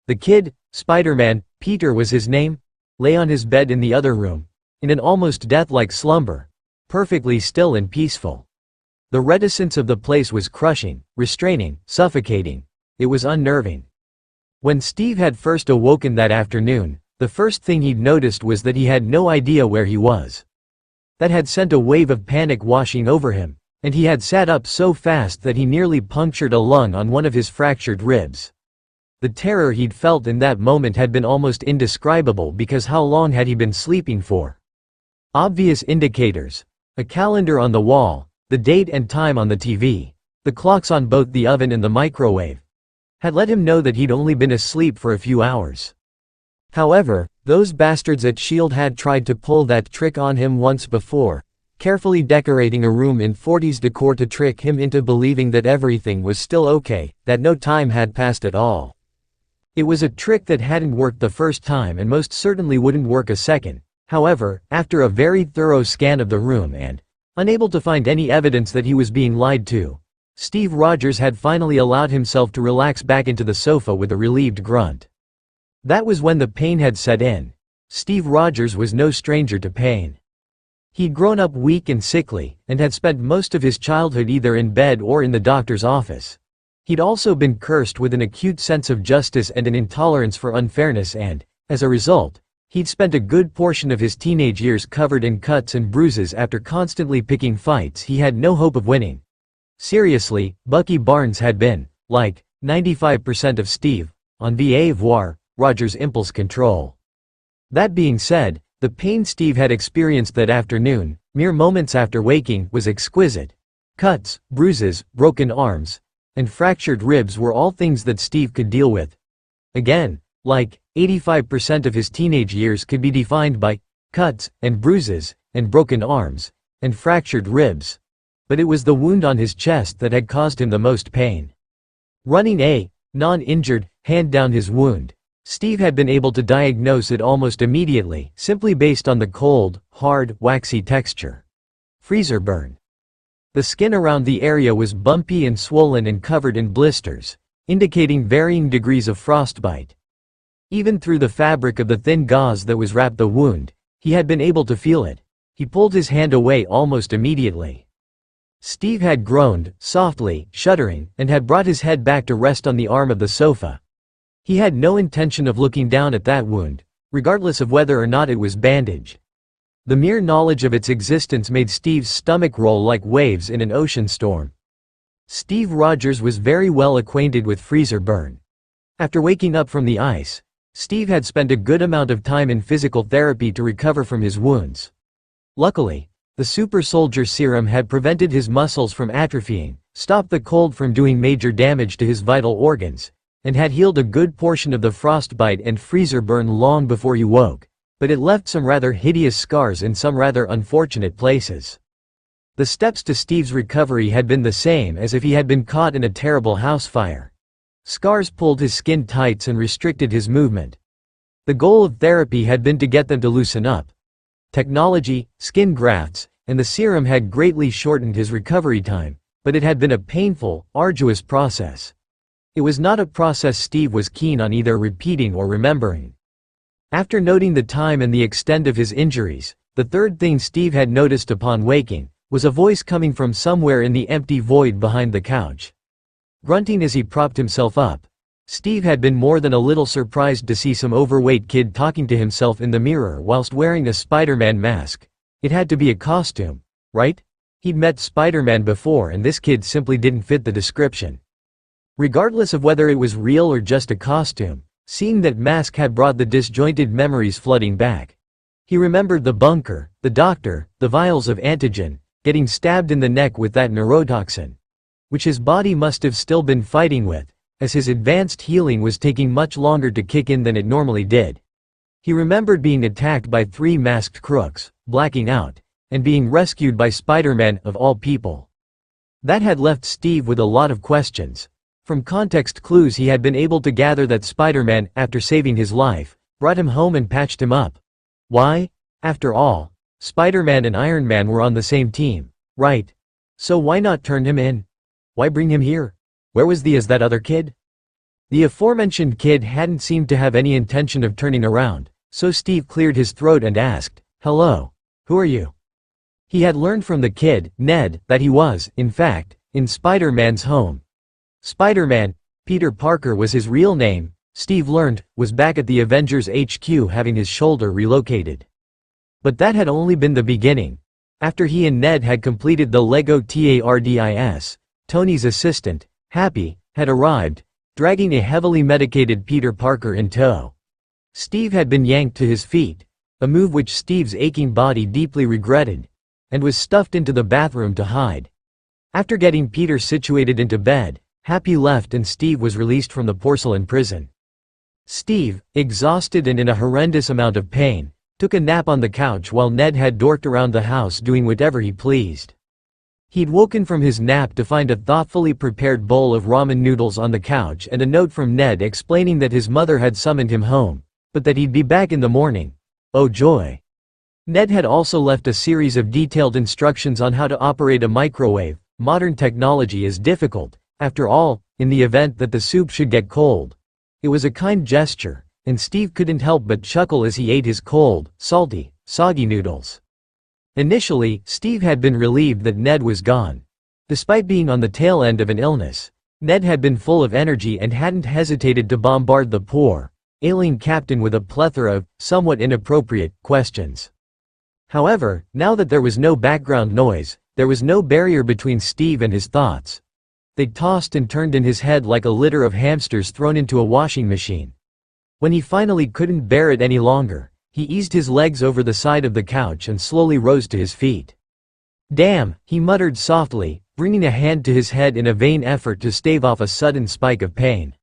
The kid, Spider-Man, Peter was his name, lay on his bed in the other room, in an almost death-like slumber, perfectly still and peaceful. The reticence of the place was crushing, restraining, suffocating. It was unnerving. When Steve had first awoken that afternoon, the first thing he'd noticed was that he had no idea where he was. That had sent a wave of panic washing over him. And he had sat up so fast that he nearly punctured a lung on one of his fractured ribs. The terror he'd felt in that moment had been almost indescribable because how long had he been sleeping for? Obvious indicators. A calendar on the wall, the date and time on the TV, the clocks on both the oven and the microwave, had let him know that he'd only been asleep for a few hours. However, those bastards at S.H.I.E.L.D. had tried to pull that trick on him once before. Carefully decorating a room in 40s decor to trick him into believing that everything was still okay, that no time had passed at all. It was a trick that hadn't worked the first time and most certainly wouldn't work a second. However, after a very thorough scan of the room and unable to find any evidence that he was being lied to, Steve Rogers had finally allowed himself to relax back into the sofa with a relieved grunt. That was when the pain had set in. Steve Rogers was no stranger to pain. He'd grown up weak and sickly, and had spent most of his childhood either in bed or in the doctor's office. He'd also been cursed with an acute sense of justice and an intolerance for unfairness and, as a result, he'd spent a good portion of his teenage years covered in cuts and bruises after constantly picking fights he had no hope of winning. Seriously, Bucky Barnes had been, like 95% of Steve, on va voir, Roger's impulse control. That being said, the pain Steve had experienced that afternoon, mere moments after waking, was exquisite. Cuts, bruises, broken arms, and fractured ribs were all things that Steve could deal with. Again, like 85% of his teenage years could be defined by cuts and bruises and broken arms and fractured ribs. But it was the wound on his chest that had caused him the most pain. Running a non-injured hand down his wound, Steve had been able to diagnose it almost immediately, simply based on the cold, hard, waxy texture. Freezer burn. The skin around the area was bumpy and swollen and covered in blisters, indicating varying degrees of frostbite. Even through the fabric of the thin gauze that was wrapped the wound, he had been able to feel it. He pulled his hand away almost immediately. Steve had groaned, softly, shuddering, and had brought his head back to rest on the arm of the sofa. He had no intention of looking down at that wound, regardless of whether or not it was bandaged. The mere knowledge of its existence made Steve's stomach roll like waves in an ocean storm. Steve Rogers was very well acquainted with freezer burn. After waking up from the ice, Steve had spent a good amount of time in physical therapy to recover from his wounds. Luckily, the super soldier serum had prevented his muscles from atrophying, stopped the cold from doing major damage to his vital organs, and had healed a good portion of the frostbite and freezer burn long before he woke, but it left some rather hideous scars in some rather unfortunate places. The steps to Steve's recovery had been the same as if he had been caught in a terrible house fire. Scars pulled his skin tights and restricted his movement. The goal of therapy had been to get them to loosen up. Technology, skin grafts, and the serum had greatly shortened his recovery time, but it had been a painful, arduous process. It was not a process Steve was keen on either repeating or remembering. After noting the time and the extent of his injuries, the third thing Steve had noticed upon waking was a voice coming from somewhere in the empty void behind the couch. Grunting as he propped himself up, Steve had been more than a little surprised to see some overweight kid talking to himself in the mirror whilst wearing a Spider-Man mask. It had to be a costume, right? He'd met Spider-Man before and this kid simply didn't fit the description. Regardless of whether it was real or just a costume, seeing that mask had brought the disjointed memories flooding back. He remembered the bunker, the doctor, the vials of antigen, getting stabbed in the neck with that neurotoxin, which his body must have still been fighting with, as his advanced healing was taking much longer to kick in than it normally did. He remembered being attacked by 3 masked crooks, blacking out, and being rescued by Spider-Man of all people. That had left Steve with a lot of questions. From context clues he had been able to gather that Spider-Man, after saving his life, brought him home and patched him up. Why? After all, Spider-Man and Iron Man were on the same team, right? So why not turn him in? Why bring him here? Where was that other kid? The aforementioned kid hadn't seemed to have any intention of turning around, so Steve cleared his throat and asked, "Hello, who are you?" He had learned from the kid, Ned, that he was, in fact, in Spider-Man's home. Spider-Man, Peter Parker was his real name, Steve learned, was back at the Avengers HQ having his shoulder relocated. But that had only been the beginning. After he and Ned had completed the Lego TARDIS, Tony's assistant, Happy, had arrived, dragging a heavily medicated Peter Parker in tow. Steve had been yanked to his feet, a move which Steve's aching body deeply regretted, and was stuffed into the bathroom to hide. After getting Peter situated into bed, Happy left and Steve was released from the porcelain prison. Steve, exhausted and in a horrendous amount of pain, took a nap on the couch while Ned had dorked around the house doing whatever he pleased. He'd woken from his nap to find a thoughtfully prepared bowl of ramen noodles on the couch and a note from Ned explaining that his mother had summoned him home, but that he'd be back in the morning. Oh joy! Ned had also left a series of detailed instructions on how to operate a microwave. Modern technology is difficult, after all, in the event that the soup should get cold. It was a kind gesture, and Steve couldn't help but chuckle as he ate his cold, salty, soggy noodles. Initially, Steve had been relieved that Ned was gone. Despite being on the tail end of an illness, Ned had been full of energy and hadn't hesitated to bombard the poor, ailing captain with a plethora of, somewhat inappropriate, questions. However, now that there was no background noise, there was no barrier between Steve and his thoughts. They tossed and turned in his head like a litter of hamsters thrown into a washing machine. When he finally couldn't bear it any longer, he eased his legs over the side of the couch and slowly rose to his feet. "Damn," he muttered softly, bringing a hand to his head in a vain effort to stave off a sudden spike of pain.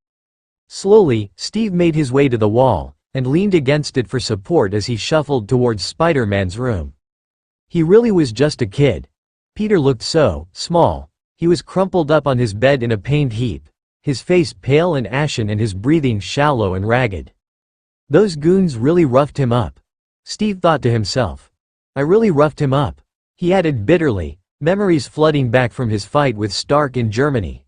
Slowly, Steve made his way to the wall, and leaned against it for support as he shuffled towards Spider-Man's room. He really was just a kid. Peter looked so small. He was crumpled up on his bed in a pained heap, his face pale and ashen and his breathing shallow and ragged. Those goons really roughed him up. Steve thought to himself. I really roughed him up. He added bitterly, memories flooding back from his fight with Stark in Germany.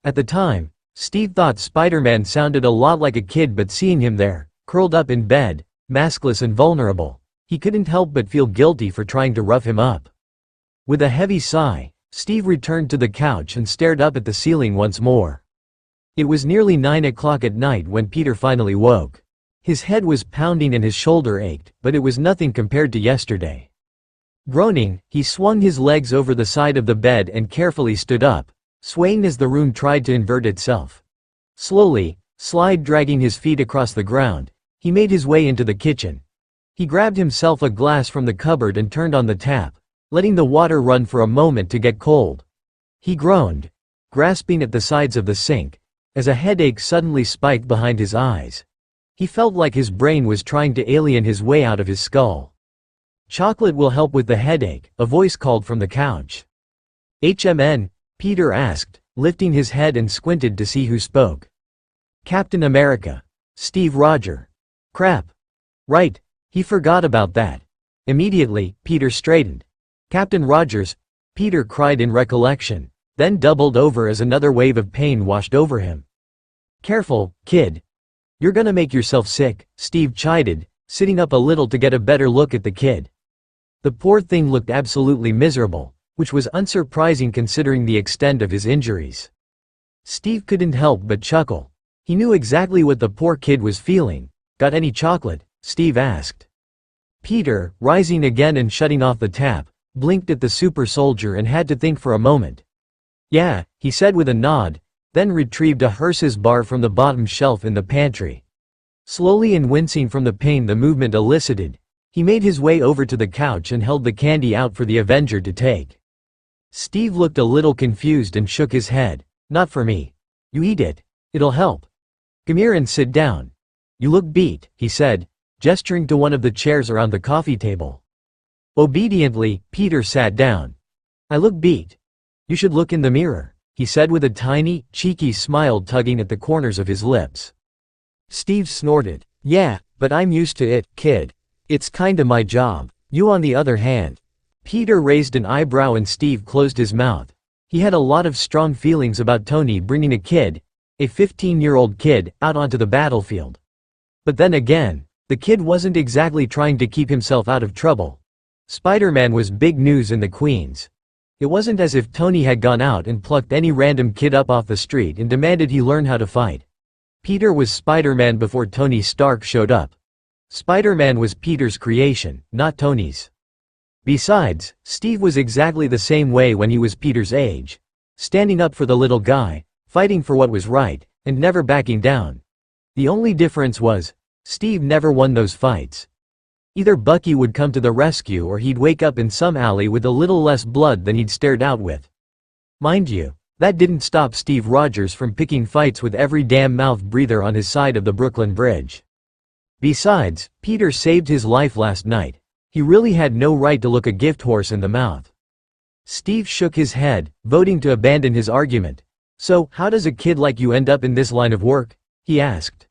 At the time, Steve thought Spider-Man sounded a lot like a kid, but seeing him there, curled up in bed, maskless and vulnerable, he couldn't help but feel guilty for trying to rough him up. With a heavy sigh, Steve returned to the couch and stared up at the ceiling once more. It was nearly 9 o'clock at night when Peter finally woke. His head was pounding and his shoulder ached, but it was nothing compared to yesterday. Groaning, he swung his legs over the side of the bed and carefully stood up, swaying as the room tried to invert itself. Slowly, dragging his feet across the ground, he made his way into the kitchen. He grabbed himself a glass from the cupboard and turned on the tap, letting the water run for a moment to get cold. He groaned, grasping at the sides of the sink, as a headache suddenly spiked behind his eyes. He felt like his brain was trying to alien his way out of his skull. "Chocolate will help with the headache," a voice called from the couch. "HMN?" Peter asked, lifting his head and squinted to see who spoke. "Captain America. Steve Rogers. Crap. Right, he forgot about that." Immediately, Peter straightened. "Captain Rogers," Peter cried in recollection, then doubled over as another wave of pain washed over him. "Careful, kid. You're gonna make yourself sick," Steve chided, sitting up a little to get a better look at the kid. The poor thing looked absolutely miserable, which was unsurprising considering the extent of his injuries. Steve couldn't help but chuckle. He knew exactly what the poor kid was feeling. "Got any chocolate?" Steve asked. Peter, rising again and shutting off the tap, blinked at the super soldier and had to think for a moment. "Yeah," he said with a nod, then retrieved a Hershey's bar from the bottom shelf in the pantry. Slowly and wincing from the pain the movement elicited, he made his way over to the couch and held the candy out for the Avenger to take. Steve looked a little confused and shook his head. "Not for me. You eat it. It'll help. Come here and sit down. You look beat," he said, gesturing to one of the chairs around the coffee table. Obediently, Peter sat down. "I look beat. You should look in the mirror," he said with a tiny, cheeky smile tugging at the corners of his lips. Steve snorted. "Yeah, but I'm used to it, kid. It's kinda my job. You on the other hand." Peter raised an eyebrow and Steve closed his mouth. He had a lot of strong feelings about Tony bringing a 15-year-old kid, out onto the battlefield. But then again, the kid wasn't exactly trying to keep himself out of trouble. Spider-Man was big news in the Queens. It wasn't as if Tony had gone out and plucked any random kid up off the street and demanded he learn how to fight. Peter was Spider-Man before Tony Stark showed up. Spider-Man was Peter's creation, not Tony's. Besides, Steve was exactly the same way when he was Peter's age. Standing up for the little guy, fighting for what was right, and never backing down. The only difference was, Steve never won those fights. Either Bucky would come to the rescue or he'd wake up in some alley with a little less blood than he'd stared out with. Mind you, that didn't stop Steve Rogers from picking fights with every damn mouth breather on his side of the Brooklyn Bridge. Besides, Peter saved his life last night. He really had no right to look a gift horse in the mouth. Steve shook his head, voting to abandon his argument. "So, how does a kid like you end up in this line of work?" he asked.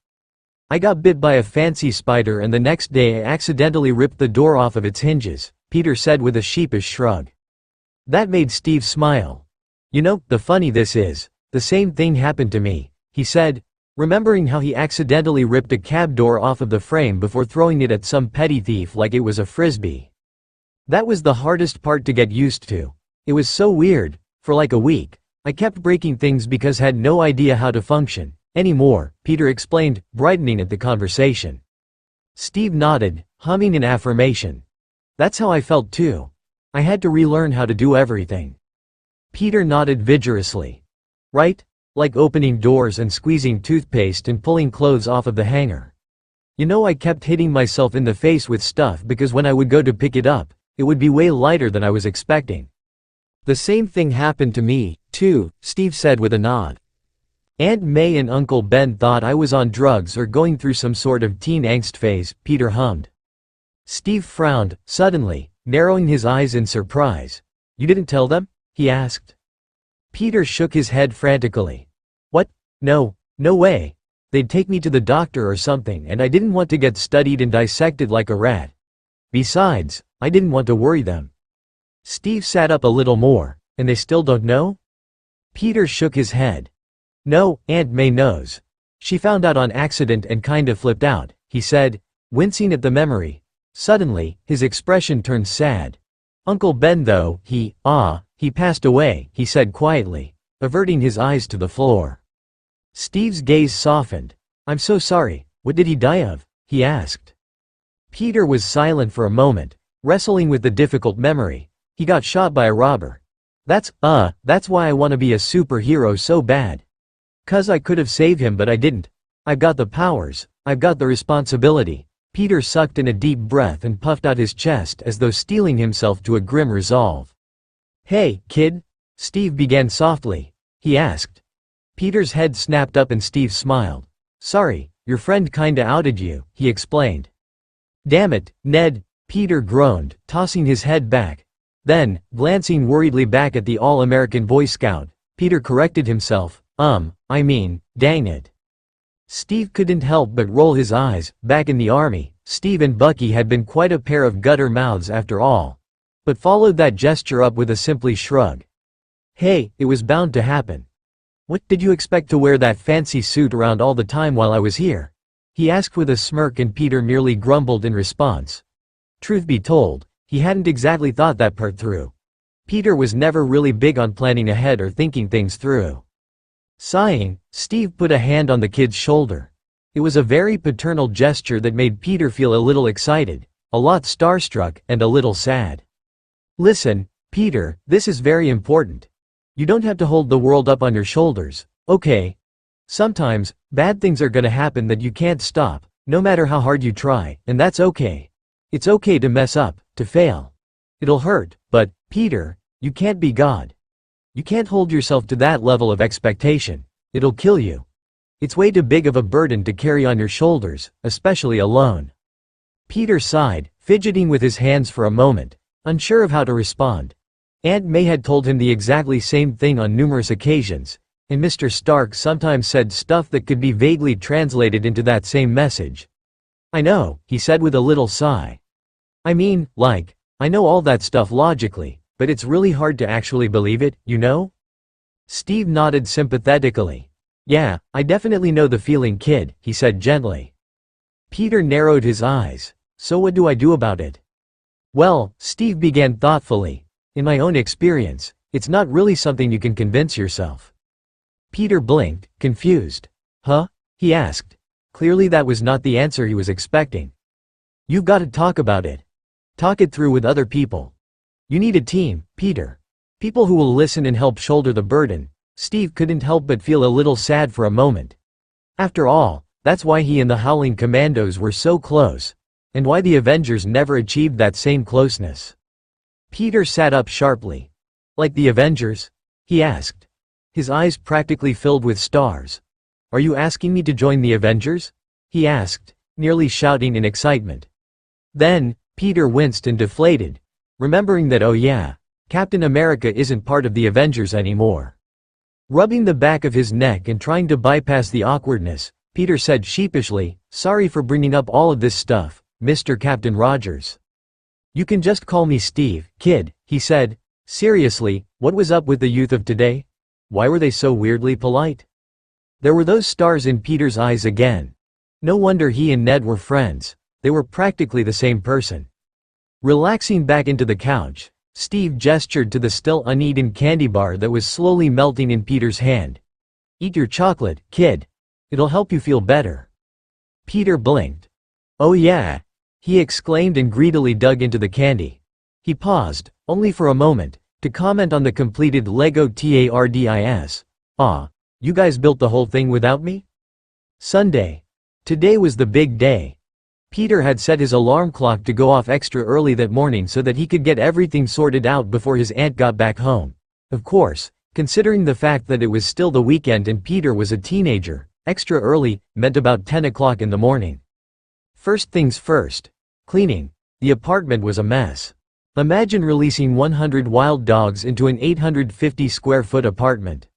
"I got bit by a fancy spider and the next day I accidentally ripped the door off of its hinges," Peter said with a sheepish shrug. That made Steve smile. "You know, the funny this is, the same thing happened to me," he said, remembering how he accidentally ripped a cab door off of the frame before throwing it at some petty thief like it was a frisbee. That was the hardest part to get used to. It was so weird. For like a week, I kept breaking things because had no idea how to function anymore, Peter explained, brightening at the conversation. Steve nodded, humming an affirmation. That's how I felt too. I had to relearn how to do everything. Peter nodded vigorously. Right? Like opening doors and squeezing toothpaste and pulling clothes off of the hanger. You know, I kept hitting myself in the face with stuff because when I would go to pick it up, it would be way lighter than I was expecting. The same thing happened to me, too, Steve said with a nod. Aunt May and Uncle Ben thought I was on drugs or going through some sort of teen angst phase, Peter hummed. Steve frowned, suddenly, narrowing his eyes in surprise. You didn't tell them? He asked. Peter shook his head frantically. What? No way. They'd take me to the doctor or something and I didn't want to get studied and dissected like a rat. Besides, I didn't want to worry them. Steve sat up a little more. And they still don't know? Peter shook his head. No, Aunt May knows. She found out on accident and kinda flipped out, he said, wincing at the memory. Suddenly, his expression turned sad. Uncle Ben though, he passed away, he said quietly, averting his eyes to the floor. Steve's gaze softened. I'm so sorry, what did he die of? He asked. Peter was silent for a moment, wrestling with the difficult memory. He got shot by a robber. That's why I want to be a superhero so bad. 'Cause I could have saved him but I didn't. I've got the powers, I've got the responsibility. Peter sucked in a deep breath and puffed out his chest as though steeling himself to a grim resolve. Hey, kid? Steve began softly. He asked. Peter's head snapped up and Steve smiled. Sorry, your friend kinda outed you, he explained. Damn it, Ned, Peter groaned, tossing his head back. Then, glancing worriedly back at the all-American Boy Scout, Peter corrected himself, dang it. Steve couldn't help but roll his eyes. Back in the army, Steve and Bucky had been quite a pair of gutter mouths after all. But followed that gesture up with a simply shrug. Hey, it was bound to happen. What, did you expect to wear that fancy suit around all the time while I was here? He asked with a smirk and Peter merely grumbled in response. Truth be told, he hadn't exactly thought that part through. Peter was never really big on planning ahead or thinking things through. Sighing, Steve put a hand on the kid's shoulder. It was a very paternal gesture that made Peter feel a little excited, a lot starstruck, and a little sad. Listen, Peter, this is very important. You don't have to hold the world up on your shoulders, okay? Sometimes, bad things are gonna happen that you can't stop, no matter how hard you try, and that's okay. It's okay to mess up, to fail. It'll hurt, but, Peter, you can't be God. You can't hold yourself to that level of expectation. It'll kill you. It's way too big of a burden to carry on your shoulders, especially alone. Peter sighed, fidgeting with his hands for a moment, unsure of how to respond. Aunt May had told him the exactly same thing on numerous occasions, and Mr. Stark sometimes said stuff that could be vaguely translated into that same message. I know, he said with a little sigh. I know all that stuff logically, but it's really hard to actually believe it, you know? Steve nodded sympathetically. Yeah, I definitely know the feeling, kid, he said gently. Peter narrowed his eyes. So what do I do about it? Well, Steve began thoughtfully. In my own experience, it's not really something you can convince yourself. Peter blinked, confused. Huh? He asked. Clearly that was not the answer he was expecting. You've got to talk about it. Talk it through with other people. You need a team, Peter. People who will listen and help shoulder the burden. Steve couldn't help but feel a little sad for a moment. After all, that's why he and the Howling Commandos were so close, and why the Avengers never achieved that same closeness. Peter sat up sharply. Like the Avengers? He asked. His eyes practically filled with stars. Are you asking me to join the Avengers? He asked, nearly shouting in excitement. Then, Peter winced and deflated, remembering that, oh yeah, Captain America isn't part of the Avengers anymore. Rubbing the back of his neck and trying to bypass the awkwardness, Peter said sheepishly, sorry for bringing up all of this stuff, Mr. Captain Rogers. You can just call me Steve, kid, he said. Seriously, what was up with the youth of today? Why were they so weirdly polite? There were those stars in Peter's eyes again. No wonder he and Ned were friends. They were practically the same person. Relaxing back into the couch, Steve gestured to the still uneaten candy bar that was slowly melting in Peter's hand. "Eat your chocolate, kid. It'll help you feel better." Peter blinked. "Oh yeah," he exclaimed and greedily dug into the candy. He paused, only for a moment, to comment on the completed Lego TARDIS. "Aw, you guys built the whole thing without me?" Sunday. Today was the big day. Peter had set his alarm clock to go off extra early that morning so that he could get everything sorted out before his aunt got back home. Of course, considering the fact that it was still the weekend and Peter was a teenager, extra early meant about 10 o'clock in the morning. First things first. Cleaning. The apartment was a mess. Imagine releasing 100 wild dogs into an 850 square foot apartment.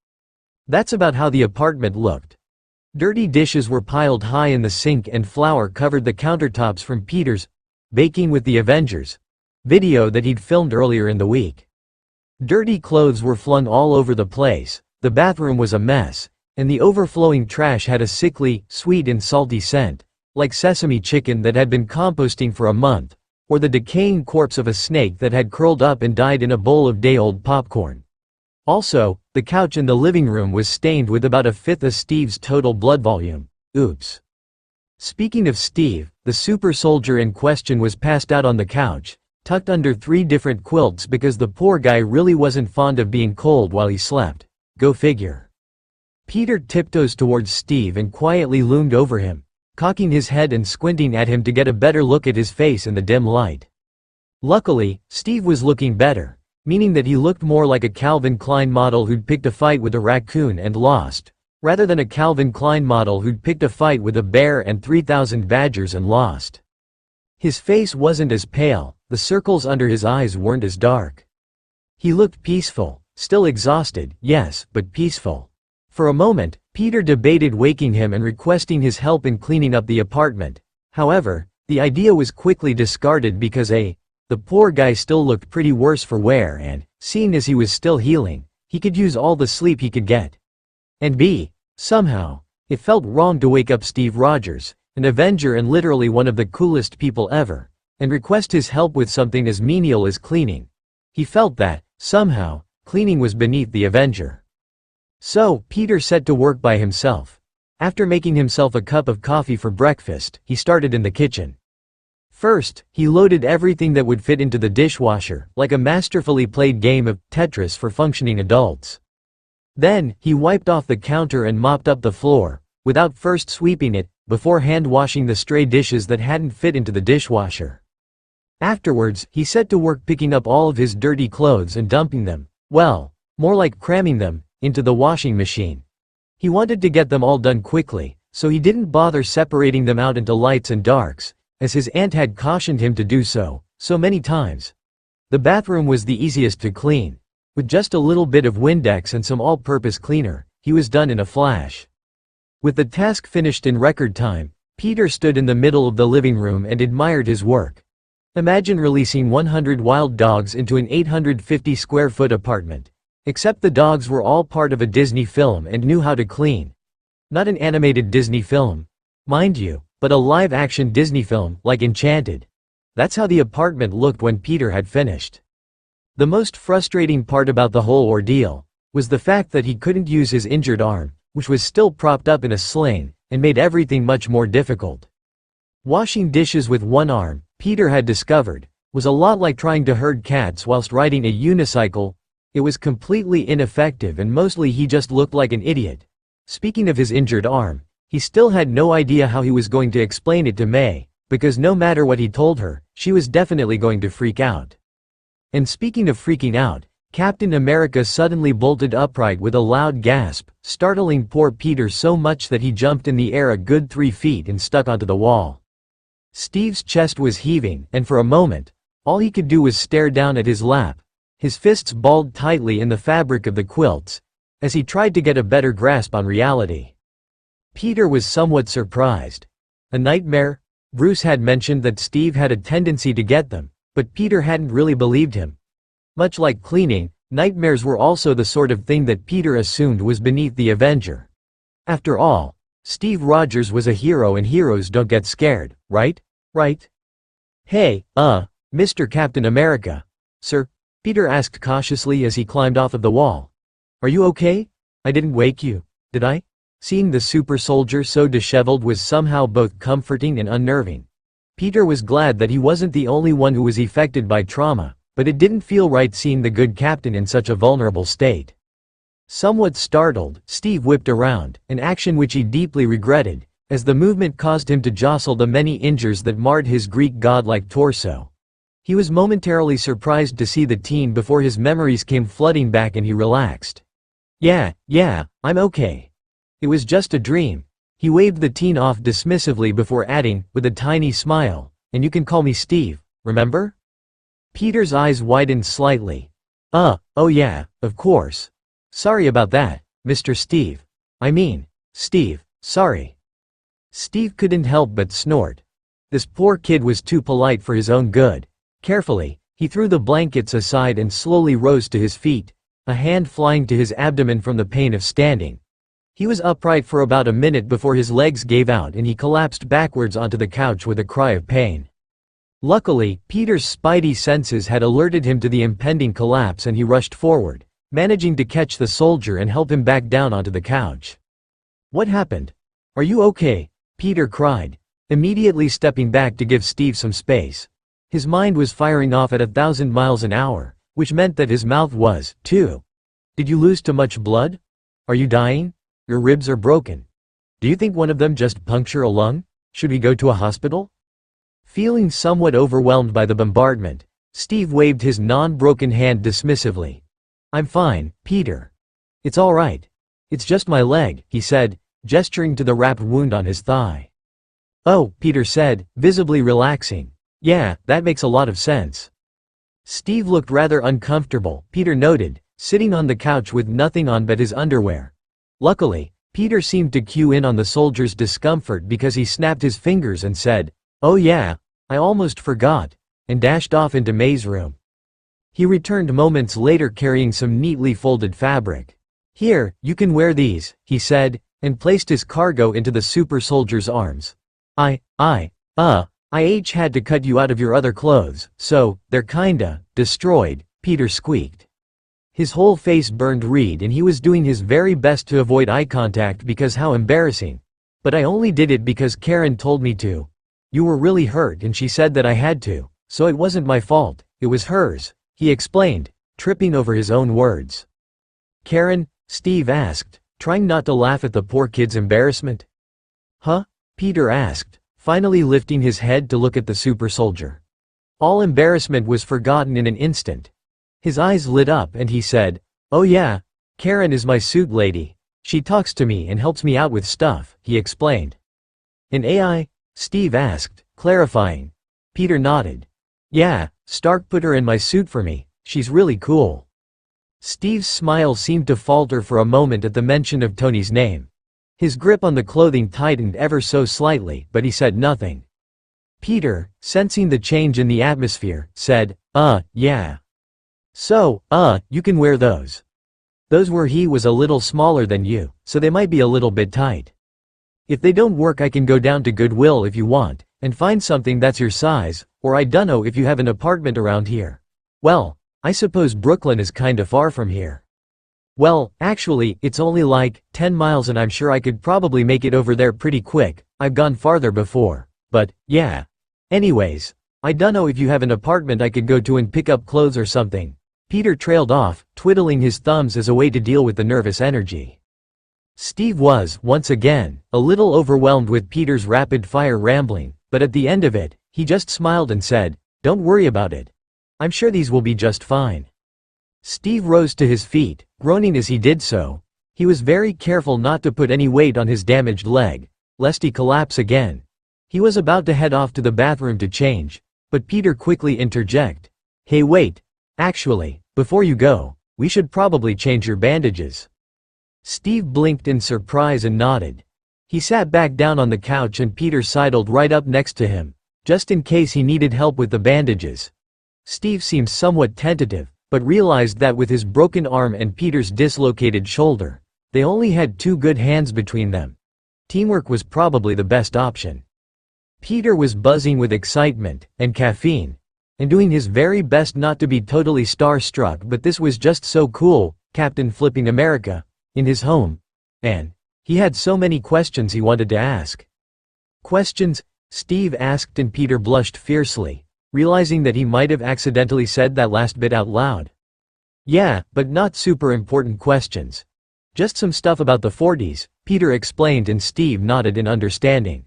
That's about how the apartment looked. Dirty dishes were piled high in the sink and flour covered the countertops from Peter's "Baking with the Avengers" video that he'd filmed earlier in the week. Dirty clothes were flung all over the place, the bathroom was a mess, and the overflowing trash had a sickly, sweet and salty scent, like sesame chicken that had been composting for a month, or the decaying corpse of a snake that had curled up and died in a bowl of day-old popcorn. Also, the couch in the living room was stained with about a fifth of Steve's total blood volume. Oops. Speaking of Steve, the super soldier in question was passed out on the couch, tucked under 3 different quilts because the poor guy really wasn't fond of being cold while he slept. Go figure. Peter tiptoes towards Steve and quietly loomed over him, cocking his head and squinting at him to get a better look at his face in the dim light. Luckily, Steve was looking better, meaning that he looked more like a Calvin Klein model who'd picked a fight with a raccoon and lost, rather than a Calvin Klein model who'd picked a fight with a bear and 3,000 badgers and lost. His face wasn't as pale, the circles under his eyes weren't as dark. He looked peaceful, still exhausted, yes, but peaceful. For a moment, Peter debated waking him and requesting his help in cleaning up the apartment. However, the idea was quickly discarded because the poor guy still looked pretty worse for wear and, seeing as he was still healing, he could use all the sleep he could get. And b, somehow, it felt wrong to wake up Steve Rogers, an Avenger and literally one of the coolest people ever, and request his help with something as menial as cleaning. He felt that, somehow, cleaning was beneath the Avenger. So, Peter set to work by himself. After making himself a cup of coffee for breakfast, he started in the kitchen. First, he loaded everything that would fit into the dishwasher, like a masterfully played game of Tetris for functioning adults. Then, he wiped off the counter and mopped up the floor, without first sweeping it, before hand-washing the stray dishes that hadn't fit into the dishwasher. Afterwards, he set to work picking up all of his dirty clothes and dumping them, well, more like cramming them, into the washing machine. He wanted to get them all done quickly, so he didn't bother separating them out into lights and darks, as his aunt had cautioned him to do so many times. The bathroom was the easiest to clean. With just a little bit of Windex and some all-purpose cleaner, he was done in a flash. With the task finished in record time, Peter stood in the middle of the living room and admired his work. Imagine releasing 100 wild dogs into an 850 square foot apartment. Except the dogs were all part of a Disney film and knew how to clean. Not an animated Disney film, mind you, but a live-action Disney film, like Enchanted. That's how the apartment looked when Peter had finished. The most frustrating part about the whole ordeal was the fact that he couldn't use his injured arm, which was still propped up in a sling, and made everything much more difficult. Washing dishes with one arm, Peter had discovered, was a lot like trying to herd cats whilst riding a unicycle. It was completely ineffective and mostly he just looked like an idiot. Speaking of his injured arm, he still had no idea how he was going to explain it to May, because no matter what he told her, she was definitely going to freak out. And speaking of freaking out, Captain America suddenly bolted upright with a loud gasp, startling poor Peter so much that he jumped in the air a good 3 feet and stuck onto the wall. Steve's chest was heaving, and for a moment, all he could do was stare down at his lap, his fists balled tightly in the fabric of the quilts, as he tried to get a better grasp on reality. Peter was somewhat surprised. A nightmare? Bruce had mentioned that Steve had a tendency to get them, but Peter hadn't really believed him. Much like cleaning, nightmares were also the sort of thing that Peter assumed was beneath the Avenger. After all, Steve Rogers was a hero and heroes don't get scared, right? Right? Hey, Mr. Captain America. Sir? Peter asked cautiously as he climbed off of the wall. Are you okay? I didn't wake you, did I? Seeing the super soldier so disheveled was somehow both comforting and unnerving. Peter was glad that he wasn't the only one who was affected by trauma, but it didn't feel right seeing the good captain in such a vulnerable state. Somewhat startled, Steve whipped around, an action which he deeply regretted, as the movement caused him to jostle the many injuries that marred his Greek godlike torso. He was momentarily surprised to see the teen before his memories came flooding back and he relaxed. Yeah, I'm okay. It was just a dream. He waved the teen off dismissively before adding, with a tiny smile, and you can call me Steve, remember? Peter's eyes widened slightly. Oh yeah, of course. Sorry about that, Mr. Steve. Steve, sorry. Steve couldn't help but snort. This poor kid was too polite for his own good. Carefully, he threw the blankets aside and slowly rose to his feet, a hand flying to his abdomen from the pain of standing. He was upright for about a minute before his legs gave out and he collapsed backwards onto the couch with a cry of pain. Luckily, Peter's spidey senses had alerted him to the impending collapse and he rushed forward, managing to catch the soldier and help him back down onto the couch. What happened? Are you okay? Peter cried, immediately stepping back to give Steve some space. His mind was firing off at 1,000 miles an hour, which meant that his mouth was, too. Did you lose too much blood? Are you dying? Your ribs are broken. Do you think one of them just punctured a lung? Should we go to a hospital? Feeling somewhat overwhelmed by the bombardment, Steve waved his non-broken hand dismissively. I'm fine, Peter. It's all right. It's just my leg, he said, gesturing to the wrapped wound on his thigh. Oh, Peter said, visibly relaxing. Yeah, that makes a lot of sense. Steve looked rather uncomfortable, Peter noted, sitting on the couch with nothing on but his underwear. Luckily, Peter seemed to cue in on the soldier's discomfort because he snapped his fingers and said, "Oh yeah, I almost forgot," and dashed off into May's room. He returned moments later carrying some neatly folded fabric. "Here, you can wear these," he said, and placed his cargo into the super soldier's arms. I had to cut you out of your other clothes, so, they're kinda destroyed," Peter squeaked. His whole face burned red and he was doing his very best to avoid eye contact because how embarrassing. "But I only did it because Karen told me to. You were really hurt and she said that I had to, so it wasn't my fault, it was hers," he explained, tripping over his own words. "Karen?" Steve asked, trying not to laugh at the poor kid's embarrassment. "Huh?" Peter asked, finally lifting his head to look at the super soldier. All embarrassment was forgotten in an instant. His eyes lit up and he said, "Oh yeah, Karen is my suit lady. She talks to me and helps me out with stuff," he explained. "An AI?" Steve asked, clarifying. Peter nodded. "Yeah, Stark put her in my suit for me, she's really cool." Steve's smile seemed to falter for a moment at the mention of Tony's name. His grip on the clothing tightened ever so slightly, but he said nothing. Peter, sensing the change in the atmosphere, said, yeah. "So, you can wear those. Those where he was a little smaller than you, so they might be a little bit tight. If they don't work I can go down to Goodwill if you want, and find something that's your size, or I dunno if you have an apartment around here. Well, I suppose Brooklyn is kinda far from here." "Well, actually, it's only like 10 miles and I'm sure I could probably make it over there pretty quick, I've gone farther before, but, yeah. Anyways, I dunno if you have an apartment I could go to and pick up clothes or something." Peter trailed off, twiddling his thumbs as a way to deal with the nervous energy. Steve was, once again, a little overwhelmed with Peter's rapid-fire rambling, but at the end of it, he just smiled and said, "Don't worry about it. I'm sure these will be just fine." Steve rose to his feet, groaning as he did so. He was very careful not to put any weight on his damaged leg, lest he collapse again. He was about to head off to the bathroom to change, but Peter quickly interjected, "Hey wait, actually, before you go, we should probably change your bandages." Steve blinked in surprise and nodded. He sat back down on the couch and Peter sidled right up next to him, just in case he needed help with the bandages. Steve seemed somewhat tentative, but realized that with his broken arm and Peter's dislocated shoulder, they only had two good hands between them. Teamwork was probably the best option. Peter was buzzing with excitement and caffeine. and doing his very best not to be totally starstruck, but this was just so cool, Captain Flipping America, in his home. And he had so many questions he wanted to ask. Questions? Steve asked, and Peter blushed fiercely, realizing that he might have accidentally said that last bit out loud. Yeah, but not super important questions. Just some stuff about the 40s, Peter explained, and Steve nodded in understanding.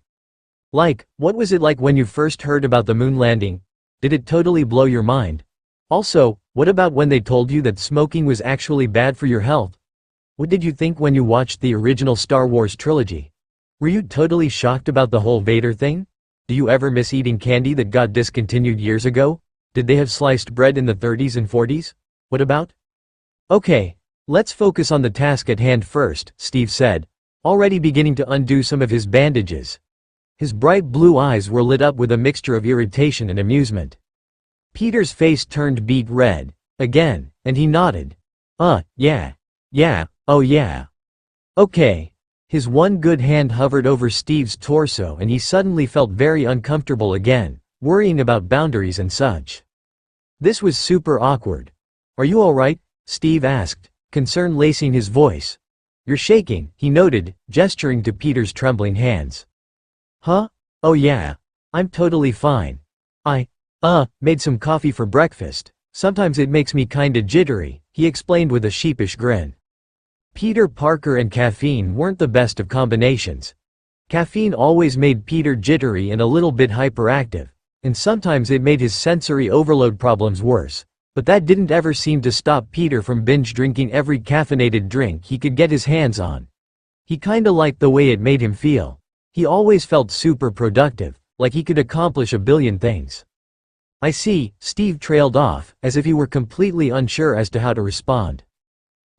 Like, what was it like when you first heard about the moon landing? Did it totally blow your mind? Also, what about when they told you that smoking was actually bad for your health? What did you think when you watched the original Star Wars trilogy? Were you totally shocked about the whole Vader thing? Do you ever miss eating candy that got discontinued years ago? Did they have sliced bread in the 30s and 40s? What about? Okay, let's focus on the task at hand first, Steve said, already beginning to undo some of his bandages. His bright blue eyes were lit up with a mixture of irritation and amusement. Peter's face turned beet red, again, and he nodded. Yeah. Oh yeah. Okay. His one good hand hovered over Steve's torso, and he suddenly felt very uncomfortable again, worrying about boundaries and such. This was super awkward. Are you alright? Steve asked, concern lacing his voice. You're shaking, he noted, gesturing to Peter's trembling hands. Huh? Oh yeah. I'm totally fine. I made some coffee for breakfast. Sometimes it makes me kinda jittery, he explained with a sheepish grin. Peter Parker and caffeine weren't the best of combinations. Caffeine always made Peter jittery and a little bit hyperactive, and sometimes it made his sensory overload problems worse, but that didn't ever seem to stop Peter from binge drinking every caffeinated drink he could get his hands on. He kinda liked the way it made him feel. He always felt super productive, like he could accomplish a billion things. I see, Steve trailed off, as if he were completely unsure as to how to respond.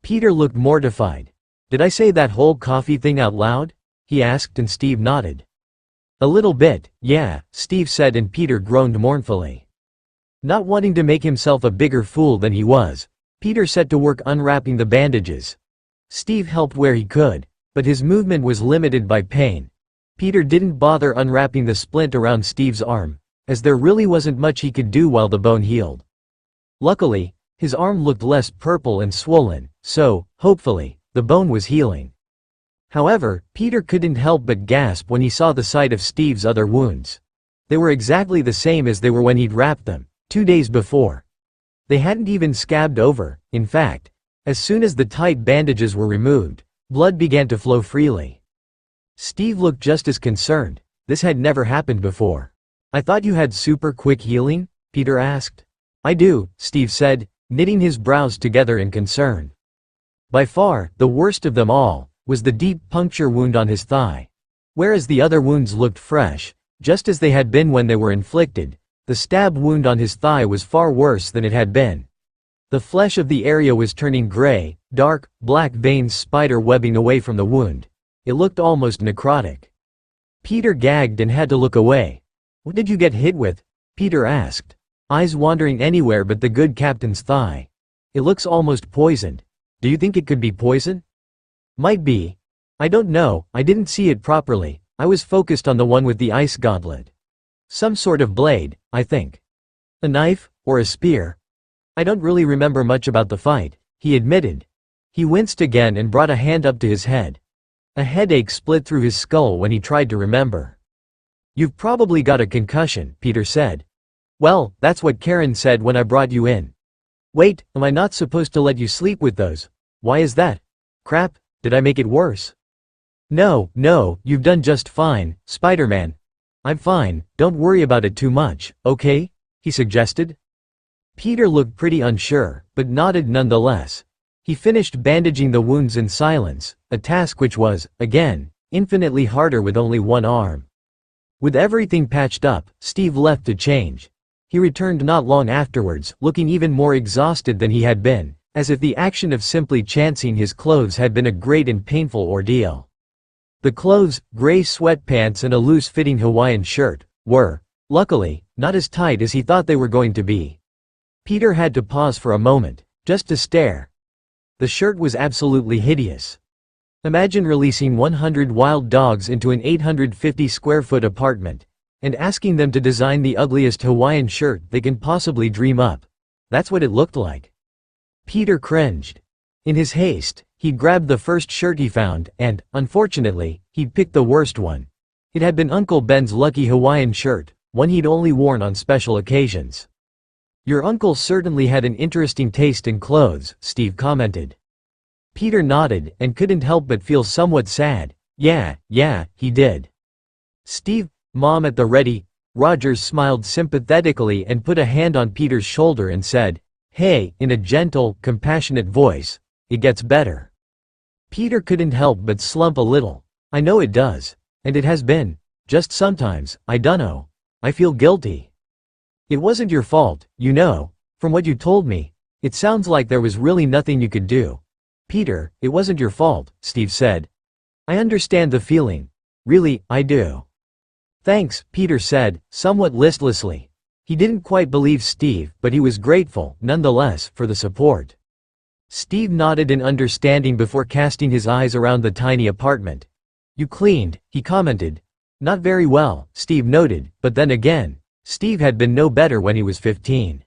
Peter looked mortified. Did I say that whole coffee thing out loud? He asked, and Steve nodded. A little bit, yeah, Steve said, and Peter groaned mournfully. Not wanting to make himself a bigger fool than he was, Peter set to work unwrapping the bandages. Steve helped where he could, but his movement was limited by pain. Peter didn't bother unwrapping the splint around Steve's arm, as there really wasn't much he could do while the bone healed. Luckily, his arm looked less purple and swollen, so, hopefully, the bone was healing. However, Peter couldn't help but gasp when he saw the sight of Steve's other wounds. They were exactly the same as they were when he'd wrapped them, 2 days before. They hadn't even scabbed over. In fact, as soon as the tight bandages were removed, blood began to flow freely. Steve looked just as concerned. This had never happened before. I thought you had super quick healing? Peter asked. I do, Steve said, knitting his brows together in concern. By far, the worst of them all, was the deep puncture wound on his thigh. Whereas the other wounds looked fresh, just as they had been when they were inflicted, the stab wound on his thigh was far worse than it had been. The flesh of the area was turning gray, dark, black veins spider webbing away from the wound. It looked almost necrotic. Peter gagged and had to look away. What did you get hit with? Peter asked, eyes wandering anywhere but the good captain's thigh. It looks almost poisoned. Do you think it could be poison? Might be. I don't know, I didn't see it properly. I was focused on the one with the ice gauntlet. Some sort of blade, I think. A knife, or a spear? I don't really remember much about the fight, he admitted. He winced again and brought a hand up to his head. A headache split through his skull when he tried to remember. You've probably got a concussion, Peter said. Well, that's what Karen said when I brought you in. Wait, am I not supposed to let you sleep with those? Why is that? Crap, did I make it worse? No, you've done just fine, Spider-Man. I'm fine, don't worry about it too much, okay? He suggested. Peter looked pretty unsure, but nodded nonetheless. He finished bandaging the wounds in silence, a task which was, again, infinitely harder with only one arm. With everything patched up, Steve left to change. He returned not long afterwards, looking even more exhausted than he had been, as if the action of simply chancing his clothes had been a great and painful ordeal. The clothes, gray sweatpants and a loose-fitting Hawaiian shirt, were, luckily, not as tight as he thought they were going to be. Peter had to pause for a moment, just to stare. The shirt was absolutely hideous. Imagine releasing 100 wild dogs into an 850-square-foot apartment, and asking them to design the ugliest Hawaiian shirt they can possibly dream up. That's what it looked like. Peter cringed. In his haste, he'd grabbed the first shirt he found and, unfortunately, he'd picked the worst one. It had been Uncle Ben's lucky Hawaiian shirt, one he'd only worn on special occasions. "Your uncle certainly had an interesting taste in clothes," Steve commented. Peter nodded and couldn't help but feel somewhat sad. Yeah, he did. "Steve, Mom at the ready." Rogers smiled sympathetically and put a hand on Peter's shoulder and said, "Hey," in a gentle, compassionate voice, "it gets better." Peter couldn't help but slump a little. "I know it does. And it has been. Just sometimes, I dunno. I feel guilty." "It wasn't your fault, you know. From what you told me, it sounds like there was really nothing you could do." "Peter, it wasn't your fault," Steve said. "I understand the feeling. Really, I do." "Thanks," Peter said, somewhat listlessly. He didn't quite believe Steve, but he was grateful, nonetheless, for the support. Steve nodded in understanding before casting his eyes around the tiny apartment. "You cleaned," he commented. "Not very well," Steve noted, but then again, Steve had been no better when he was 15.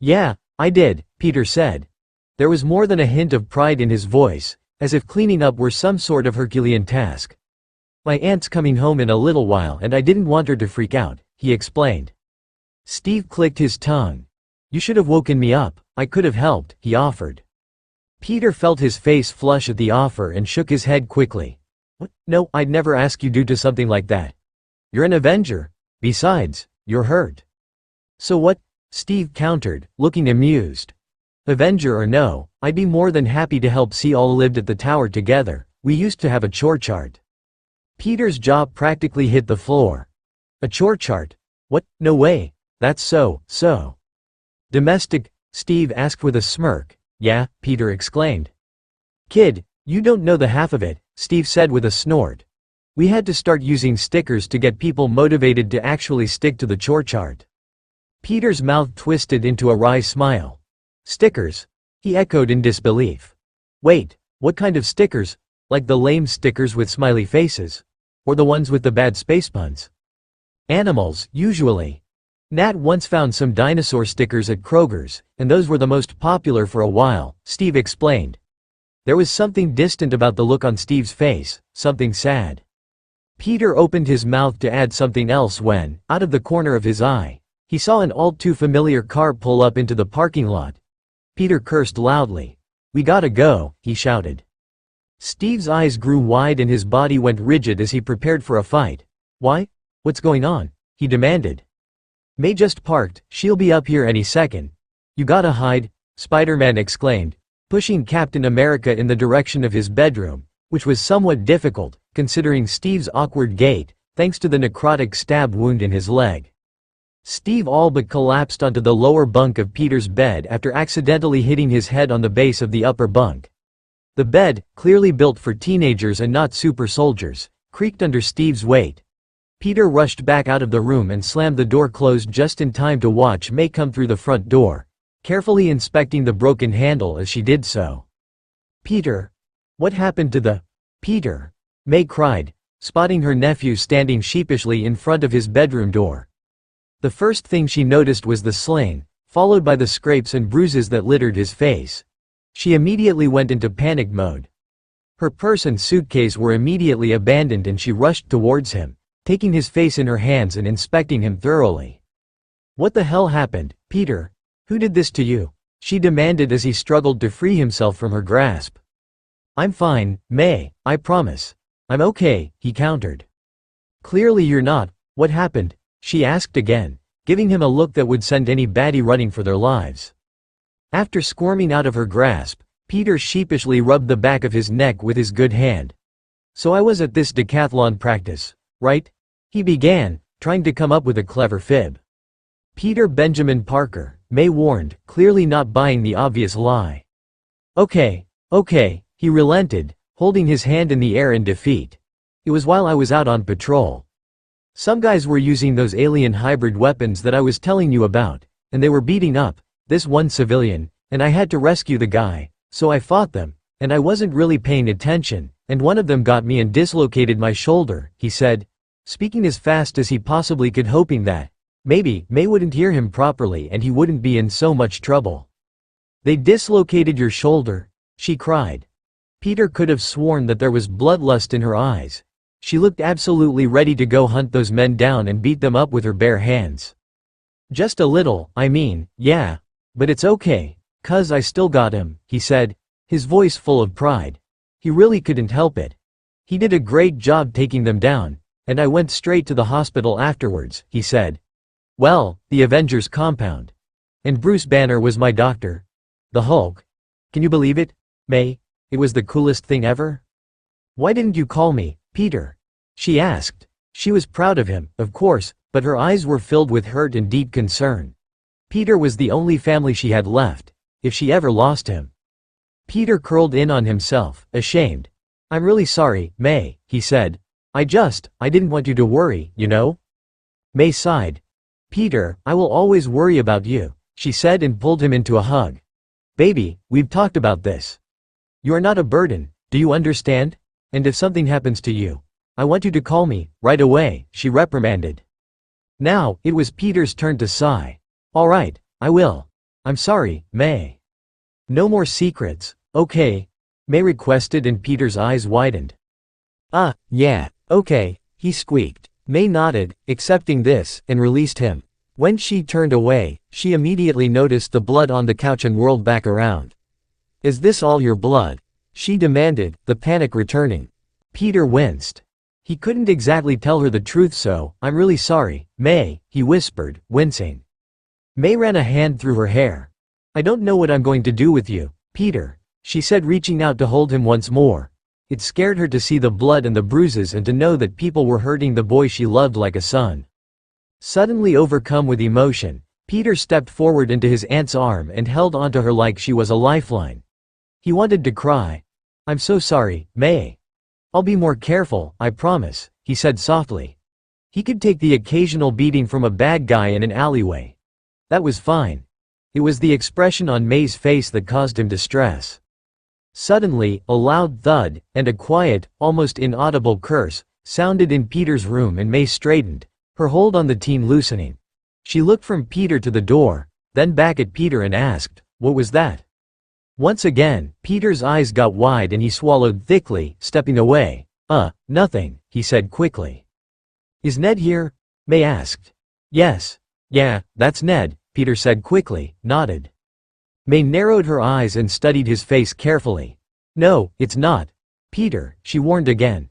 "Yeah, I did," Peter said. There was more than a hint of pride in his voice, as if cleaning up were some sort of Herculean task. "My aunt's coming home in a little while and I didn't want her to freak out," he explained. Steve clicked his tongue. "You should have woken me up, I could have helped," he offered. Peter felt his face flush at the offer and shook his head quickly. "What? No, I'd never ask you to do something like that. You're an Avenger. Besides, you're hurt." "So what?" Steve countered, looking amused. "Avenger or no, I'd be more than happy to help. See, all lived at the tower together. We used to have a chore chart." Peter's jaw practically hit the floor. "A chore chart? What? No way. That's so. Domestic?" Steve asked with a smirk. "Yeah," Peter exclaimed. "Kid, you don't know the half of it," Steve said with a snort. "We had to start using stickers to get people motivated to actually stick to the chore chart." Peter's mouth twisted into a wry smile. "Stickers?" he echoed in disbelief. "Wait, what kind of stickers? Like the lame stickers with smiley faces? Or the ones with the bad space puns?" "Animals, usually. Nat once found some dinosaur stickers at Kroger's, and those were the most popular for a while," Steve explained. There was something distant about the look on Steve's face, something sad. Peter opened his mouth to add something else when, out of the corner of his eye, he saw an all-too-familiar car pull up into the parking lot. Peter cursed loudly. "We gotta go," he shouted. Steve's eyes grew wide and his body went rigid as he prepared for a fight. "Why? What's going on?" he demanded. "May just parked, she'll be up here any second." "You gotta hide," Spider-Man exclaimed, pushing Captain America in the direction of his bedroom, which was somewhat difficult, considering Steve's awkward gait, thanks to the necrotic stab wound in his leg. Steve all but collapsed onto the lower bunk of Peter's bed after accidentally hitting his head on the base of the upper bunk. The bed, clearly built for teenagers and not super soldiers, creaked under Steve's weight. Peter rushed back out of the room and slammed the door closed just in time to watch May come through the front door, carefully inspecting the broken handle as she did so. "Peter? What happened to the—" "Peter?" May cried, spotting her nephew standing sheepishly in front of his bedroom door. The first thing she noticed was the sling, followed by the scrapes and bruises that littered his face. She immediately went into panic mode. Her purse and suitcase were immediately abandoned and she rushed towards him, taking his face in her hands and inspecting him thoroughly. "What the hell happened, Peter? Who did this to you?" she demanded as he struggled to free himself from her grasp. "I'm fine, May, I promise. I'm okay," he countered. "Clearly you're not. What happened?" she asked again, giving him a look that would send any baddie running for their lives. After squirming out of her grasp, Peter sheepishly rubbed the back of his neck with his good hand. "So I was at this decathlon practice, right?" he began, trying to come up with a clever fib. "Peter Benjamin Parker," May warned, clearly not buying the obvious lie. Okay, he relented, holding his hand in the air in defeat. "It was while I was out on patrol. Some guys were using those alien hybrid weapons that I was telling you about, and they were beating up this one civilian, and I had to rescue the guy, so I fought them, and I wasn't really paying attention, and one of them got me and dislocated my shoulder," he said. speaking as fast as he possibly could, hoping that maybe May wouldn't hear him properly and he wouldn't be in so much trouble. "They dislocated your shoulder," she cried. Peter could have sworn that there was bloodlust in her eyes. She looked absolutely ready to go hunt those men down and beat them up with her bare hands. "Just a little, I mean, yeah. But it's okay, 'cause I still got him," he said, his voice full of pride. He really couldn't help it. "He did a great job taking them down, and I went straight to the hospital afterwards," he said. "Well, the Avengers compound. And Bruce Banner was my doctor. The Hulk. Can you believe it, May? It was the coolest thing ever." "Why didn't you call me, Peter?" she asked. She was proud of him, of course, but her eyes were filled with hurt and deep concern. Peter was the only family she had left, if she ever lost him. Peter curled in on himself, ashamed. "I'm really sorry, May," he said. I didn't want you to worry, you know?" May sighed. "Peter, I will always worry about you," she said and pulled him into a hug. "Baby, we've talked about this. You are not a burden, do you understand? And if something happens to you, I want you to call me, right away," she reprimanded. Now, it was Peter's turn to sigh. "All right, I will. I'm sorry, May." "No more secrets, okay?" May requested and Peter's eyes widened. Yeah, okay," he squeaked. May nodded, accepting this, and released him. When she turned away, she immediately noticed the blood on the couch and whirled back around. "Is this all your blood?" she demanded, the panic returning. Peter winced. He couldn't exactly tell her the truth, so, "I'm really sorry, May," he whispered, wincing. May ran a hand through her hair. "I don't know what I'm going to do with you, Peter," she said, reaching out to hold him once more. It scared her to see the blood and the bruises and to know that people were hurting the boy she loved like a son. Suddenly overcome with emotion, Peter stepped forward into his aunt's arm and held onto her like she was a lifeline. He wanted to cry. "I'm so sorry, May. I'll be more careful, I promise," he said softly. He could take the occasional beating from a bad guy in an alleyway. That was fine. It was the expression on May's face that caused him distress. Suddenly, a loud thud, and a quiet, almost inaudible curse, sounded in Peter's room and May straightened, her hold on the teen loosening. She looked from Peter to the door, then back at Peter and asked, "What was that?" Once again, Peter's eyes got wide and he swallowed thickly, stepping away. Nothing," he said quickly. "Is Ned here?" May asked. "Yes. Yeah, that's Ned," Peter said quickly, nodded. May narrowed her eyes and studied his face carefully. "No, it's not. Peter," she warned again.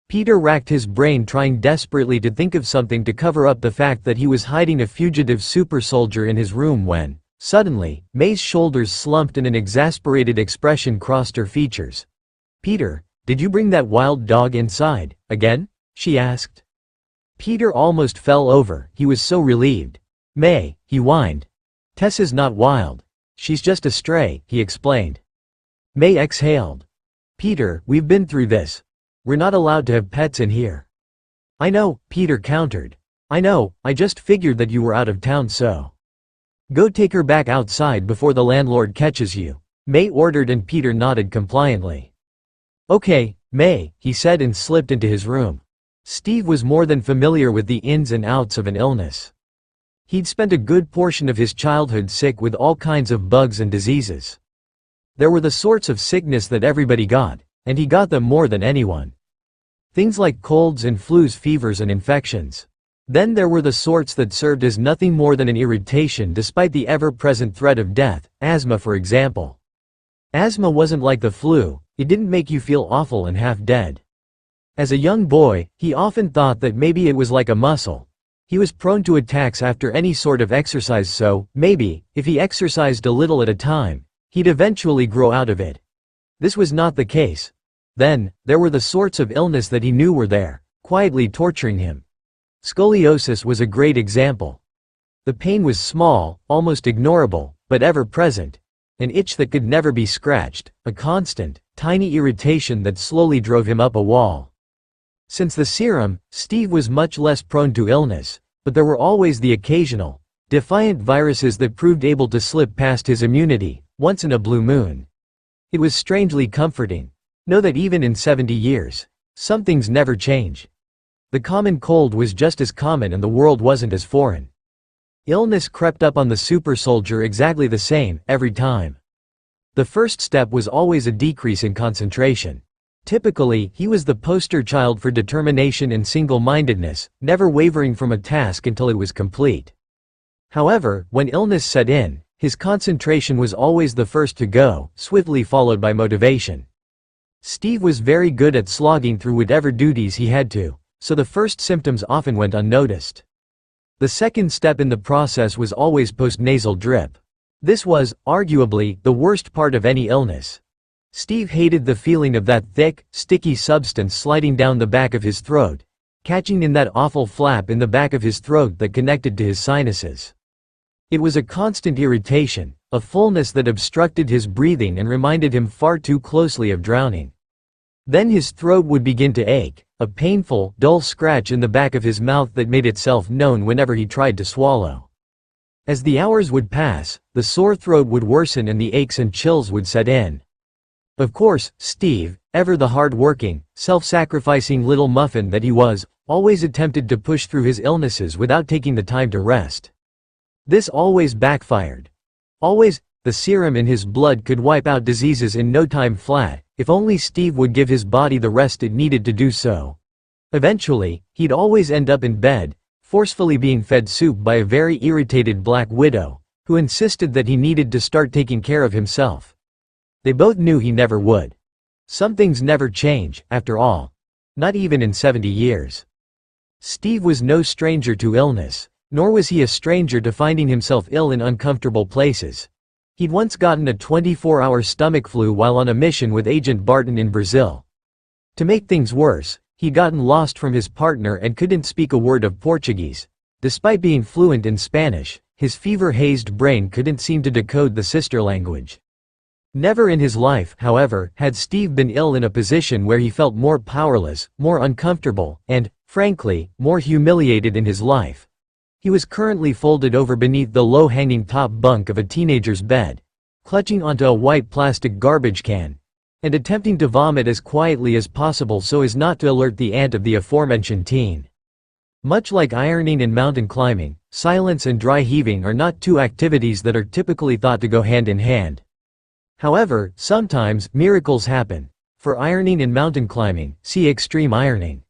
Peter racked his brain, trying desperately to think of something to cover up the fact that he was hiding a fugitive super soldier in his room when, suddenly, May's shoulders slumped and an exasperated expression crossed her features. "Peter, did you bring that wild dog inside, again?" she asked. Peter almost fell over, he was so relieved. "May," he whined. "Tess is not wild. She's just a stray," he explained. May exhaled. "Peter, we've been through this. We're not allowed to have pets in here." "I know," Peter countered. "I know, I just figured that you were out of town, so." "Go take her back outside before the landlord catches you," May ordered and Peter nodded compliantly. "Okay, May," he said and slipped into his room. Steve was more than familiar with the ins and outs of an illness. He'd spent a good portion of his childhood sick with all kinds of bugs and diseases. There were the sorts of sickness that everybody got, and he got them more than anyone. Things like colds and flus, fevers and infections. Then there were the sorts that served as nothing more than an irritation despite the ever-present threat of death, asthma for example. Asthma wasn't like the flu, it didn't make you feel awful and half dead. As a young boy, he often thought that maybe it was like a muscle. He was prone to attacks after any sort of exercise, so, maybe, if he exercised a little at a time, he'd eventually grow out of it. This was not the case. Then, there were the sorts of illness that he knew were there, quietly torturing him. Scoliosis was a great example. The pain was small, almost ignorable, but ever-present. An itch that could never be scratched, a constant, tiny irritation that slowly drove him up a wall. Since the serum, Steve was much less prone to illness, but there were always the occasional, defiant viruses that proved able to slip past his immunity, once in a blue moon. It was strangely comforting. Know that even in 70 years, some things never change. The common cold was just as common and the world wasn't as foreign. Illness crept up on the super soldier exactly the same, every time. The first step was always a decrease in concentration. Typically, he was the poster child for determination and single-mindedness, never wavering from a task until it was complete. However, when illness set in, his concentration was always the first to go, swiftly followed by motivation. Steve was very good at slogging through whatever duties he had to, so the first symptoms often went unnoticed. The second step in the process was always postnasal drip. This was, arguably, the worst part of any illness. Steve hated the feeling of that thick, sticky substance sliding down the back of his throat, catching in that awful flap in the back of his throat that connected to his sinuses. It was a constant irritation, a fullness that obstructed his breathing and reminded him far too closely of drowning. Then his throat would begin to ache, a painful, dull scratch in the back of his mouth that made itself known whenever he tried to swallow. As the hours would pass, the sore throat would worsen and the aches and chills would set in. Of course, Steve, ever the hard-working, self-sacrificing little muffin that he was, always attempted to push through his illnesses without taking the time to rest. This always backfired. Always, the serum in his blood could wipe out diseases in no time flat, if only Steve would give his body the rest it needed to do so. Eventually, he'd always end up in bed, forcefully being fed soup by a very irritated black widow, who insisted that he needed to start taking care of himself. They both knew he never would. Some things never change, after all. Not even in 70 years. Steve was no stranger to illness, nor was he a stranger to finding himself ill in uncomfortable places. He'd once gotten a 24-hour stomach flu while on a mission with Agent Barton in Brazil. To make things worse, he'd gotten lost from his partner and couldn't speak a word of Portuguese. Despite being fluent in Spanish, his fever-hazed brain couldn't seem to decode the sister language. Never in his life, however, had Steve been ill in a position where he felt more powerless, more uncomfortable, and, frankly, more humiliated in his life. He was currently folded over beneath the low-hanging top bunk of a teenager's bed, clutching onto a white plastic garbage can, and attempting to vomit as quietly as possible so as not to alert the aunt of the aforementioned teen. Much like ironing and mountain climbing, silence and dry heaving are not two activities that are typically thought to go hand in hand. However, sometimes, miracles happen. For ironing and mountain climbing, see extreme ironing.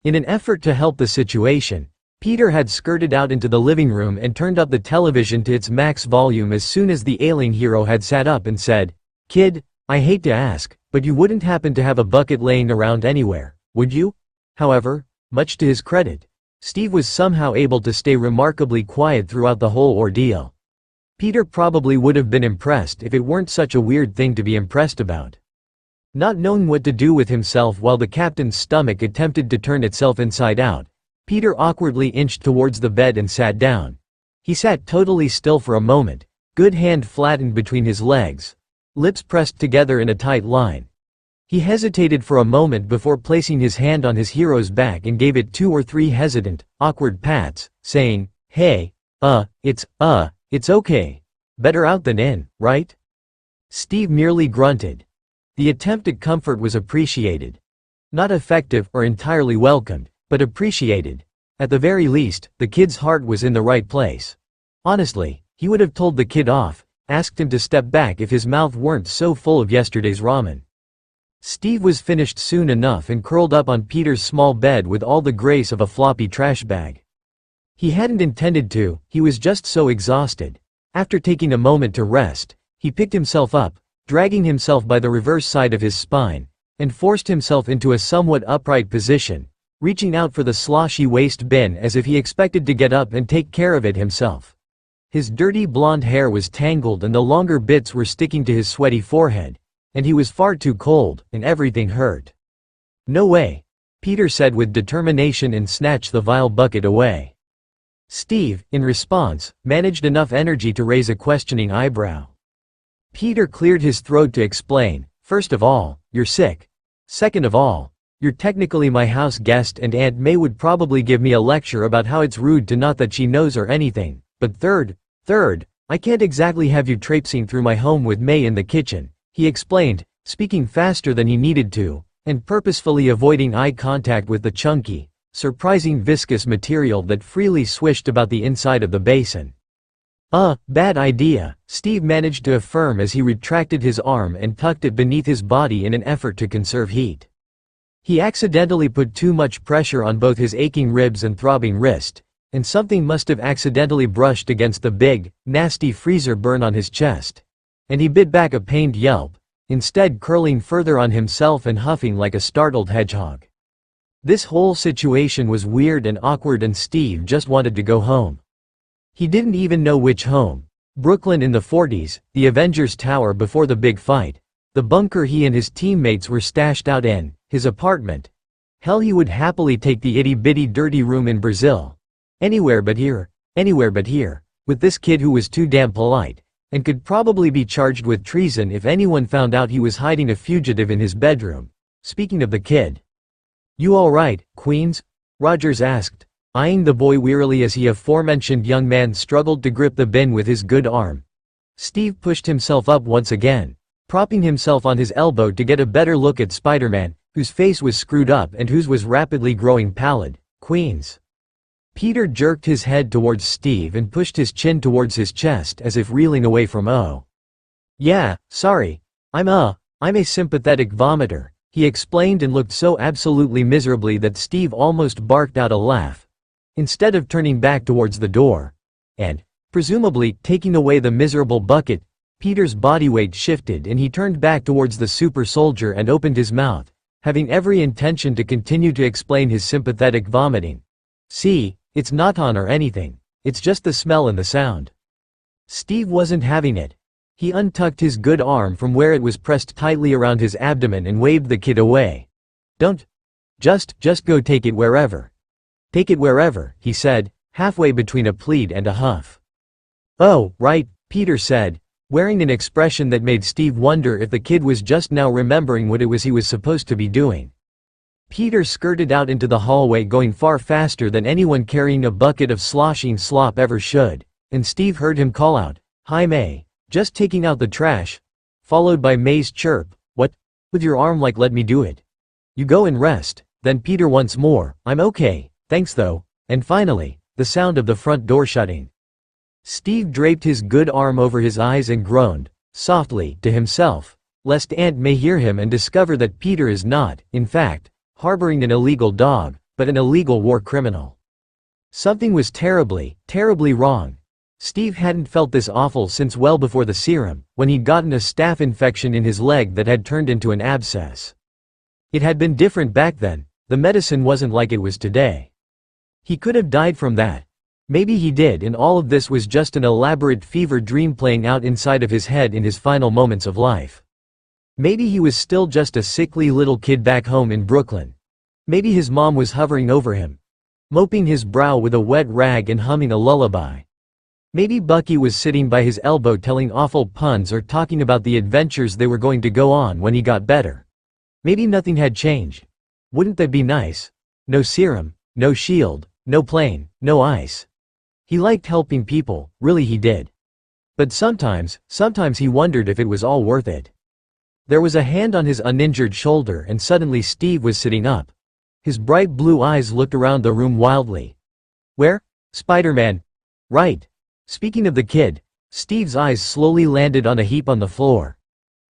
In an effort to help the situation, Peter had skirted out into the living room and turned up the television to its max volume as soon as the ailing hero had sat up and said, "Kid, I hate to ask, but you wouldn't happen to have a bucket laying around anywhere, would you?" However, much to his credit, Steve was somehow able to stay remarkably quiet throughout the whole ordeal. Peter probably would have been impressed if it weren't such a weird thing to be impressed about. Not knowing what to do with himself while the captain's stomach attempted to turn itself inside out, Peter awkwardly inched towards the bed and sat down. He sat totally still for a moment, good hand flattened between his legs, lips pressed together in a tight line. He hesitated for a moment before placing his hand on his hero's back and gave it 2 or 3 hesitant, awkward pats, saying, "Hey, it's okay. Better out than in, right?" Steve merely grunted. The attempt at comfort was appreciated. Not effective or entirely welcomed, but appreciated. At the very least, the kid's heart was in the right place. Honestly, he would have told the kid off, asked him to step back if his mouth weren't so full of yesterday's ramen. Steve was finished soon enough and curled up on Peter's small bed with all the grace of a floppy trash bag. He hadn't intended to, he was just so exhausted. After taking a moment to rest, he picked himself up, dragging himself by the reverse side of his spine, and forced himself into a somewhat upright position, reaching out for the sloshy waste bin as if he expected to get up and take care of it himself. His dirty blonde hair was tangled and the longer bits were sticking to his sweaty forehead, and he was far too cold, and everything hurt. "No way," Peter said with determination and snatched the vile bucket away. Steve, in response, managed enough energy to raise a questioning eyebrow. Peter cleared his throat to explain, "First of all, you're sick. Second of all, you're technically my house guest and Aunt May would probably give me a lecture about how it's rude to not that she knows or anything, but third, I can't exactly have you traipsing through my home with May in the kitchen," he explained, speaking faster than he needed to, and purposefully avoiding eye contact with the chunky, surprising viscous material that freely swished about the inside of the basin. Bad idea, Steve managed to affirm as he retracted his arm and tucked it beneath his body in an effort to conserve heat. He accidentally put too much pressure on both his aching ribs and throbbing wrist, and something must have accidentally brushed against the big, nasty freezer burn on his chest. And he bit back a pained yelp, instead curling further on himself and huffing like a startled hedgehog. This whole situation was weird and awkward, and Steve just wanted to go home. He didn't even know which home. Brooklyn in the 40s, the Avengers Tower before the big fight, the bunker he and his teammates were stashed out in, his apartment. Hell, he would happily take the itty-bitty dirty room in Brazil. Anywhere but here, with this kid who was too damn polite, and could probably be charged with treason if anyone found out he was hiding a fugitive in his bedroom. Speaking of the kid. "You all right, Queens?" Rogers asked, eyeing the boy wearily as the aforementioned young man struggled to grip the bin with his good arm. Steve pushed himself up once again, propping himself on his elbow to get a better look at Spider-Man, whose face was screwed up and whose was rapidly growing pallid. "Queens." Peter jerked his head towards Steve and pushed his chin towards his chest as if reeling away from "Yeah, sorry. I'm a sympathetic vomiter," he explained, and looked so absolutely miserably that Steve almost barked out a laugh. Instead of turning back towards the door and, presumably, taking away the miserable bucket, Peter's body weight shifted and he turned back towards the super soldier and opened his mouth, having every intention to continue to explain his sympathetic vomiting. "See, it's not on or anything. It's just the smell and the sound." Steve wasn't having it. He untucked his good arm from where it was pressed tightly around his abdomen and waved the kid away. "Don't. Just go take it wherever. Take it wherever," he said, halfway between a plead and a huff. "Oh, right," Peter said, wearing an expression that made Steve wonder if the kid was just now remembering what it was he was supposed to be doing. Peter skirted out into the hallway, going far faster than anyone carrying a bucket of sloshing slop ever should, and Steve heard him call out, "Hi May, just taking out the trash," followed by May's chirp, "What? With your arm, like, let me do it. You go and rest." Then Peter once more, "I'm okay, thanks though," and finally, the sound of the front door shutting. Steve draped his good arm over his eyes and groaned, softly, to himself, lest Aunt May hear him and discover that Peter is not, in fact, harboring an illegal dog, but an illegal war criminal. Something was terribly, terribly wrong. Steve hadn't felt this awful since well before the serum, when he'd gotten a staph infection in his leg that had turned into an abscess. It had been different back then. The medicine wasn't like it was today. He could have died from that. Maybe he did, and all of this was just an elaborate fever dream playing out inside of his head in his final moments of life. Maybe he was still just a sickly little kid back home in Brooklyn. Maybe his mom was hovering over him, mopping his brow with a wet rag and humming a lullaby. Maybe Bucky was sitting by his elbow telling awful puns or talking about the adventures they were going to go on when he got better. Maybe nothing had changed. Wouldn't that be nice? No serum, no shield, no plane, no ice. He liked helping people, really he did. But sometimes he wondered if it was all worth it. There was a hand on his uninjured shoulder, and suddenly Steve was sitting up. His bright blue eyes looked around the room wildly. "Where? Spider-Man. Right." Speaking of the kid, Steve's eyes slowly landed on a heap on the floor.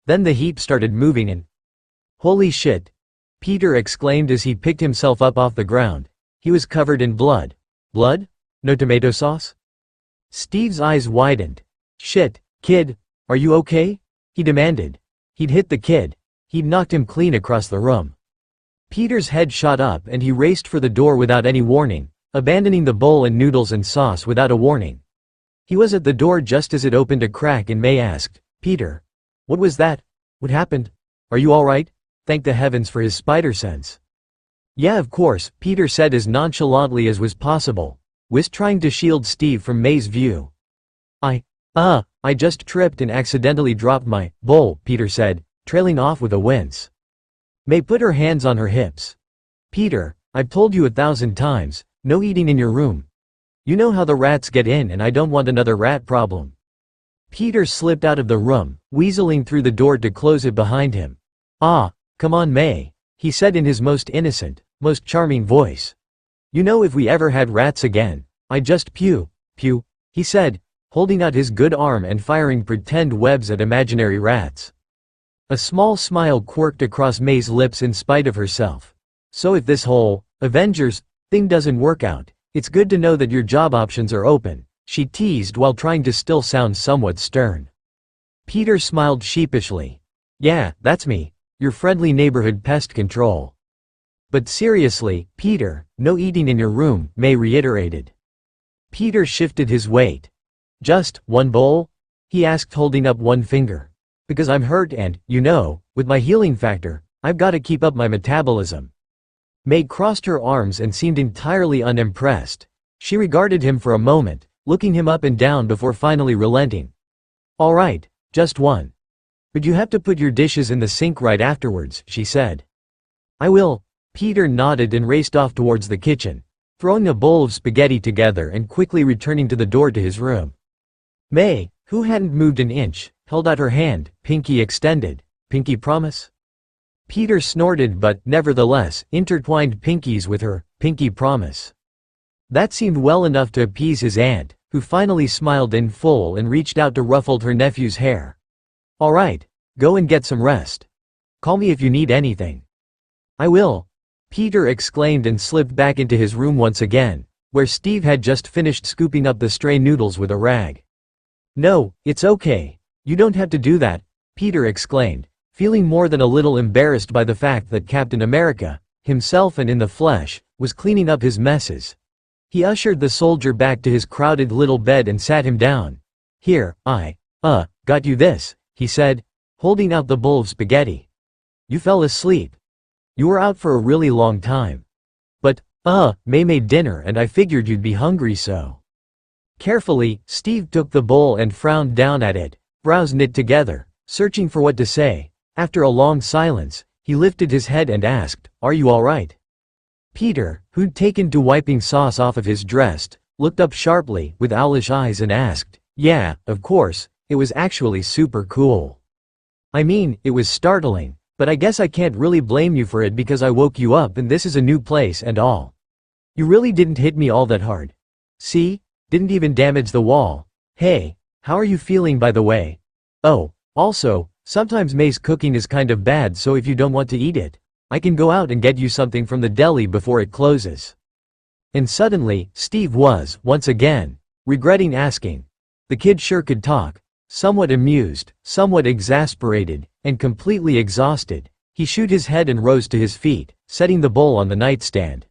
Then the heap started moving and… "Holy shit!" Peter exclaimed as he picked himself up off the ground. He was covered in blood. "Blood? No tomato sauce?" Steve's eyes widened. "Shit, kid, are you okay?" he demanded. He'd hit the kid. He'd knocked him clean across the room. Peter's head shot up and he raced for the door without any warning, abandoning the bowl and noodles and sauce without a warning. He was at the door just as it opened a crack and May asked, "Peter, what was that? What happened? Are you all right?" Thank the heavens for his spider sense. "Yeah, of course," Peter said as nonchalantly as was possible, was trying to shield Steve from May's view. I just tripped and accidentally dropped my bowl," Peter said, trailing off with a wince. May put her hands on her hips. "Peter, I've told you 1,000 times, no eating in your room. You know how the rats get in and I don't want another rat problem." Peter slipped out of the room, weaseling through the door to close it behind him. "Come on May," he said in his most innocent, most charming voice. You know, if we ever had rats again, I'd just pew, he said, holding out his good arm and firing pretend webs at imaginary rats. A small smile quirked across May's lips in spite of herself. So if this whole Avengers thing doesn't work out, it's good to know that your job options are open, she teased while trying to still sound somewhat stern. Peter smiled sheepishly. Yeah, that's me, your friendly neighborhood pest control. But seriously, Peter, no eating in your room, May reiterated. Peter shifted his weight. Just one bowl? He asked, holding up one finger. Because I'm hurt and, you know, with my healing factor, I've got to keep up my metabolism. May crossed her arms and seemed entirely unimpressed. She regarded him for a moment, looking him up and down before finally relenting. All right, just one. But you have to put your dishes in the sink right afterwards, she said. I will. Peter nodded and raced off towards the kitchen, throwing a bowl of spaghetti together and quickly returning to the door to his room. May, who hadn't moved an inch, held out her hand, pinky extended. Pinky promise? Peter snorted but, nevertheless, intertwined pinkies with her, pinky promise. That seemed well enough to appease his aunt, who finally smiled in full and reached out to ruffle her nephew's hair. All right, go and get some rest. Call me if you need anything. I will. Peter exclaimed and slipped back into his room once again, where Steve had just finished scooping up the stray noodles with a rag. No, it's okay. You don't have to do that, Peter exclaimed, feeling more than a little embarrassed by the fact that Captain America, himself and in the flesh, was cleaning up his messes. He ushered the soldier back to his crowded little bed and sat him down. Here, I got you this, he said, holding out the bowl of spaghetti. You fell asleep. You were out for a really long time. But, May made dinner and I figured you'd be hungry so. Carefully, Steve took the bowl and frowned down at it, brows knit together, searching for what to say. After a long silence, he lifted his head and asked, Are you all right? Peter, who'd taken to wiping sauce off of his dress, looked up sharply, with owlish eyes and asked, Yeah, of course, it was actually super cool. I mean, it was startling, but I guess I can't really blame you for it because I woke you up and this is a new place and all. You really didn't hit me all that hard. See? Didn't even damage the wall. Hey, how are you feeling by the way? Oh, also, sometimes May's cooking is kind of bad, so if you don't want to eat it, I can go out and get you something from the deli before it closes. And suddenly, Steve was, once again, regretting asking. The kid sure could talk. Somewhat amused, somewhat exasperated, and completely exhausted, he shook his head and rose to his feet, setting the bowl on the nightstand.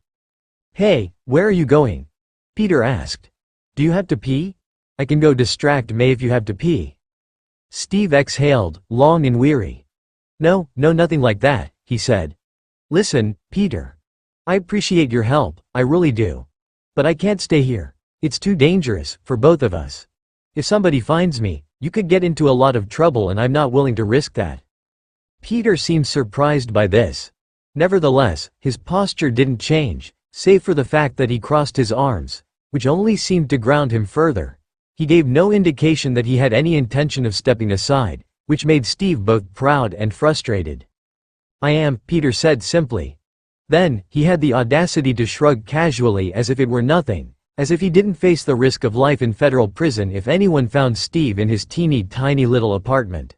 Hey, where are you going? Peter asked. Do you have to pee? I can go distract May if you have to pee. Steve exhaled, long and weary. No, nothing like that, he said. Listen, Peter. I appreciate your help, I really do. But I can't stay here. It's too dangerous, for both of us. If somebody finds me, you could get into a lot of trouble and I'm not willing to risk that. Peter seemed surprised by this. Nevertheless, his posture didn't change, save for the fact that he crossed his arms, which only seemed to ground him further. He gave no indication that he had any intention of stepping aside, which made Steve both proud and frustrated. I am, Peter said simply. Then, he had the audacity to shrug casually as if it were nothing, as if he didn't face the risk of life in federal prison if anyone found Steve in his teeny tiny little apartment.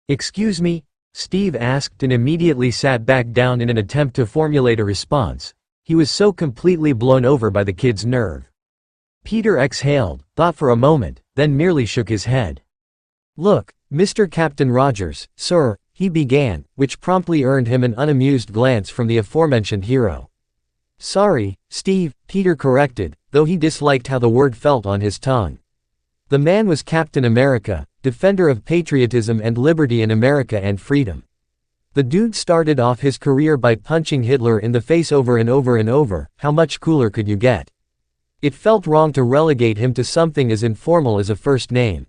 Excuse me? Steve asked and immediately sat back down in an attempt to formulate a response. He was so completely blown over by the kid's nerve. Peter exhaled, thought for a moment, then merely shook his head. Look, Mr. Captain Rogers, sir, he began, which promptly earned him an unamused glance from the aforementioned hero. Sorry, Steve, Peter corrected, though he disliked how the word felt on his tongue. The man was Captain America, defender of patriotism and liberty in America and freedom. The dude started off his career by punching Hitler in the face over and over and over. How much cooler could you get? It felt wrong to relegate him to something as informal as a first name.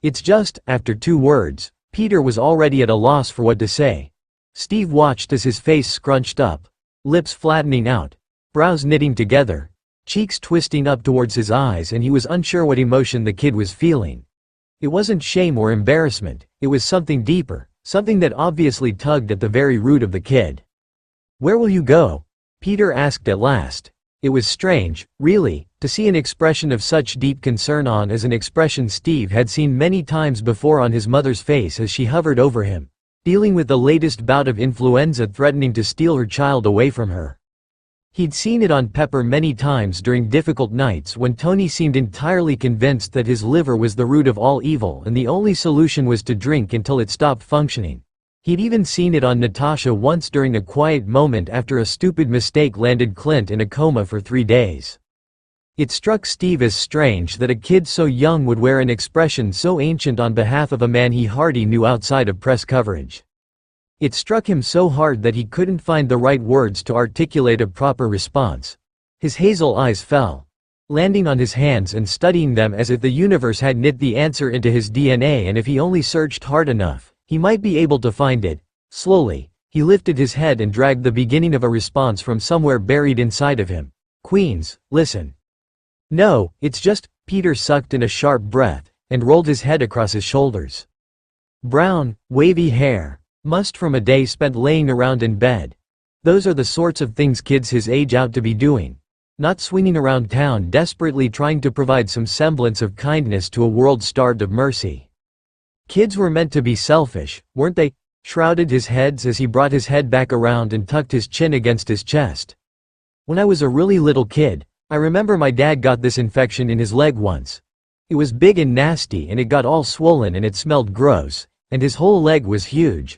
It's just, after 2 words, Peter was already at a loss for what to say. Steve watched as his face scrunched up, lips flattening out, brows knitting together, cheeks twisting up towards his eyes, and he was unsure what emotion the kid was feeling. It wasn't shame or embarrassment, it was something deeper, something that obviously tugged at the very root of the kid. Where will you go? Peter asked at last. It was strange, really, to see an expression of such deep concern on as an expression Steve had seen many times before on his mother's face as she hovered over him, dealing with the latest bout of influenza threatening to steal her child away from her. He'd seen it on Pepper many times during difficult nights when Tony seemed entirely convinced that his liver was the root of all evil and the only solution was to drink until it stopped functioning. He'd even seen it on Natasha once during a quiet moment after a stupid mistake landed Clint in a coma for 3 days. It struck Steve as strange that a kid so young would wear an expression so ancient on behalf of a man he hardly knew outside of press coverage. It struck him so hard that he couldn't find the right words to articulate a proper response. His hazel eyes fell, landing on his hands and studying them as if the universe had knit the answer into his DNA, and if he only searched hard enough, he might be able to find it. Slowly, he lifted his head and dragged the beginning of a response from somewhere buried inside of him. "Queens, listen." "No, it's just," Peter sucked in a sharp breath, and rolled his head across his shoulders. Brown, wavy hair, must from a day spent laying around in bed. Those are the sorts of things kids his age out to be doing. Not swinging around town desperately trying to provide some semblance of kindness to a world starved of mercy. Kids were meant to be selfish, weren't they? Shrouded his heads as he brought his head back around and tucked his chin against his chest. "When I was a really little kid, I remember my dad got this infection in his leg once. It was big and nasty and it got all swollen and it smelled gross, and his whole leg was huge.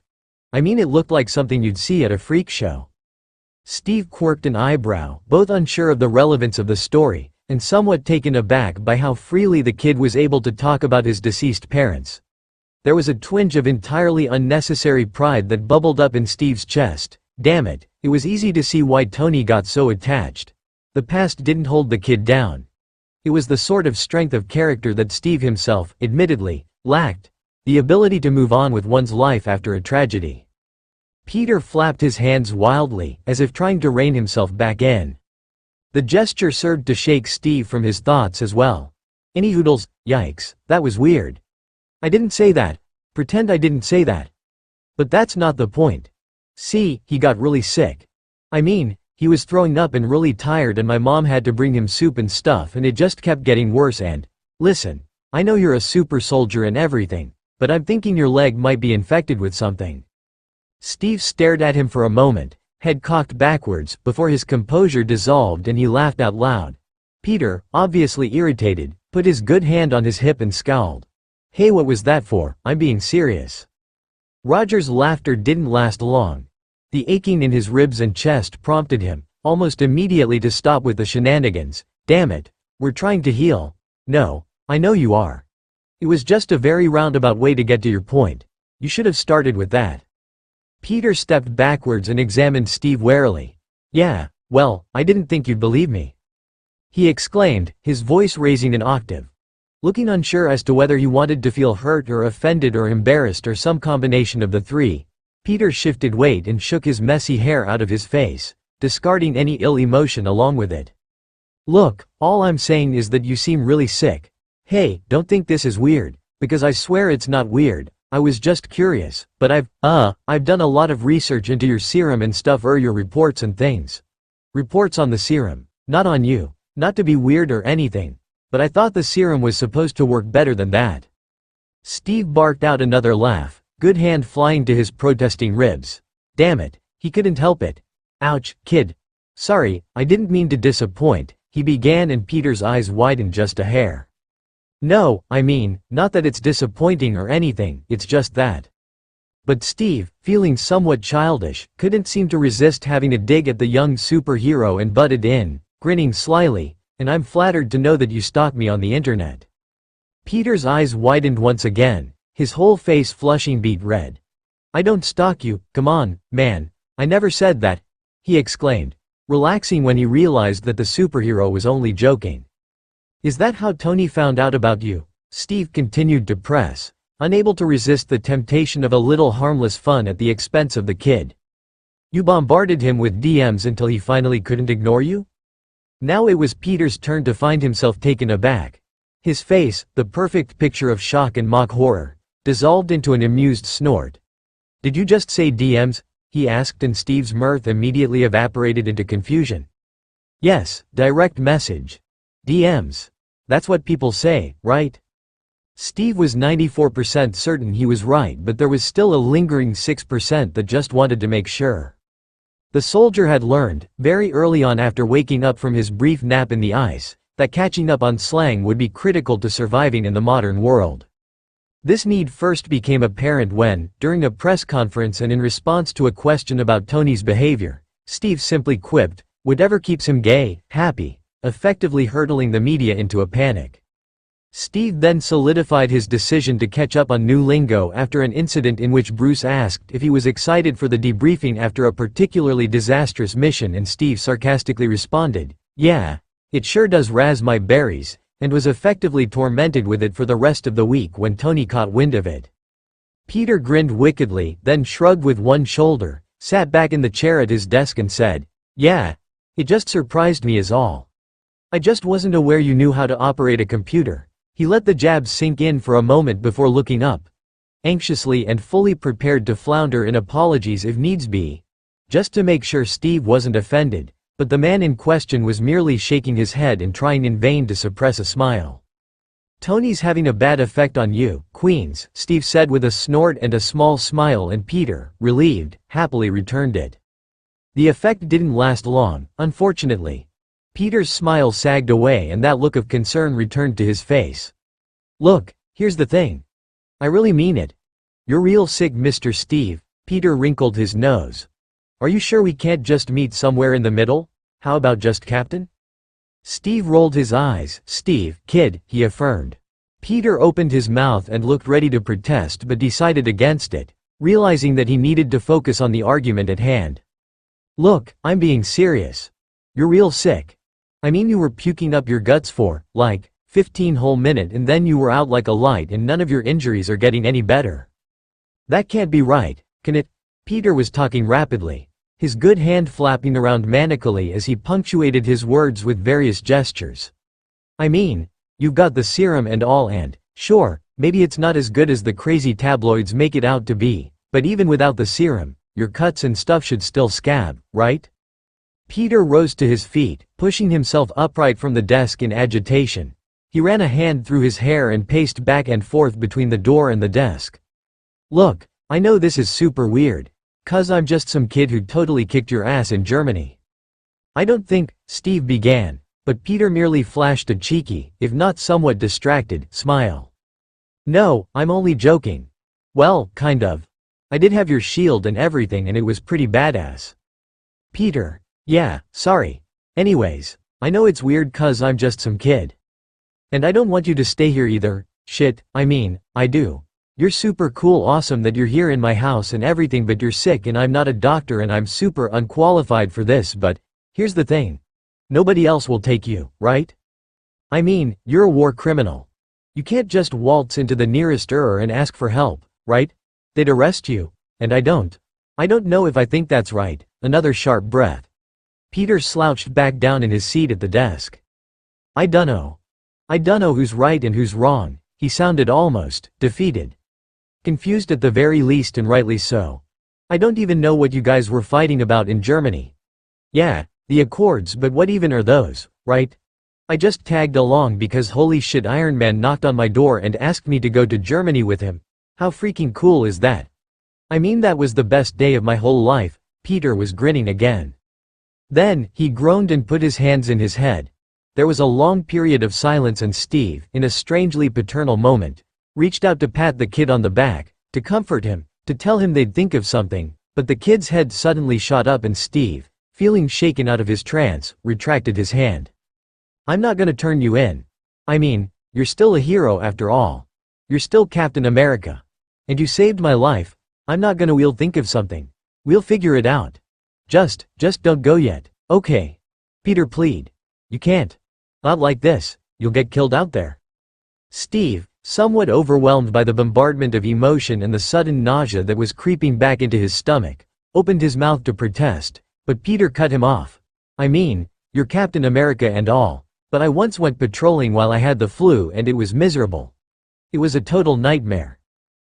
I mean, it looked like something you'd see at a freak show." Steve quirked an eyebrow, both unsure of the relevance of the story, and somewhat taken aback by how freely the kid was able to talk about his deceased parents. There was a twinge of entirely unnecessary pride that bubbled up in Steve's chest. Damn it, it was easy to see why Tony got so attached. The past didn't hold the kid down. It was the sort of strength of character that Steve himself, admittedly, lacked. The ability to move on with one's life after a tragedy. Peter flapped his hands wildly, as if trying to rein himself back in. The gesture served to shake Steve from his thoughts as well. Any hoodles, yikes, that was weird. I didn't say that. Pretend I didn't say that. But that's not the point. See, he got really sick. I mean, he was throwing up and really tired and my mom had to bring him soup and stuff and it just kept getting worse and, listen, I know you're a super soldier and everything, but I'm thinking your leg might be infected with something. Steve stared at him for a moment, head cocked backwards, before his composure dissolved and he laughed out loud. Peter, obviously irritated, put his good hand on his hip and scowled. "Hey, what was that for? I'm being serious." Roger's laughter didn't last long. The aching in his ribs and chest prompted him, almost immediately, to stop with the shenanigans. "Damn it, we're trying to heal." "No, I know you are. It was just a very roundabout way to get to your point. You should have started with that." Peter stepped backwards and examined Steve warily. "Yeah, well, I didn't think you'd believe me," he exclaimed, his voice raising an octave. Looking unsure as to whether he wanted to feel hurt or offended or embarrassed or some combination of the three, Peter shifted weight and shook his messy hair out of his face, discarding any ill emotion along with it. "Look, all I'm saying is that you seem really sick. Hey, don't think this is weird, because I swear it's not weird. I was just curious, but I've done a lot of research into your serum and stuff, your reports and things. Reports on the serum, not on you, not to be weird or anything. But I thought the serum was supposed to work better than that." Steve barked out another laugh, good hand flying to his protesting ribs. Damn it, he couldn't help it. "Ouch, kid. Sorry, I didn't mean to disappoint," he began, and Peter's eyes widened just a hair. "No, I mean, not that it's disappointing or anything, it's just that." But Steve, feeling somewhat childish, couldn't seem to resist having a dig at the young superhero and butted in, grinning slyly. "And I'm flattered to know that you stalk me on the internet." Peter's eyes widened once again, his whole face flushing beet red. "I don't stalk you, come on, man, I never said that," he exclaimed, relaxing when he realized that the superhero was only joking. "Is that how Tony found out about you?" Steve continued to press, unable to resist the temptation of a little harmless fun at the expense of the kid. "You bombarded him with DMs until he finally couldn't ignore you?" Now it was Peter's turn to find himself taken aback. His face, the perfect picture of shock and mock horror, dissolved into an amused snort. "Did you just say DMs?" he asked, and Steve's mirth immediately evaporated into confusion. Yes, direct message. DMs. That's what people say, right? Steve was 94% certain he was right, but there was still a lingering 6% that just wanted to make sure. The soldier had learned, very early on after waking up from his brief nap in the ice, that catching up on slang would be critical to surviving in the modern world. This need first became apparent when, during a press conference and in response to a question about Tony's behavior, Steve simply quipped, "Whatever keeps him gay, happy," effectively hurtling the media into a panic. Steve then solidified his decision to catch up on new lingo after an incident in which Bruce asked if he was excited for the debriefing after a particularly disastrous mission, and Steve sarcastically responded, "Yeah, it sure does razz my berries," and was effectively tormented with it for the rest of the week when Tony caught wind of it. Peter grinned wickedly, then shrugged with one shoulder, sat back in the chair at his desk and said, "Yeah, it just surprised me is all. I just wasn't aware you knew how to operate a computer." He let the jabs sink in for a moment before looking up, anxiously and fully prepared to flounder in apologies if needs be, just to make sure Steve wasn't offended, but the man in question was merely shaking his head and trying in vain to suppress a smile. "Tony's having a bad effect on you, Queens," Steve said with a snort and a small smile, and Peter, relieved, happily returned it. The effect didn't last long, unfortunately. Peter's smile sagged away and that look of concern returned to his face. "Look, here's the thing. I really mean it. You're real sick, Mr. Steve." Peter wrinkled his nose. "Are you sure we can't just meet somewhere in the middle? How about just Captain?" Steve rolled his eyes. "Steve, kid," he affirmed. Peter opened his mouth and looked ready to protest but decided against it, realizing that he needed to focus on the argument at hand. "Look, I'm being serious. You're real sick. I mean, you were puking up your guts for, like, 15 whole minutes and then you were out like a light and none of your injuries are getting any better. That can't be right, can it?" Peter was talking rapidly, his good hand flapping around manically as he punctuated his words with various gestures. "I mean, you've got the serum and all, and, sure, maybe it's not as good as the crazy tabloids make it out to be, but even without the serum, your cuts and stuff should still scab, right?" Peter rose to his feet, pushing himself upright from the desk in agitation. He ran a hand through his hair and paced back and forth between the door and the desk. "Look, I know this is super weird, 'cause I'm just some kid who totally kicked your ass in Germany. I don't think," Steve began, but Peter merely flashed a cheeky, if not somewhat distracted, smile. "No, I'm only joking. Well, kind of. I did have your shield and everything and it was pretty badass." Peter: "Yeah, sorry. Anyways, I know it's weird 'cause I'm just some kid. And I don't want you to stay here either. Shit, I mean, I do. You're super cool, awesome that you're here in my house and everything, but you're sick and I'm not a doctor and I'm super unqualified for this, but here's the thing. Nobody else will take you, right? I mean, you're a war criminal. You can't just waltz into the nearest and ask for help, right? They'd arrest you, and I don't know if I think that's right." Another sharp breath. Peter slouched back down in his seat at the desk. I dunno who's right and who's wrong," he sounded almost defeated. "Confused at the very least, and rightly so. I don't even know what you guys were fighting about in Germany. Yeah, the Accords, but what even are those, right? I just tagged along because holy shit, Iron Man knocked on my door and asked me to go to Germany with him. How freaking cool is that? I mean, that was the best day of my whole life." Peter was grinning again. Then, he groaned and put his hands in his head. There was a long period of silence and Steve, in a strangely paternal moment, reached out to pat the kid on the back, to comfort him, to tell him they'd think of something, but the kid's head suddenly shot up and Steve, feeling shaken out of his trance, retracted his hand. "I'm not gonna turn you in. I mean, you're still a hero after all. You're still Captain America. And you saved my life. I'm not gonna we'll think of something. We'll figure it out. Just don't go yet, okay?" Peter pleaded. "You can't. Not like this, you'll get killed out there." Steve, somewhat overwhelmed by the bombardment of emotion and the sudden nausea that was creeping back into his stomach, opened his mouth to protest, but Peter cut him off. "I mean, you're Captain America and all, but I once went patrolling while I had the flu and it was miserable. It was a total nightmare.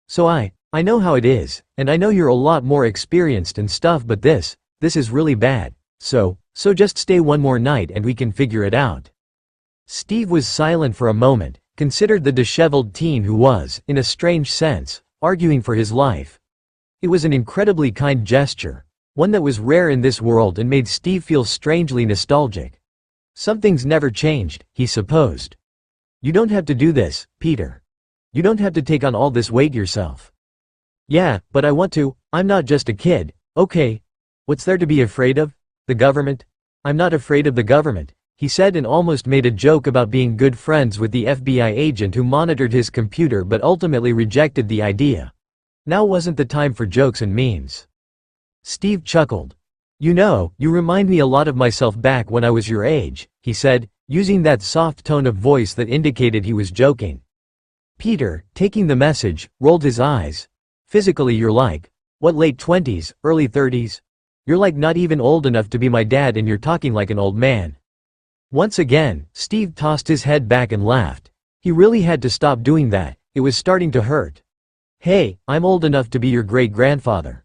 So I know how it is, and I know you're a lot more experienced and stuff, but this is really bad. So just stay one more night and we can figure it out." Steve was silent for a moment, considered the disheveled teen who was, in a strange sense, arguing for his life. It was an incredibly kind gesture, one that was rare in this world and made Steve feel strangely nostalgic. Some things never changed, he supposed. "You don't have to do this, Peter. You don't have to take on all this weight yourself." "Yeah, but I want to. I'm not just a kid, okay? What's there to be afraid of? The government? I'm not afraid of the government," he said, and almost made a joke about being good friends with the FBI agent who monitored his computer but ultimately rejected the idea. Now wasn't the time for jokes and memes. Steve chuckled. "You know, you remind me a lot of myself back when I was your age," he said, using that soft tone of voice that indicated he was joking. Peter, taking the message, rolled his eyes. "Physically you're like, what, late 20s, early 30s? You're like not even old enough to be my dad and you're talking like an old man." Once again, Steve tossed his head back and laughed. He really had to stop doing that, it was starting to hurt. "Hey, I'm old enough to be your great-grandfather.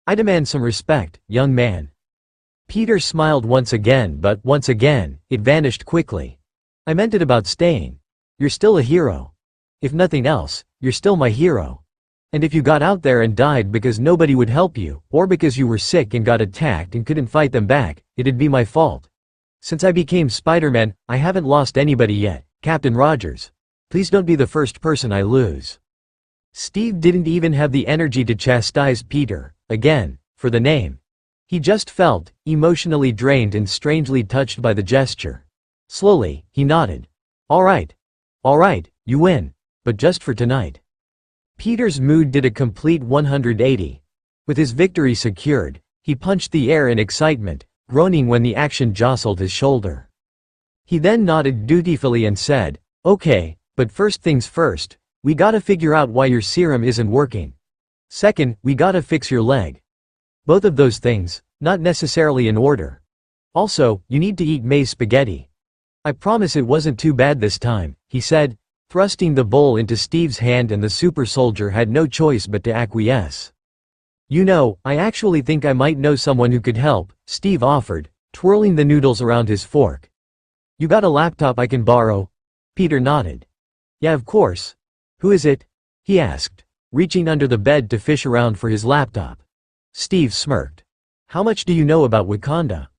I demand some respect, young man." Peter smiled once again, but once again, it vanished quickly. "I meant it about staying. You're still a hero. If nothing else, you're still my hero. And if you got out there and died because nobody would help you, or because you were sick and got attacked and couldn't fight them back, it'd be my fault. Since I became Spider-Man, I haven't lost anybody yet, Captain Rogers. Please don't be the first person I lose." Steve didn't even have the energy to chastise Peter, again, for the name. He just felt, emotionally drained and strangely touched by the gesture. Slowly, he nodded. All right, you win. But just for tonight." Peter's mood did a complete 180. With his victory secured, he punched the air in excitement, groaning when the action jostled his shoulder. He then nodded dutifully and said, "Okay, but first things first, we gotta figure out why your serum isn't working. Second, we gotta fix your leg. Both of those things, not necessarily in order. Also, you need to eat maize spaghetti. I promise it wasn't too bad this time," he said, thrusting the bowl into Steve's hand, and the super soldier had no choice but to acquiesce. "You know, I actually think I might know someone who could help," Steve offered, twirling the noodles around his fork. "You got a laptop I can borrow?" Peter nodded. "Yeah, of course. Who is it?" he asked, reaching under the bed to fish around for his laptop. Steve smirked. "How much do you know about Wakanda?"